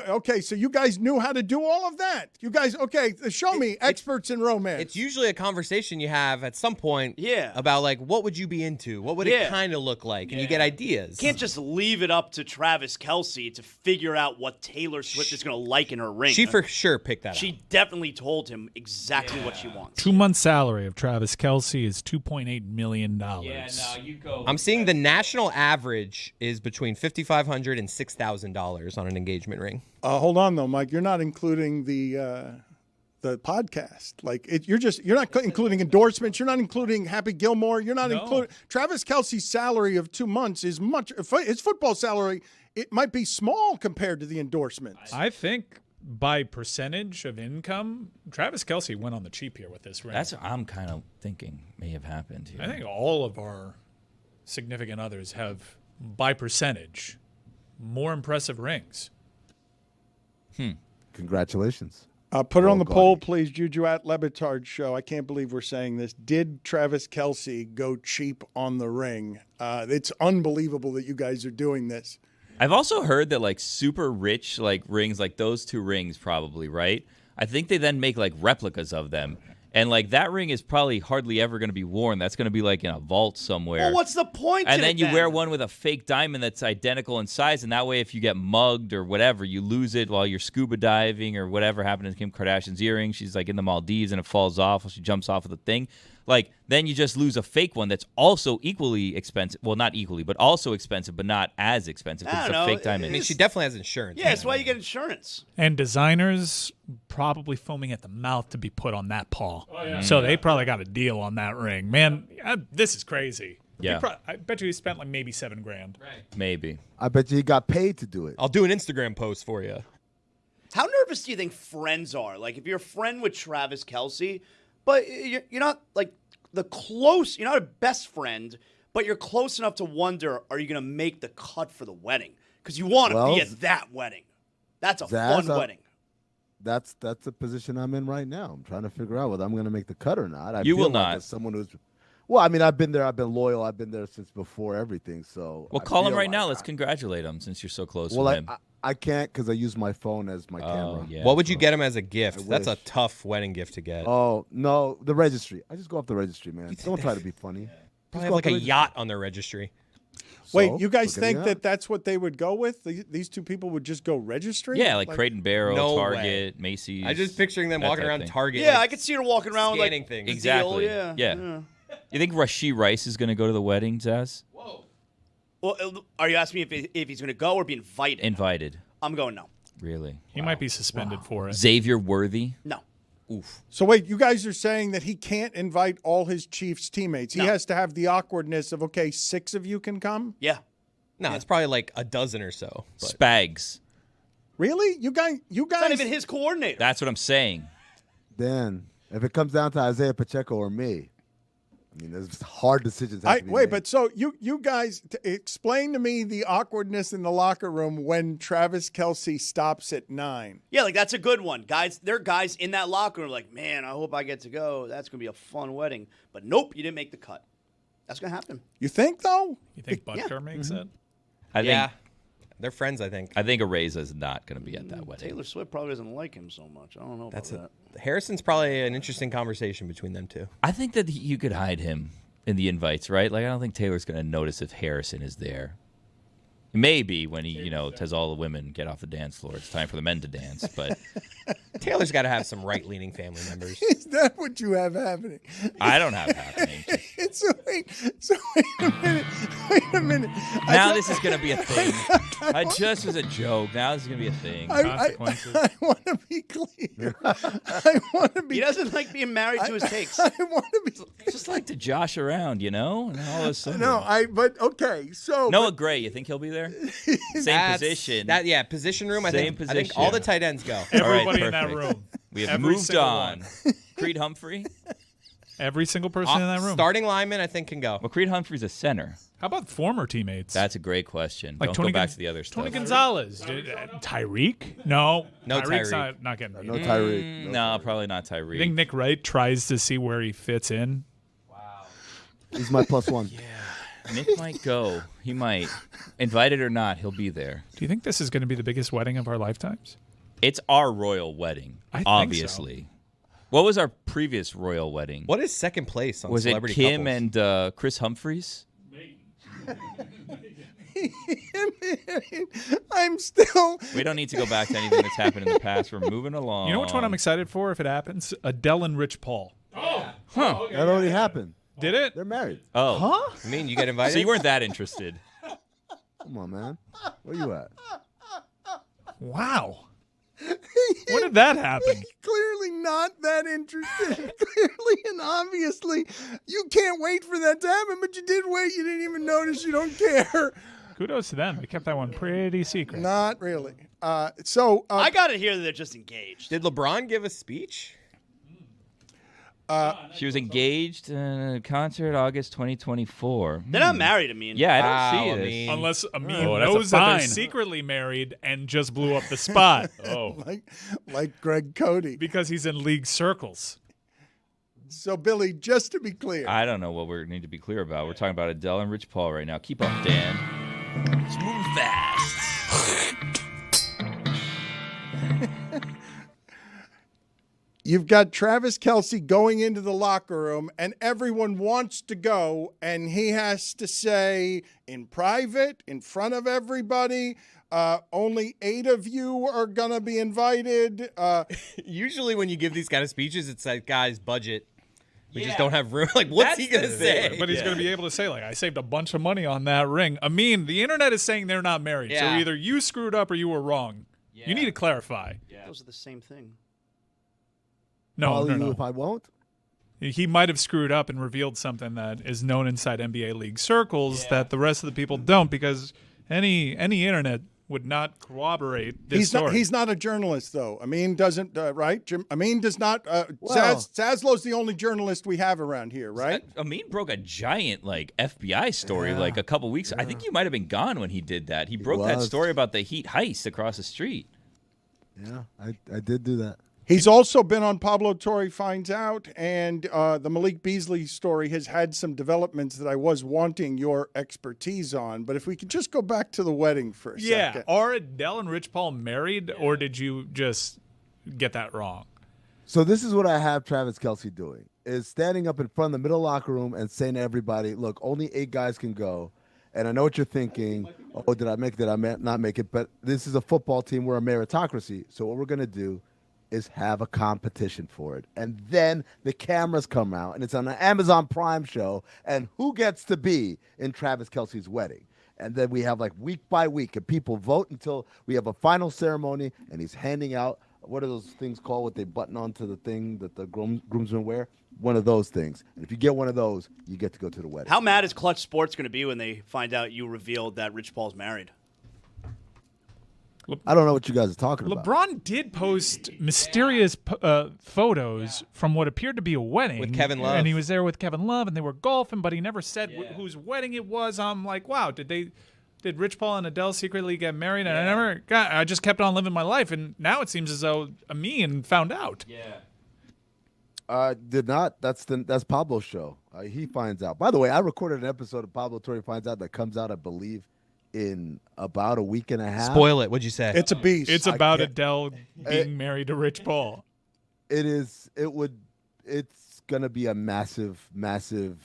Okay, so you guys knew how to do all of that. You guys, okay, show me experts in romance. It's usually a conversation you have at some point Yeah. about, like, what would you be into? What would it kind of look like? And you get ideas. Can't just leave it up to Travis Kelce to figure out what Taylor Swift is going to like in her ring. She for sure picked that She definitely told him exactly what she wants. 2 months salary of Travis Kelce is $2.8 million. Yeah, no, you go. I'm seeing the national average is between $5,500 and $6,000 on an engagement ring. Hold on though, Mike. You're not including the podcast. Like you're not including endorsements. You're not including Happy Gilmore. You're not including Travis Kelce's salary of 2 months is much. His football salary, it might be small compared to the endorsements. I think by percentage of income, Travis Kelce went on the cheap here with this ring. That's what I'm kind of thinking may have happened here. I think all of our significant others have, by percentage, more impressive rings. Congratulations. Put it on the poll, please, Juju at Le Batard Show. I can't believe we're saying this. Did Travis Kelce go cheap on the ring? It's unbelievable that you guys are doing this. I've also heard that like super rich like rings, like those 2 rings probably, right? I think they then make like replicas of them. And like that ring is probably hardly ever going to be worn. That's going to be like in a vault somewhere. Well, what's the point? And then you wear one with a fake diamond that's identical in size, and that way, if you get mugged or whatever, you lose it while you're scuba diving or whatever happened to Kim Kardashian's earring. She's like in the Maldives and it falls off while she jumps off of the thing. Like then you just lose a fake one that's also equally expensive. Well, not equally, but also expensive, but not as expensive because it's a fake diamond. I mean, she definitely has insurance. Yeah, that's why you get insurance. And designers probably foaming at the mouth to be put on that, Paul. Oh, yeah. So they probably got a deal on that ring. Man, this is crazy. Yeah. I bet you he spent like maybe $7,000. Right. Maybe. I bet you he got paid to do it. I'll do an Instagram post for you. How nervous do you think friends are? Like, if you're a friend with Travis Kelce, but you're not like you're not a best friend, but you're close enough to wonder, are you going to make the cut for the wedding? Because you want to be at that wedding. That's a fun wedding. That's the position I'm in right now. I'm trying to figure out whether I'm going to make the cut or not. You feel will like not. as someone who's, well, I mean, I've been there. I've been loyal. I've been there since before everything. So Well, call him right now. Let's congratulate him since you're so close with him. I can't because I use my phone as my camera. Yeah. What would you get him as a gift? That's a wish. tough wedding gift to get. Oh, no, the registry. I just go off the registry, man. Don't try to be funny. Probably have like a yacht on their registry. Wait, you guys think that that's what they would go with? These 2 people would just go registry? Yeah, like Crate and Barrel, No Target, way. Macy's. I'm just picturing them that walking type around thing. Target. Yeah, like, I could see her walking around with scanning like things. Exactly. Deal. Yeah. You think Rashee Rice is going to go to the wedding, Zaz? Well, are you asking me if he's going to go or be invited? Invited. I'm going no. Really? He might be suspended for it. Xavier Worthy? No. Oof. So wait, you guys are saying that he can't invite all his Chiefs teammates. He has to have the awkwardness of, okay, 6 of you can come? Yeah. No, it's probably like a dozen or so. But. Spags. Really? You guys It's not even his coordinator. That's what I'm saying. Dan, if it comes down to Isaiah Pacheco or me, I mean, there's hard decisions. Have to be made. But so you guys explain to me the awkwardness in the locker room when Travis Kelce stops at 9. Yeah, like that's a good one. Guys, there are guys in that locker room like, man, I hope I get to go. That's going to be a fun wedding. But nope, you didn't make the cut. That's going to happen. You think, though? You think Butker makes it? I think they're friends, I think. I think Areza is not going to be at that wedding. Taylor Swift probably doesn't like him so much. I don't know about that. Harrison's probably an interesting conversation between them 2. I think that you could hide him in the invites, right? Like, I don't think Taylor's going to notice if Harrison is there. Maybe when he, tells all the women, get off the dance floor. It's time for the men to dance. But Taylor's got to have some right-leaning family members. Is that what you have happening? I don't have happening. So wait a minute. Now this is going to be a thing. I just was a joke. Now this is going to be a thing. Consequences. I want to be clear. I want to be. He doesn't like being married to his takes. I want to be. Just like to josh around, And all of a sudden. But okay. So Noah Gray, you think he'll be there? Same position. Position room. I Same think position. all the tight ends go. Everybody All in right, that perfect. room. We have Every moved single on. one. Creed Humphrey. Every single person in that room. Starting lineman, I think, can go. Well, Creed Humphrey's a center. How about former teammates? That's a great question. Like Don't Tony go back Gon- to the other stuff. Tony Gonzalez. Tyreek? No. No Tyreek's Tyreek. not getting No beat. Tyreek. No, probably not I Tyreek. think Nick Wright tries to see where he fits in. He's my +1. Nick might go. He might. Invited or not, he'll be there. Do you think this is going to be the biggest wedding of our lifetimes? It's our royal wedding, I think obviously. What was our previous royal wedding? What is second place on Was it celebrity Kim couples? and Chris Humphries? I'm still. We don't need to go back to anything that's happened in the past. We're moving along. You know which one I'm excited for if it happens? Adele and Rich Paul. Huh. That already happened. Did it? They're married. Oh. Huh? I mean, you get invited? So you weren't that interested. Come on, man. Where you at? Wow. When did that happen? Clearly not that interested. Clearly and obviously, you can't wait for that to happen, but you did wait. You didn't even notice. You don't care. Kudos to them. They kept that one pretty secret. Not really. I got to hear that they're just engaged. Did LeBron give a speech? She was engaged in a concert August 2024. They're not married, I mean. Yeah, I don't see this. Unless Amin that's a knows that they're fine. secretly married and just blew up the spot. like Greg Cody. Because he's in league circles. So, Billy, just to be clear. I don't know what we need to be clear about. We're talking about Adele and Rich Paul right now. Keep up, Dan. Let's move fast. You've got Travis Kelce going into the locker room, and everyone wants to go, and he has to say in private, in front of everybody, only 8 of you are going to be invited. Usually when you give these kind of speeches, it's like, guys, budget. We just don't have room. Like, what's he going to say? But he's going to be able to say, like, I saved a bunch of money on that ring. Amin, the internet is saying they're not married. So Yeah. either you screwed up or you were wrong. You need to clarify. Those are the same thing. No. If I won't. He might have screwed up and revealed something that is known inside NBA league circles that the rest of the people don't, because any internet would not corroborate this story. He's not a journalist, though. Amin doesn't, right? Amin does not. Zaslow's the only journalist we have around here, right? Amin broke a giant FBI story like a couple weeks. I think you might have been gone when he did that. He broke that story about the Heat heist across the street. Yeah, I did do that. He's also been on Pablo Torre Finds Out, and the Malik Beasley story has had some developments that I was wanting your expertise on. But if we could just go back to the wedding for a second. Are Adele and Rich Paul married, or did you just get that wrong? So this is what I have Travis Kelce doing, is standing up in front of the middle locker room and saying to everybody, look, only 8 guys can go. And I know what you're thinking. Oh, did I make it? Did I not make it? But this is a football team. We're a meritocracy. So what we're going to do is have a competition for it. And then the cameras come out, and it's on an Amazon Prime show, and who gets to be in Travis Kelce's wedding? And then we have like week by week, and people vote until we have a final ceremony, and he's handing out, what are those things called, what they button onto the thing that the groomsmen wear? One of those things. And if you get one of those, you get to go to the wedding. How mad is Clutch Sports going to be when they find out you revealed that Rich Paul's married? I don't know what you guys are talking about. LeBron did post mysterious photos from what appeared to be a wedding. With Kevin Love. And he was there with Kevin Love, and they were golfing, but he never said whose wedding it was. I'm like, wow, did Rich Paul and Adele secretly get married? And I just kept on living my life, and now it seems as though Amin found out. Did not. That's Pablo's show. He finds out. By the way, I recorded an episode of Pablo Torre Finds Out that comes out, I believe, in about a week and a half. Spoil it. What'd you say? It's a beast. It's about Adele being married to Rich Paul. It is. It's gonna be a massive, massive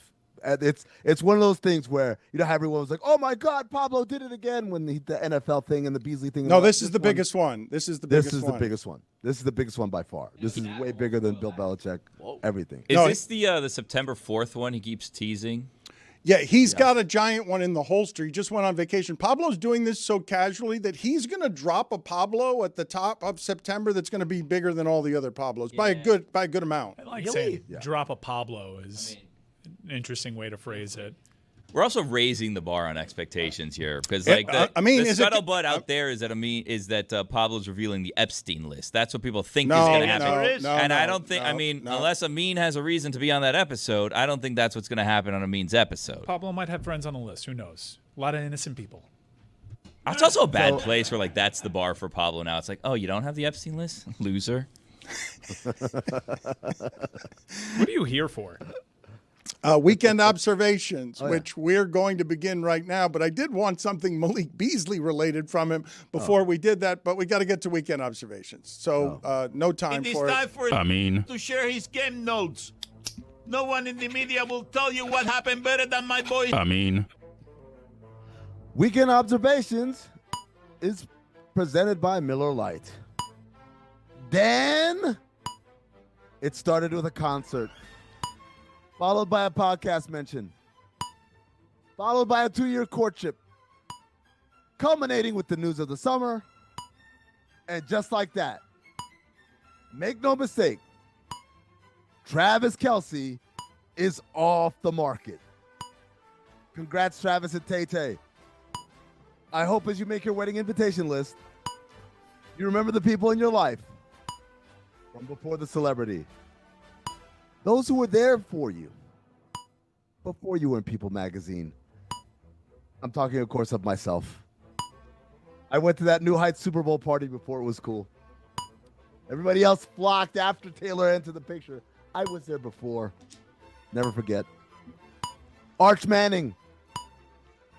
It's one of those things where you know how everyone was like, "Oh my God, Pablo did it again" when the NFL thing and the Beasley thing. No, this is the biggest one. This is the biggest one. This is the biggest one. This is the biggest one by far. This is way bigger than Bill Belichick. Everything. Is this the September 4th one he keeps teasing? Yeah, he's got a giant one in the holster. He just went on vacation. Pablo's doing this so casually that he's going to drop a Pablo at the top of September that's going to be bigger than all the other Pablos by a good amount. I like saying drop a Pablo is an interesting way to phrase it. We're also raising the bar on expectations here because, like, the scuttlebutt out there is that Pablo's revealing the Epstein list. That's what people think is going to happen. I don't think. Unless Amin has a reason to be on that episode, I don't think that's what's going to happen on Amin's episode. Pablo might have friends on the list. Who knows? A lot of innocent people. It's also a bad place where, like, that's the bar for Pablo now. It's like, oh, you don't have the Epstein list, loser. What are you here for? Weekend observations, which we're going to begin right now. But I did want something Malik Beasley related from him before we did that. But we got to get to weekend observations. So no time for time it. for him to share his game notes. No one in the media will tell you what happened better than my boy. Weekend observations is presented by Miller Lite. Dan, it started with a concert, followed by a podcast mention, followed by a 2-year courtship, culminating with the news of the summer, and just like that, make no mistake, Travis Kelce is off the market. Congrats, Travis and Tay-Tay. I hope as you make your wedding invitation list, you remember the people in your life from before the celebrity. Those who were there for you before you were in People magazine. I'm talking, of course, of myself. I went to that New Heights Super Bowl party before it was cool. Everybody else flocked after Taylor entered the picture. I was there before. Never forget. Arch Manning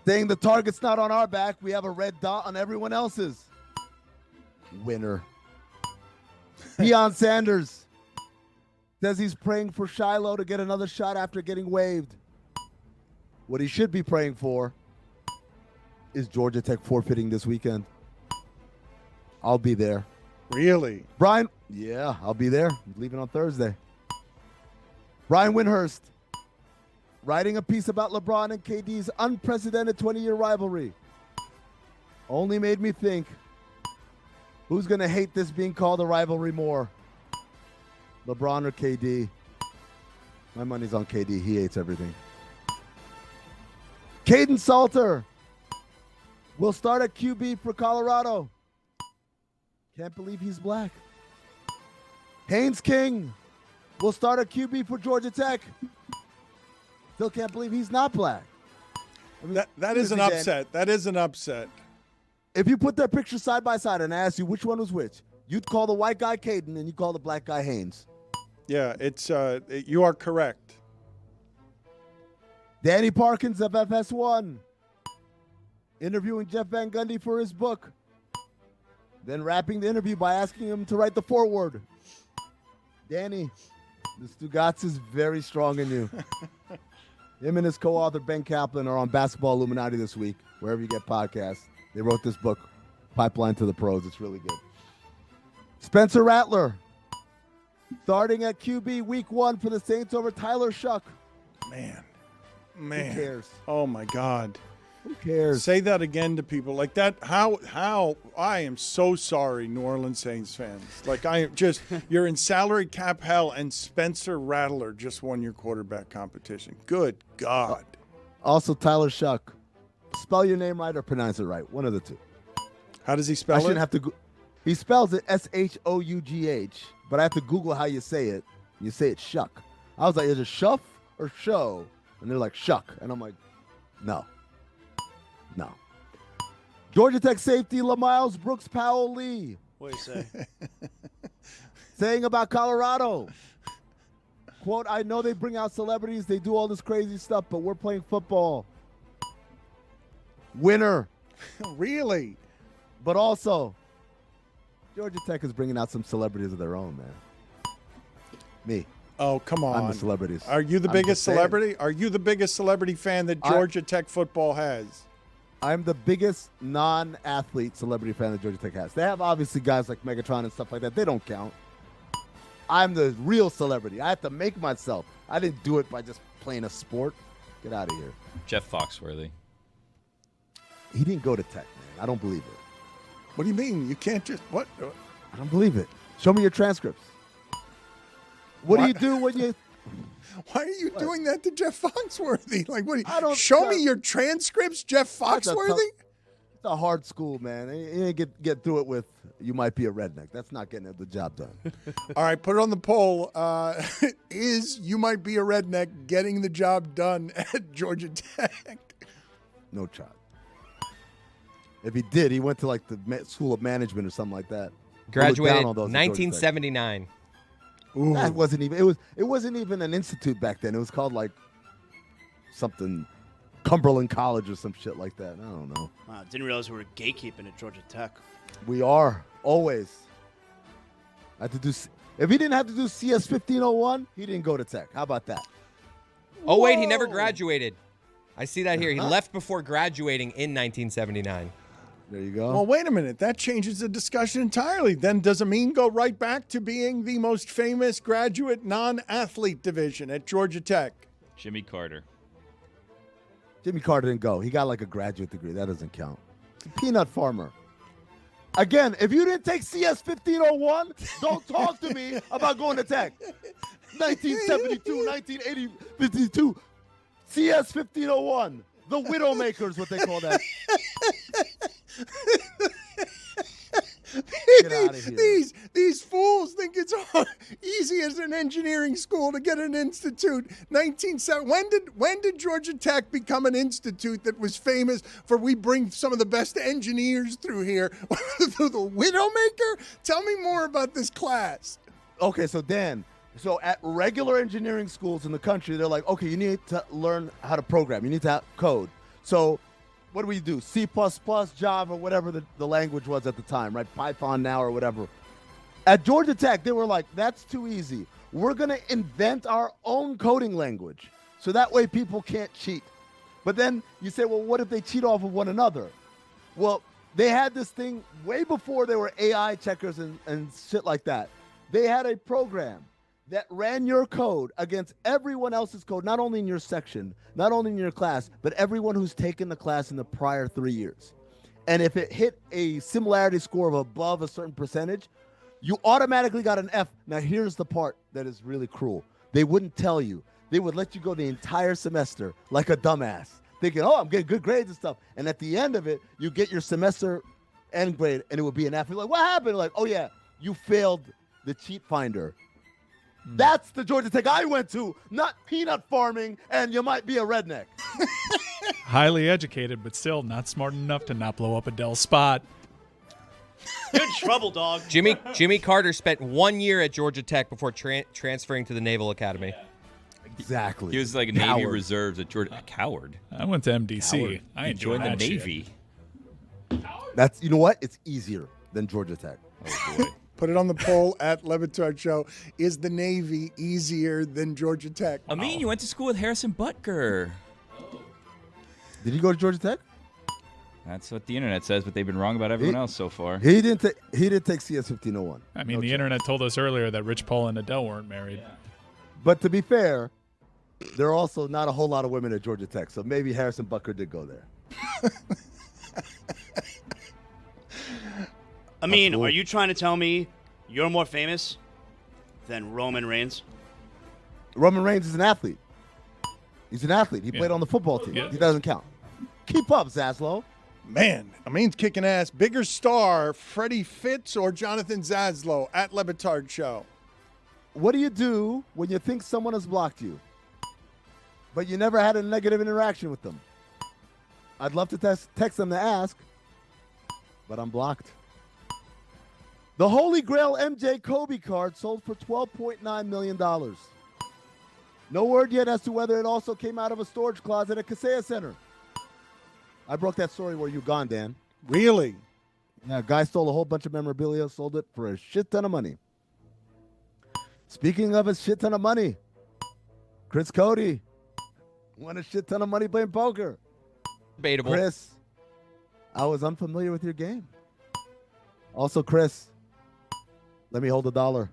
saying the target's not on our back. We have a red dot on everyone else's. Winner. Deion Sanders says he's praying for Shiloh to get another shot after getting waived. What he should be praying for is Georgia Tech forfeiting this weekend. I'll be there. Really? Brian? Yeah, I'll be there. I'm leaving on Thursday. Brian Windhurst writing a piece about LeBron and KD's unprecedented 20-year rivalry. Only made me think, who's going to hate this being called a rivalry more? LeBron or KD? My money's on KD. He hates everything. Caden Salter will start at QB for Colorado. Can't believe he's black. Haynes King will start at QB for Georgia Tech. Still can't believe he's not black. I mean, that is an upset. That is an upset. If you put their pictures side by side and ask you which one was which, you'd call the white guy Caden and you call the black guy Haynes. Yeah, it's you are correct. Danny Parkins of FS1 interviewing Jeff Van Gundy for his book, then wrapping the interview by asking him to write the foreword. Danny, the Stugotz is very strong in you. Him and his co-author Ben Kaplan are on Basketball Illuminati this week, wherever you get podcasts. They wrote this book, Pipeline to the Pros. It's really good. Spencer Rattler, starting at QB week 1 for the Saints over Tyler Shuck. Man. Who cares? Oh, my God. Who cares? Say that again to people like that. How I am so sorry, New Orleans Saints fans. Like, I am just, you're in salary cap hell, and Spencer Rattler just won your quarterback competition. Good God. Also, Tyler Shuck. Spell your name right or pronounce it right. One of the two. How does he spell it? I shouldn't have to. He spells it Shough, but I have to Google how you say it. You say it Shuck. I was like, is it Shuff or Show? And they're like, Shuck. And I'm like, no. Georgia Tech safety LaMiles Brooks Powell Lee. What do you say? Saying about Colorado. Quote, I know they bring out celebrities. They do all this crazy stuff, but we're playing football. Winner. Really? But also, Georgia Tech is bringing out some celebrities of their own, man. Me. Oh, come on. I'm the celebrities. Are you the I'm biggest just saying. celebrity? Are you the biggest celebrity fan that Georgia Tech football has? I'm the biggest non-athlete celebrity fan that Georgia Tech has. They have obviously guys like Megatron and stuff like that. They don't count. I'm the real celebrity. I have to make myself. I didn't do it by just playing a sport. Get out of here. Jeff Foxworthy. He didn't go to Tech, man. I don't believe it. What do you mean? You can't just what? I don't believe it. Show me your transcripts. What do you do when you? Why are you doing that to Jeff Foxworthy? Like, what? I don't show me your transcripts, Jeff That's a Foxworthy. tough- It's a hard school, man. You ain't get through it with you might be a redneck. That's not getting the job done. All right, put it on the poll. Is you might be a redneck getting the job done at Georgia Tech? No shot. If he did, he went to like the School of Management or something like that. Graduated Down on those at Georgia Tech. 1979. That wasn't even. It wasn't even an institute back then. It was called like something Cumberland College or some shit like that. I don't know. Wow, didn't realize we were gatekeeping at Georgia Tech. We are always. I had to do. If he didn't have to do CS 1501, he didn't go to Tech. How about that? Oh, wait, he never graduated. I see that here. He left before graduating in 1979. There you go. Well, wait a minute. That changes the discussion entirely. Then does Amin go right back to being the most famous graduate non-athlete division at Georgia Tech? Jimmy Carter. Jimmy Carter didn't go. He got like a graduate degree. That doesn't count. He's a peanut farmer. Again, if you didn't take CS 1501, don't talk to me about going to Tech. 1972, 1980, 52. CS 1501. The Widowmakers, what they call that. Get out of here. These fools think it's easy as an engineering school to get an institute. 1970. When did Georgia Tech become an institute that was famous for we bring some of the best engineers through here? The Widowmaker? Tell me more about this class. Okay, so Dan, at regular engineering schools in the country, they're like, okay, you need to learn how to program. You need to code. So what do we do? C++, Java, whatever the language was at the time, right? Python now or whatever. At Georgia Tech, they were like, that's too easy. We're going to invent our own coding language so that way people can't cheat. But then you say, well, what if they cheat off of one another? Well, they had this thing way before there were AI checkers and shit like that. They had a program that ran your code against everyone else's code, not only in your section, not only in your class, but everyone who's taken the class in the prior 3 years. And if it hit a similarity score of above a certain percentage, you automatically got an F. Now, here's the part that is really cruel. They wouldn't tell you. They would let you go the entire semester like a dumbass, thinking, oh, I'm getting good grades and stuff. And at the end of it, you get your semester end grade, and it would be an F. You're like, what happened? Like, oh, yeah, you failed the cheat finder. That's the Georgia Tech I went to, not peanut farming, and you might be a redneck. Highly educated, but still not smart enough to not blow up Adele's spot. Good trouble, dog. Jimmy Carter spent 1 year at Georgia Tech before transferring to the Naval Academy. Exactly. He was like a Navy Reserves at Georgia. A coward. I went to MDC. Coward. I He enjoyed joined the that shit. Navy. That's, you know what? It's easier than Georgia Tech. Oh, boy. Put it on the poll at Le Batard Show. Is the Navy easier than Georgia Tech? Amin, you went to school with Harrison Butker. Did you go to Georgia Tech? That's what the internet says, but they've been wrong about everyone else so far. He didn't take CS 1501. I mean, the internet told us earlier that Rich Paul and Adele weren't married. But to be fair, there are also not a whole lot of women at Georgia Tech, so maybe Harrison Butker did go there. I mean, are you trying to tell me you're more famous than Roman Reigns? Roman Reigns is an athlete. He's an athlete. He played on the football team. He doesn't count. Keep up, Zaslow. Man, Amin's kicking ass. Bigger star, Freddie Fitz or Jonathan Zaslow at Le Batard Show? What do you do when you think someone has blocked you, but you never had a negative interaction with them? I'd love to text them to ask, but I'm blocked. The Holy Grail MJ Kobe card sold for $12.9 million. No word yet as to whether it also came out of a storage closet at Kaseya Center. I broke that story where you gone, Dan. Really? Yeah, a guy stole a whole bunch of memorabilia, sold it for a shit ton of money. Speaking of a shit ton of money, Chris Cody won a shit ton of money playing poker. Debatable. Chris, I was unfamiliar with your game. Also, Chris, let me hold $1.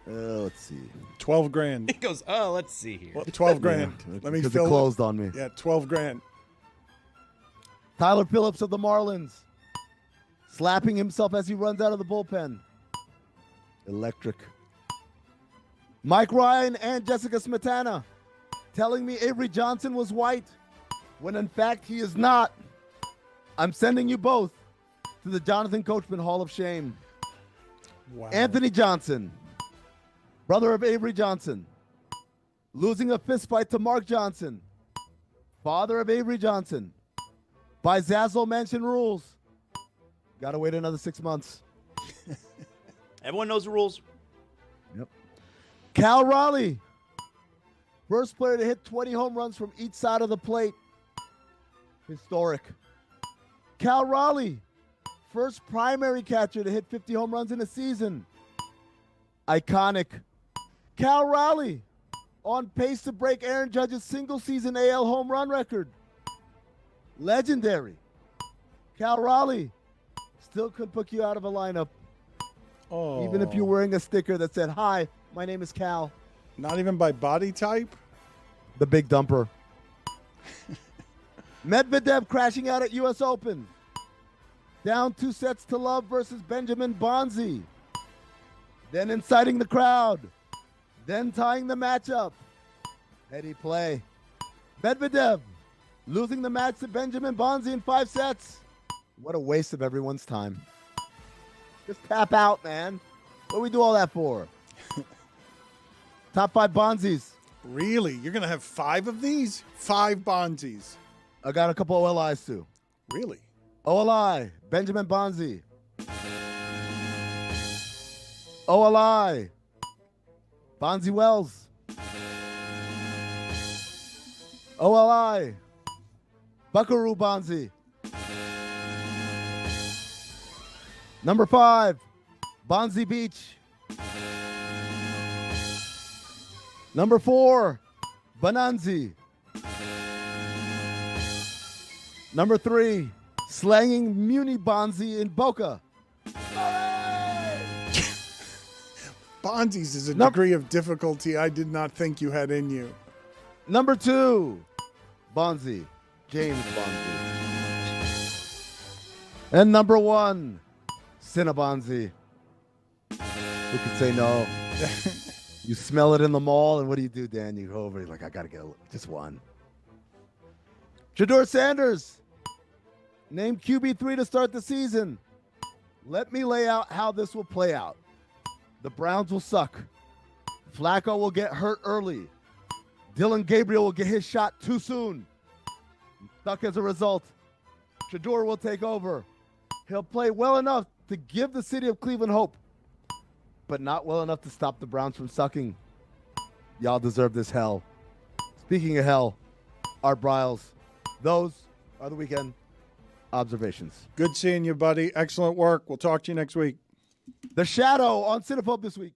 Let's see. 12 grand. He goes, oh, let's see here. Well, 12 grand. Yeah, Let me because fill it closed on me. Yeah, 12 grand. Tyler Phillips of the Marlins, slapping himself as he runs out of the bullpen. Electric. Mike Ryan and Jessica Smetana telling me Avery Johnson was white, when in fact he is not. I'm sending you both to the Jonathan Coachman Hall of Shame. Wow. Anthony Johnson, brother of Avery Johnson, losing a fistfight to Mark Johnson, father of Avery Johnson, by Zazzle Mansion rules. Gotta wait another 6 months. Everyone knows the rules. Yep. Cal Raleigh, first player to hit 20 home runs from each side of the plate. Historic. Cal Raleigh, first primary catcher to hit 50 home runs in a season. Iconic. Cal Raleigh, on pace to break Aaron Judge's single-season AL home run record. Legendary. Cal Raleigh, still couldn't put you out of a lineup. Oh. Even if you're wearing a sticker that said, "Hi, my name is Cal." Not even by body type? The big dumper. Medvedev crashing out at U.S. Open. Down 2-0 versus Benjamin Bonzi. Then inciting the crowd. Then tying the matchup. Heady play. Medvedev losing the match to Benjamin Bonzi in 5 sets. What a waste of everyone's time. Just tap out, man. What do we do all that for? Top 5 Bonzis. Really? You're going to have 5 of these? 5 Bonzis. I got a couple OLIs too. Really? OLI, Benjamin Bonzi. OLI, Bonzi Wells. OLI, Buckaroo Bonzi. Number 5, Bonzi Beach. Number 4, Bonanzi. Number 3, slanging Muni Bonzi in Boca. Bonzi's is a degree of difficulty I did not think you had in you. Number 2, Bonzi, James Bonzi. And number 1, Cinnabonzi. Who could say no? You smell it in the mall, and what do, Dan? You go over, you're like, I got to get just one. Shedeur Sanders, named QB3 to start the season. Let me lay out how this will play out. The Browns will suck. Flacco will get hurt early. Dylan Gabriel will get his shot too soon. Stuck as a result. Shedeur will take over. He'll play well enough to give the city of Cleveland hope, but not well enough to stop the Browns from sucking. Y'all deserve this hell. Speaking of hell, Art Briles, those are the weekend observations. Good seeing you, buddy. Excellent work. We'll talk to you next week. The Shadow on Cinephobe this week.